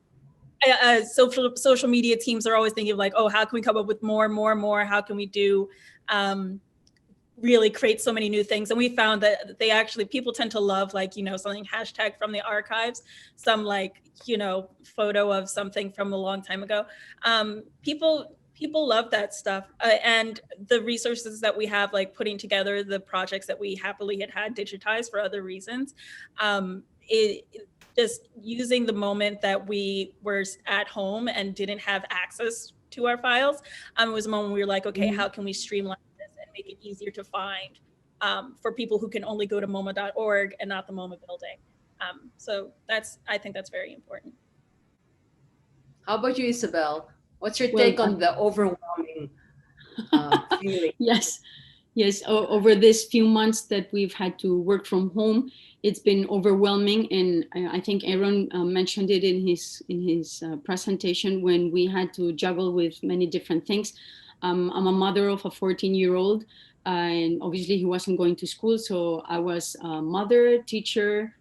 social media teams are always thinking of like, oh, how can we come up with more? How can we do really create so many new things? And we found that people tend to love, like, something hashtag from the archives, some photo of something from a long time ago. People love that stuff, and the resources that we have, like putting together the projects that we happily had digitized for other reasons. Just using the moment that we were at home and didn't have access to our files, was a moment we were like, okay, how can we streamline this and make it easier to find for people who can only go to MoMA.org and not the MoMA building. So I think that's very important. How about you, Isabel? What's your take on the overwhelming feeling? Yes. Over this few months that we've had to work from home, it's been overwhelming, and I think Aaron mentioned it in his presentation, when we had to juggle with many different things. I'm a mother of a 14-year-old, and obviously he wasn't going to school, so I was a mother, teacher,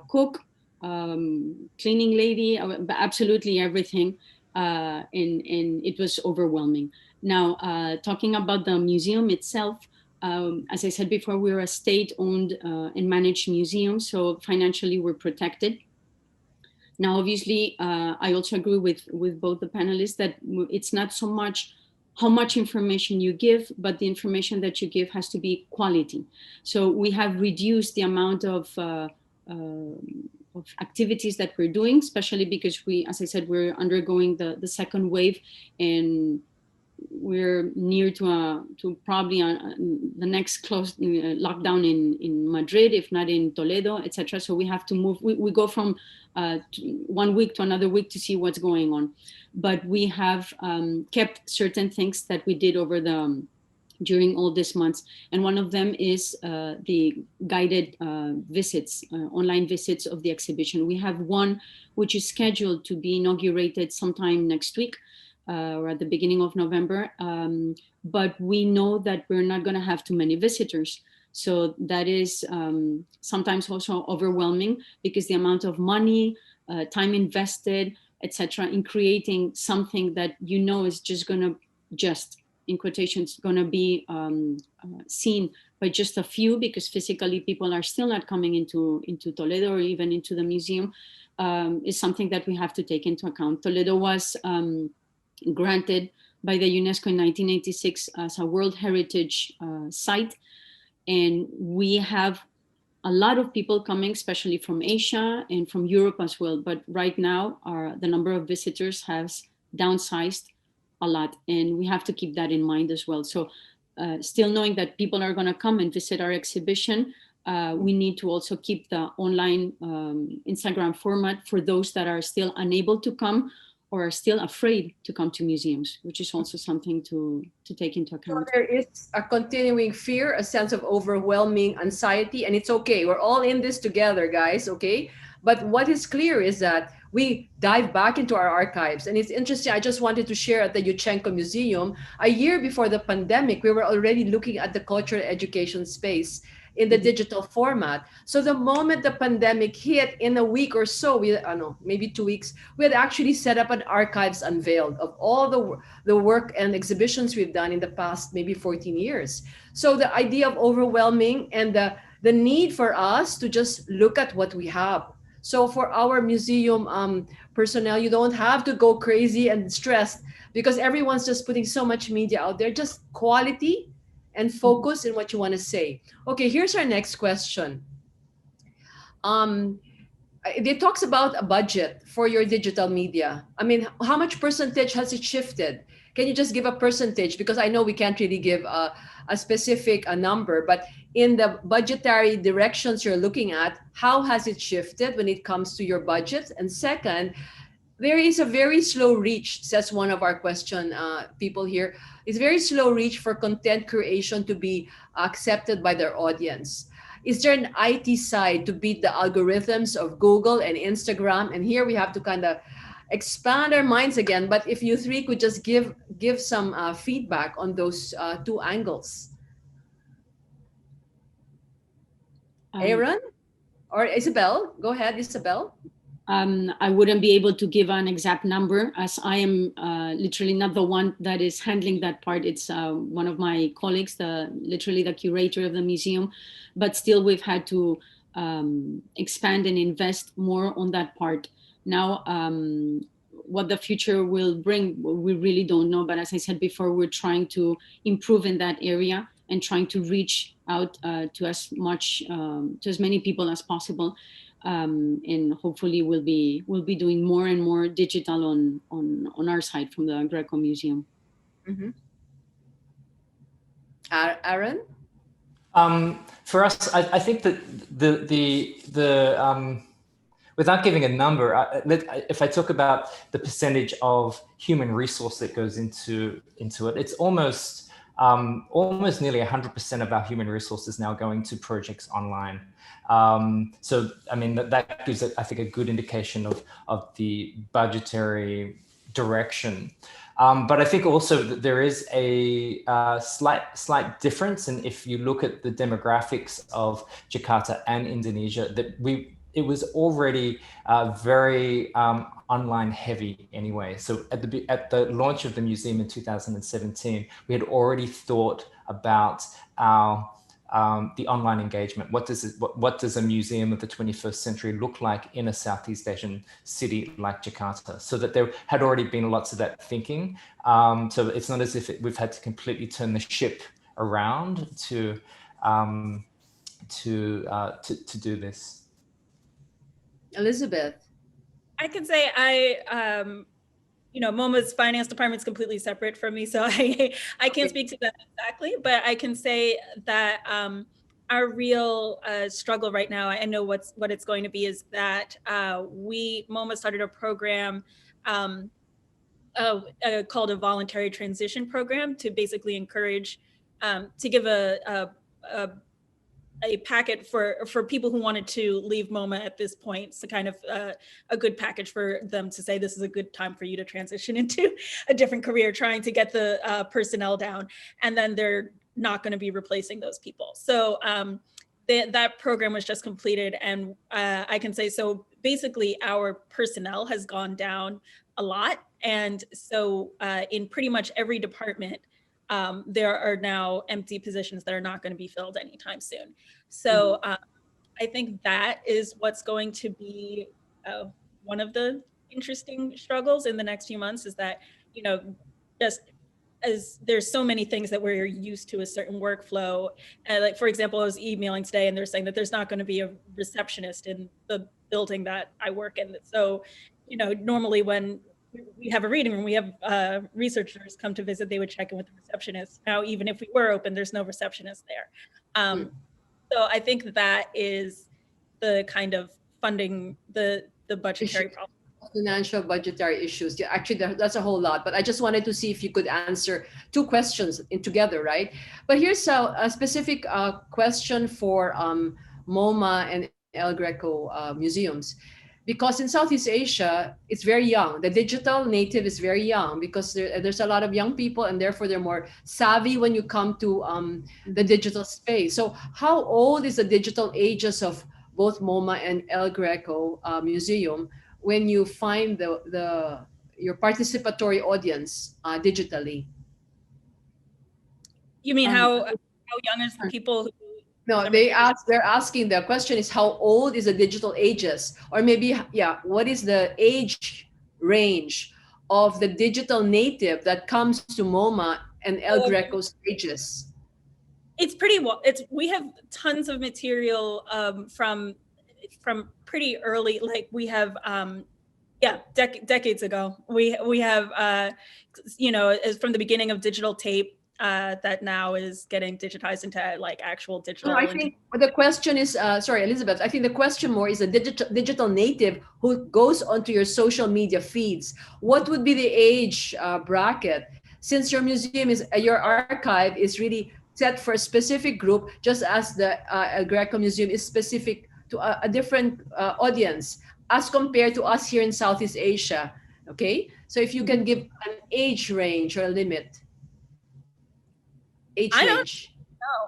cook, cleaning lady, absolutely everything. And it was overwhelming. Now, talking about the museum itself, as I said before, we're a state-owned and managed museum, so financially we're protected. Now, obviously, I also agree with both the panelists that it's not so much how much information you give, but the information that you give has to be quality. So we have reduced the amount of activities that we're doing, especially because as I said, we're undergoing the second wave, and we're near to probably the next close lockdown in Madrid, if not in Toledo, etc. So we have to move. We go from 1 week to another week to see what's going on. But we have kept certain things that we did during all these months. And one of them is the guided visits, online visits of the exhibition. We have one which is scheduled to be inaugurated sometime next week, or at the beginning of November. But we know that we're not going to have too many visitors. So that is sometimes also overwhelming, because the amount of money, time invested, etc., in creating something that is just going to in quotations, going to be seen by just a few, because physically people are still not coming into Toledo or even into the museum, is something that we have to take into account. Toledo was granted by the UNESCO in 1986 as a World Heritage Site, and we have a lot of people coming, especially from Asia and from Europe as well. But right now, the number of visitors has downsized a lot, and we have to keep that in mind as well. So still knowing that people are going to come and visit our exhibition, we need to also keep the online Instagram format for those that are still unable to come or are still afraid to come to museums, which is also something to take into account. So there is a continuing fear, a sense of overwhelming anxiety, and it's okay. We're all in this together, guys, okay? But what is clear is that we dive back into our archives. And it's interesting, I just wanted to share at the Yuchengco Museum, a year before the pandemic, we were already looking at the cultural education space. in the digital format. So the moment the pandemic hit, in a week or so, we, I don't know, maybe 2 weeks, we had actually set up an archives unveiled of all the work and exhibitions we've done in the past maybe 14 years. So the idea of overwhelming and the need for us to just look at what we have. So for our museum personnel, you don't have to go crazy and stressed because everyone's just putting so much media out there. Just quality and focus in what you want to say. Okay, here's our next question. It talks about a budget for your digital media. I mean, how much percentage has it shifted? Can you just give a percentage? Because I know we can't really give a specific number, but in the budgetary directions you're looking at, how has it shifted when it comes to your budget? And second, there is a very slow reach, says one of our question people here. It's very slow reach for content creation to be accepted by their audience. Is there an IT side to beat the algorithms of Google and Instagram? And here we have to kind of expand our minds again. But if you three could just give some feedback on those two angles. Aaron or Isabel? Go ahead, Isabel. I wouldn't be able to give an exact number as I am literally not the one that is handling that part. It's one of my colleagues, literally the curator of the museum, but still we've had to expand and invest more on that part. Now, what the future will bring, we really don't know. But as I said before, we're trying to improve in that area and trying to reach out to as many people as possible. And hopefully we'll be doing more and more digital on our side from the Greco Museum. Mm-hmm. Aaron? For us, I think that the without giving a number, if I talk about the percentage of human resource that goes into it, it's almost nearly 100% of our human resources now going to projects online. So, I mean, that gives, I think, a good indication of the budgetary direction. But I think also that there is a slight difference. And if you look at the demographics of Jakarta and Indonesia, that it was already very online heavy anyway. So at the launch of the museum in 2017, we had already thought about the online engagement. What does a museum of the 21st century look like in a Southeast Asian city like Jakarta? So that there had already been lots of that thinking. So it's not as if we've had to completely turn the ship around to do this. Elizabeth. I can say MoMA's finance department is completely separate from me, so I can't speak to that exactly, but I can say that our real struggle right now, I know what it's going to be, is that MoMA started a program called a voluntary transition program to basically encourage, to give a packet for people who wanted to leave MoMA at this point. So kind of a good package for them to say, this is a good time for you to transition into a different career, trying to get the personnel down. And then they're not going to be replacing those people. So that program was just completed. And I can say, so basically our personnel has gone down a lot. And so in pretty much every department, there are now empty positions that are not going to be filled anytime soon. So I think that is what's going to be one of the interesting struggles in the next few months, is that, just as there's so many things that we're used to a certain workflow. Like, for example, I was emailing today and they're saying that there's not going to be a receptionist in the building that I work in. So, normally when we have a reading room, we have researchers come to visit, they would check in with the receptionist. Now, even if we were open, there's no receptionist there. So I think that is the kind of funding, the budgetary problem. Financial budgetary issues. Yeah, actually, that's a whole lot. But I just wanted to see if you could answer two questions together, right? But here's a specific question for MoMA and El Greco museums. because in Southeast Asia, it's very young. The digital native is very young because there's a lot of young people, and therefore they're more savvy when you come to the digital space. So how old is the digital ages of both MoMA and El Greco Museum when you find your participatory audience digitally? You mean how young is the people who? No, they're asking, the question is how old is the digital ages? Or maybe, yeah, what is the age range of the digital native that comes to MoMA and El Greco stages? It's we have tons of material from pretty early, like we have decades ago. We have from the beginning of digital tape that now is getting digitized into like actual digital. No, I think the question is, sorry, Elizabeth, I think the question more is a digital native who goes onto your social media feeds. What would be the age bracket? Since your museum your archive is really set for a specific group, just as the El Greco Museum is specific to a different audience as compared to us here in Southeast Asia. Okay, so if you can give an age range or a limit. I don't know.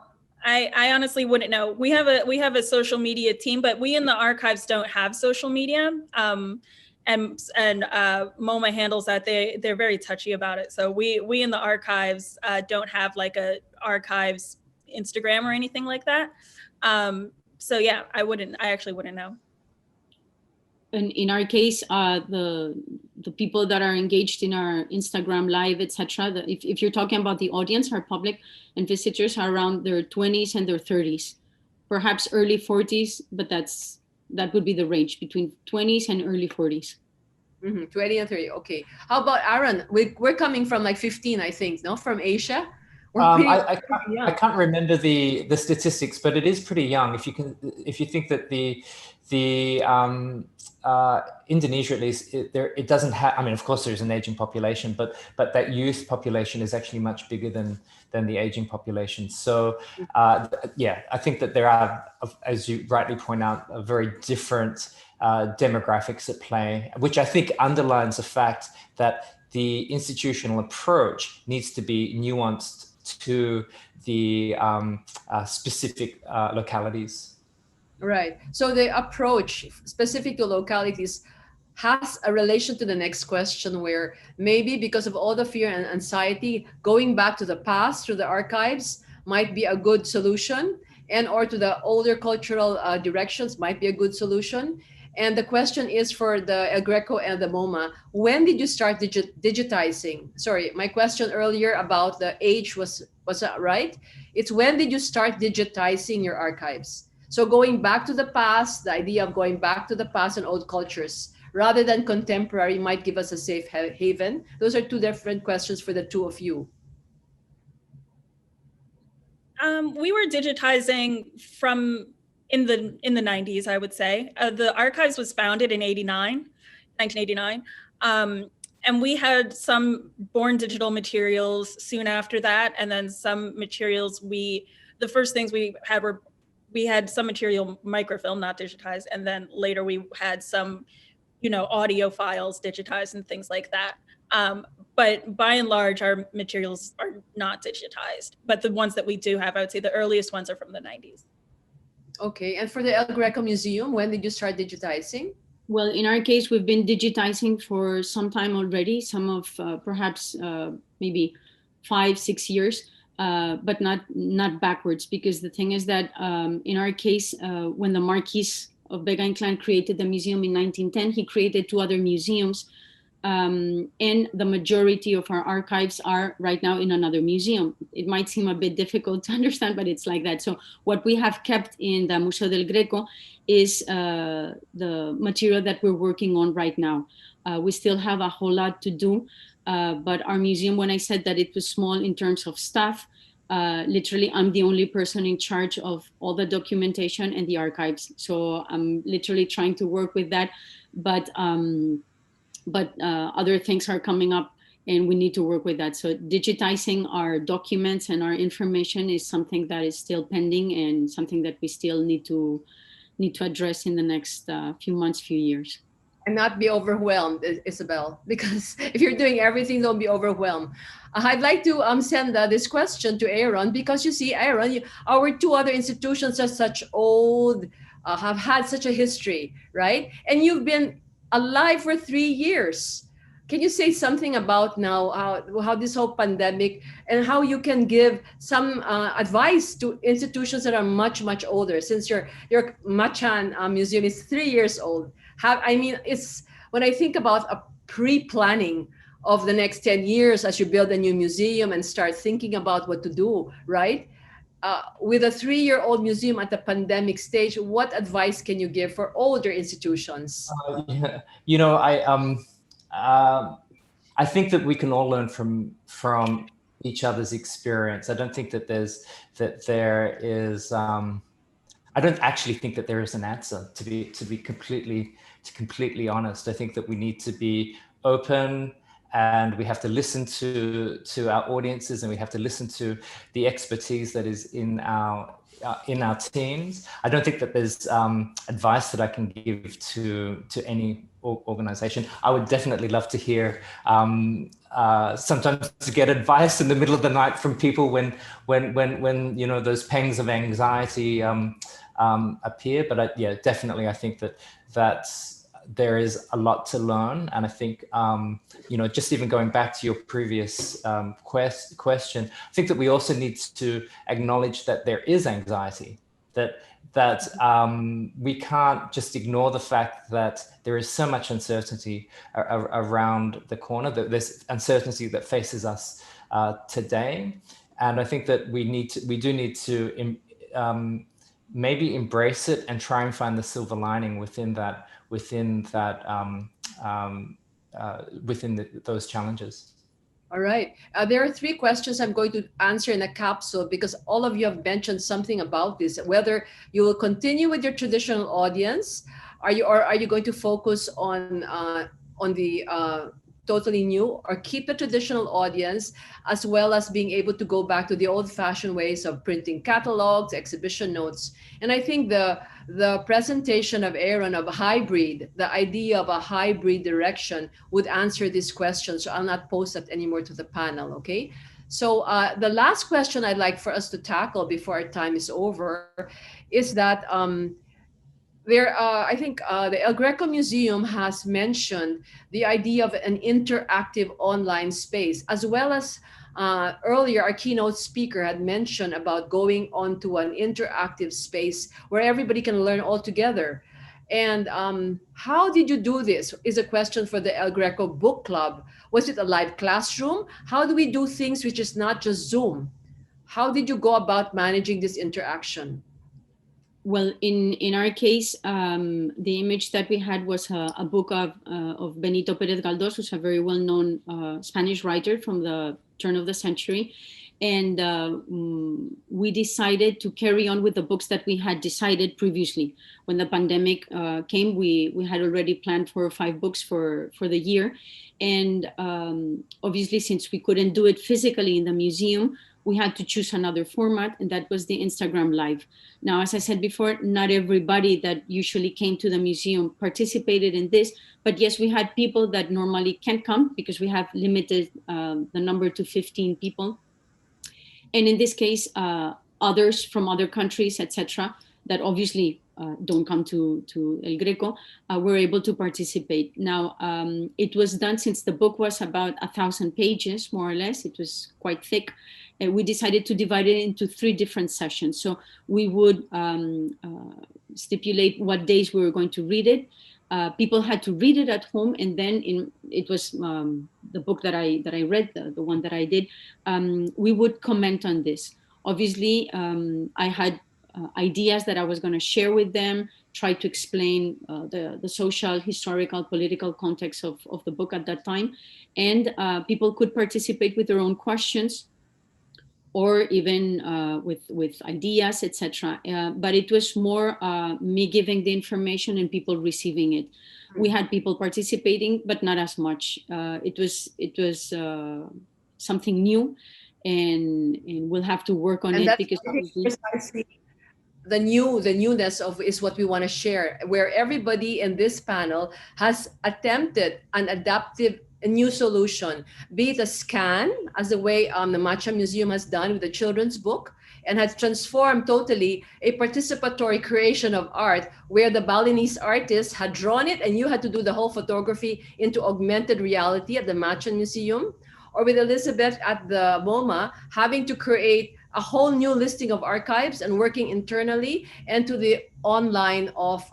I honestly wouldn't know. We have a social media team, but we in the archives don't have social media. And MoMA handles that. They're very touchy about it. So we in the archives don't have like a archives Instagram or anything like that. So yeah, I actually wouldn't know. And in our case, the people that are engaged in our Instagram live, etc. If you're talking about the audience, our public and visitors are around their 20s and their 30s, perhaps early 40s, but that would be the range between 20s and early 40s. 20 and 30. Okay. How about Aaron? We're coming from like 15, I think, no, from Asia. I can't remember the statistics, but it is pretty young. If you think that the Indonesia, at least, it doesn't have. I mean, of course, there's an aging population, but that youth population is actually much bigger than the aging population. So, yeah, I think that there are, as you rightly point out, a very different demographics at play, which I think underlines the fact that the institutional approach needs to be nuanced to the specific localities. Right. So the approach specific to localities has a relation to the next question, where maybe because of all the fear and anxiety, going back to the past through the archives might be a good solution, and or to the older cultural directions might be a good solution. And the question is for the El Greco and the MoMA, when did you start digitizing? Sorry, my question earlier about the age was that right? It's when did you start digitizing your archives? So going back to the past, the idea of going back to the past and old cultures, rather than contemporary, might give us a safe haven. Those are two different questions for the two of you. We were digitizing from in the 90s, I would say. The archives was founded in 1989. And we had some born digital materials soon after that. And then some materials the first things we had some material microfilm, not digitized. And then later we had some, audio files digitized and things like that. But by and large, our materials are not digitized. But the ones that we do have, I would say the earliest ones are from the 90s. Okay, and for the El Greco Museum, when did you start digitizing? Well, in our case, we've been digitizing for some time already, some of perhaps maybe 5-6 years, but not backwards, because the thing is that in our case, when the Marquis of Vega Inclán created the museum in 1910, he created 2 other museums. And the majority of our archives are right now in another museum. It might seem a bit difficult to understand, but it's like that. So what we have kept in the Museo del Greco is the material that we're working on right now. We still have a whole lot to do, but our museum, when I said that it was small in terms of staff, literally I'm the only person in charge of all the documentation and the archives. So I'm literally trying to work with that, but other things are coming up and we need to work with that. So digitizing our documents and our information is something that is still pending and something that we still need to address in the next few months, few years. And not be overwhelmed, Isabel, because if you're doing everything, don't be overwhelmed. I'd like to send this question to Aaron, because you see, Aaron, our two other institutions are such old, have had such a history, right? And you've been alive for 3 years. Can you say something about now how this whole pandemic and how you can give some advice to institutions that are much, much older, since your MACAN museum is 3 years old? I mean, it's when I think about a pre-planning of the next 10 years as you build a new museum and start thinking about what to do, right? With a 3-year-old museum at the pandemic stage, what advice can you give for older institutions? Yeah. I think that we can all learn from each other's experience. I don't think that there is. I don't actually think that there is an answer, to be completely honest. I think that we need to be open, and we have to listen to our audiences, and we have to listen to the expertise that is in our teams. I don't think that there's advice that I can give to any organization. I would definitely love to hear sometimes to get advice in the middle of the night from people when those pangs of anxiety appear. But definitely, I think that there is a lot to learn, and I think just even going back to your previous question, I think that we also need to acknowledge that there is anxiety, that we can't just ignore the fact that there is so much uncertainty around the corner, that there's uncertainty that faces us today. And I think that we do need to maybe embrace it and try and find the silver lining within those challenges. All right. There are 3 questions I'm going to answer in a capsule, because all of you have mentioned something about this. Whether you will continue with your traditional audience, are you going to focus on the totally new, or keep the traditional audience, as well as being able to go back to the old-fashioned ways of printing catalogs, exhibition notes. And I think the presentation of Aaron of hybrid, the idea of a hybrid direction, would answer this question. So I'll not post that anymore to the panel, okay? So the last question I'd like for us to tackle before our time is over is that I think the El Greco Museum has mentioned the idea of an interactive online space, as well as earlier our keynote speaker had mentioned about going onto an interactive space where everybody can learn all together. And how did you do this is a question for the El Greco Book Club. Was it a live classroom? How do we do things which is not just Zoom? How did you go about managing this interaction? Well, in our case, the image that we had was a book of Benito Pérez Galdós, who's a very well-known Spanish writer from the turn of the century. And we decided to carry on with the books that we had decided previously. When the pandemic came, we had already planned 4 or 5 books for the year. And obviously, since we couldn't do it physically in the museum, we had to choose another format, and that was the Instagram Live. Now, as I said before, not everybody that usually came to the museum participated in this, but yes, we had people that normally can't come because we have limited the number to 15 people. And in this case, others from other countries, etc., that obviously don't come to El Greco, were able to participate. Now, it was done since the book was about 1,000 pages, more or less. It was quite thick. We decided to divide it into 3 different sessions. So we would stipulate what days we were going to read it. People had to read it at home, and then it was the book that I read, the one that I did. We would comment on this. Obviously, I had ideas that I was going to share with them, try to explain the social, historical, political context of the book at that time, and people could participate with their own questions, or even with ideas, etc. But it was more me giving the information and people receiving it. We had people participating, but not as much. It was something new, and we'll have to work on it, because precisely the newness of is what we want to share, where everybody in this panel has attempted an adaptive a new solution, be it a scan as the way the Matcha Museum has done with the children's book, and has transformed totally a participatory creation of art where the Balinese artist had drawn it and you had to do the whole photography into augmented reality at the Matcha Museum, or with Elizabeth at the MoMA having to create a whole new listing of archives and working internally, and to the online of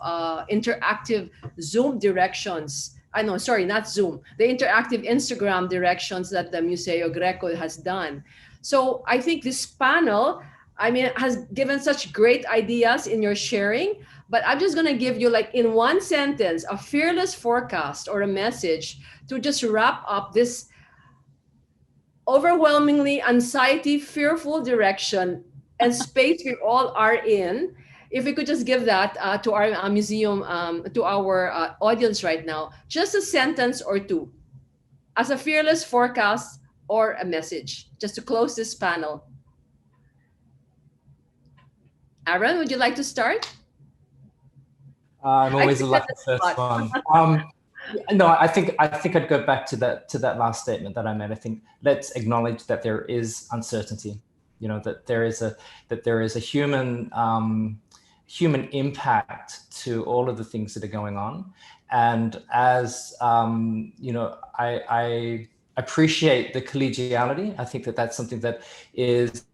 interactive Zoom directions. I know, sorry, not Zoom, the interactive Instagram directions that the Museo del Greco has done. So I think this panel, I mean, has given such great ideas in your sharing, but I'm just gonna give you like in one sentence, a fearless forecast or a message to just wrap up this overwhelmingly anxiety, fearful direction and space we all are in. If we could just give that to our museum, to our audience right now, just a sentence or two as a fearless forecast or a message, just to close this panel. Aaron, would you like to start? I'm always a lucky first one. No, I think I'd go back to that last statement that I made. I think let's acknowledge that there is uncertainty. You know, that there is a human impact to all of the things that are going on. And as you know, I appreciate the collegiality. I think that that's something that is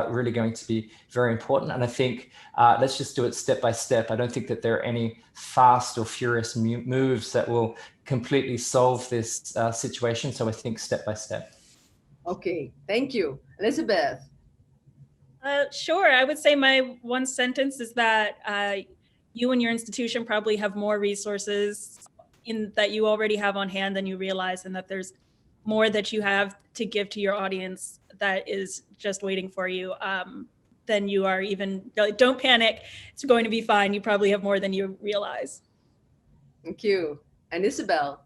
really going to be very important. And I think let's just do it step by step. I don't think that there are any fast or furious moves that will completely solve this situation. So I think step by step. Okay, thank you. Elizabeth. Sure, I would say my one sentence is that you and your institution probably have more resources that you already have on hand than you realize, and that there's more that you have to give to your audience that is just waiting for you. Then you are even, don't panic, it's going to be fine. You probably have more than you realize. Thank you. And Isabel?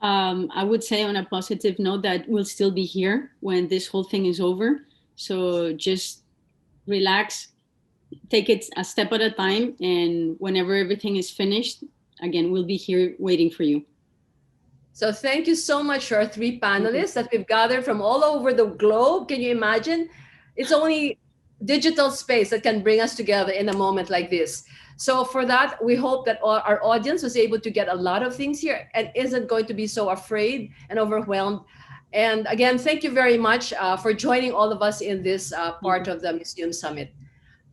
I would say on a positive note that we'll still be here when this whole thing is over. So just relax, take it a step at a time, and whenever everything is finished, again, we'll be here waiting for you. So thank you so much to our three panelists that we've gathered from all over the globe. Can you imagine? It's only digital space that can bring us together in a moment like this. So for that, we hope that our audience was able to get a lot of things here and isn't going to be so afraid and overwhelmed. And again, thank you very much for joining all of us in this part of the Museum Summit.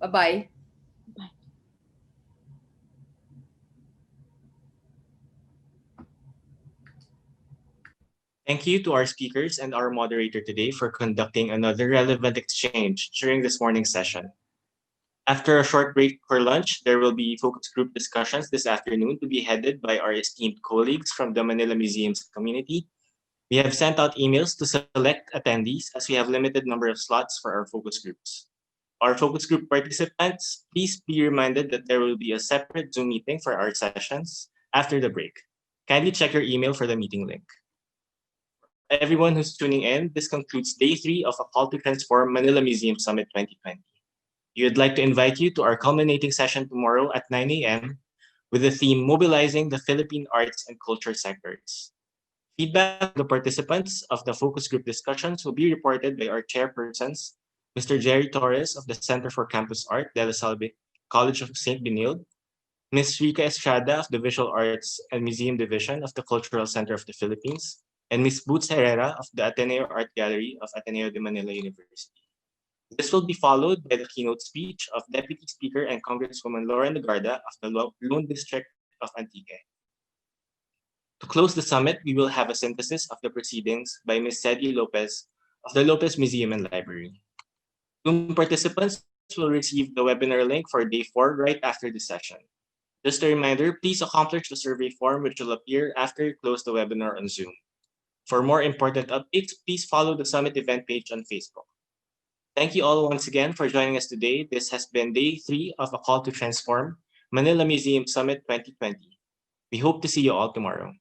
Bye-bye. Thank you to our speakers and our moderator today for conducting another relevant exchange during this morning's session. After a short break for lunch, there will be focus group discussions this afternoon to be headed by our esteemed colleagues from the Manila Museums community. We have sent out emails to select attendees as we have limited number of slots for our focus groups. Our focus group participants, please be reminded that there will be a separate Zoom meeting for our sessions after the break. Kindly check your email for the meeting link. Everyone who's tuning in, this concludes day 3 of A Call to Transform Manila Museums Summit 2020. We would like to invite you to our culminating session tomorrow at 9 a.m. with the theme Mobilizing the Philippine Arts and Culture Sectors. Feedback from the participants of the focus group discussions will be reported by our chairpersons, Mr. Jerry Torres of the Center for Campus Art, De La Salle College of St. Benilde, Ms. Rica Estrada of the Visual Arts and Museum Division of the Cultural Center of the Philippines, and Ms. Boots Herrera of the Ateneo Art Gallery of Ateneo de Manila University. This will be followed by the keynote speech of Deputy Speaker and Congresswoman Lauren Legarda of the Lone District of Antique. To close the summit, we will have a synthesis of the proceedings by Ms. Cedi Lopez of the Lopez Museum and Library. Zoom participants will receive the webinar link for day 4 right after the session. Just a reminder, please accomplish the survey form which will appear after you close the webinar on Zoom. For more important updates, please follow the Summit event page on Facebook. Thank you all once again for joining us today. This has been day 3 of A Call to Transform Manila Museums Summit 2020. We hope to see you all tomorrow.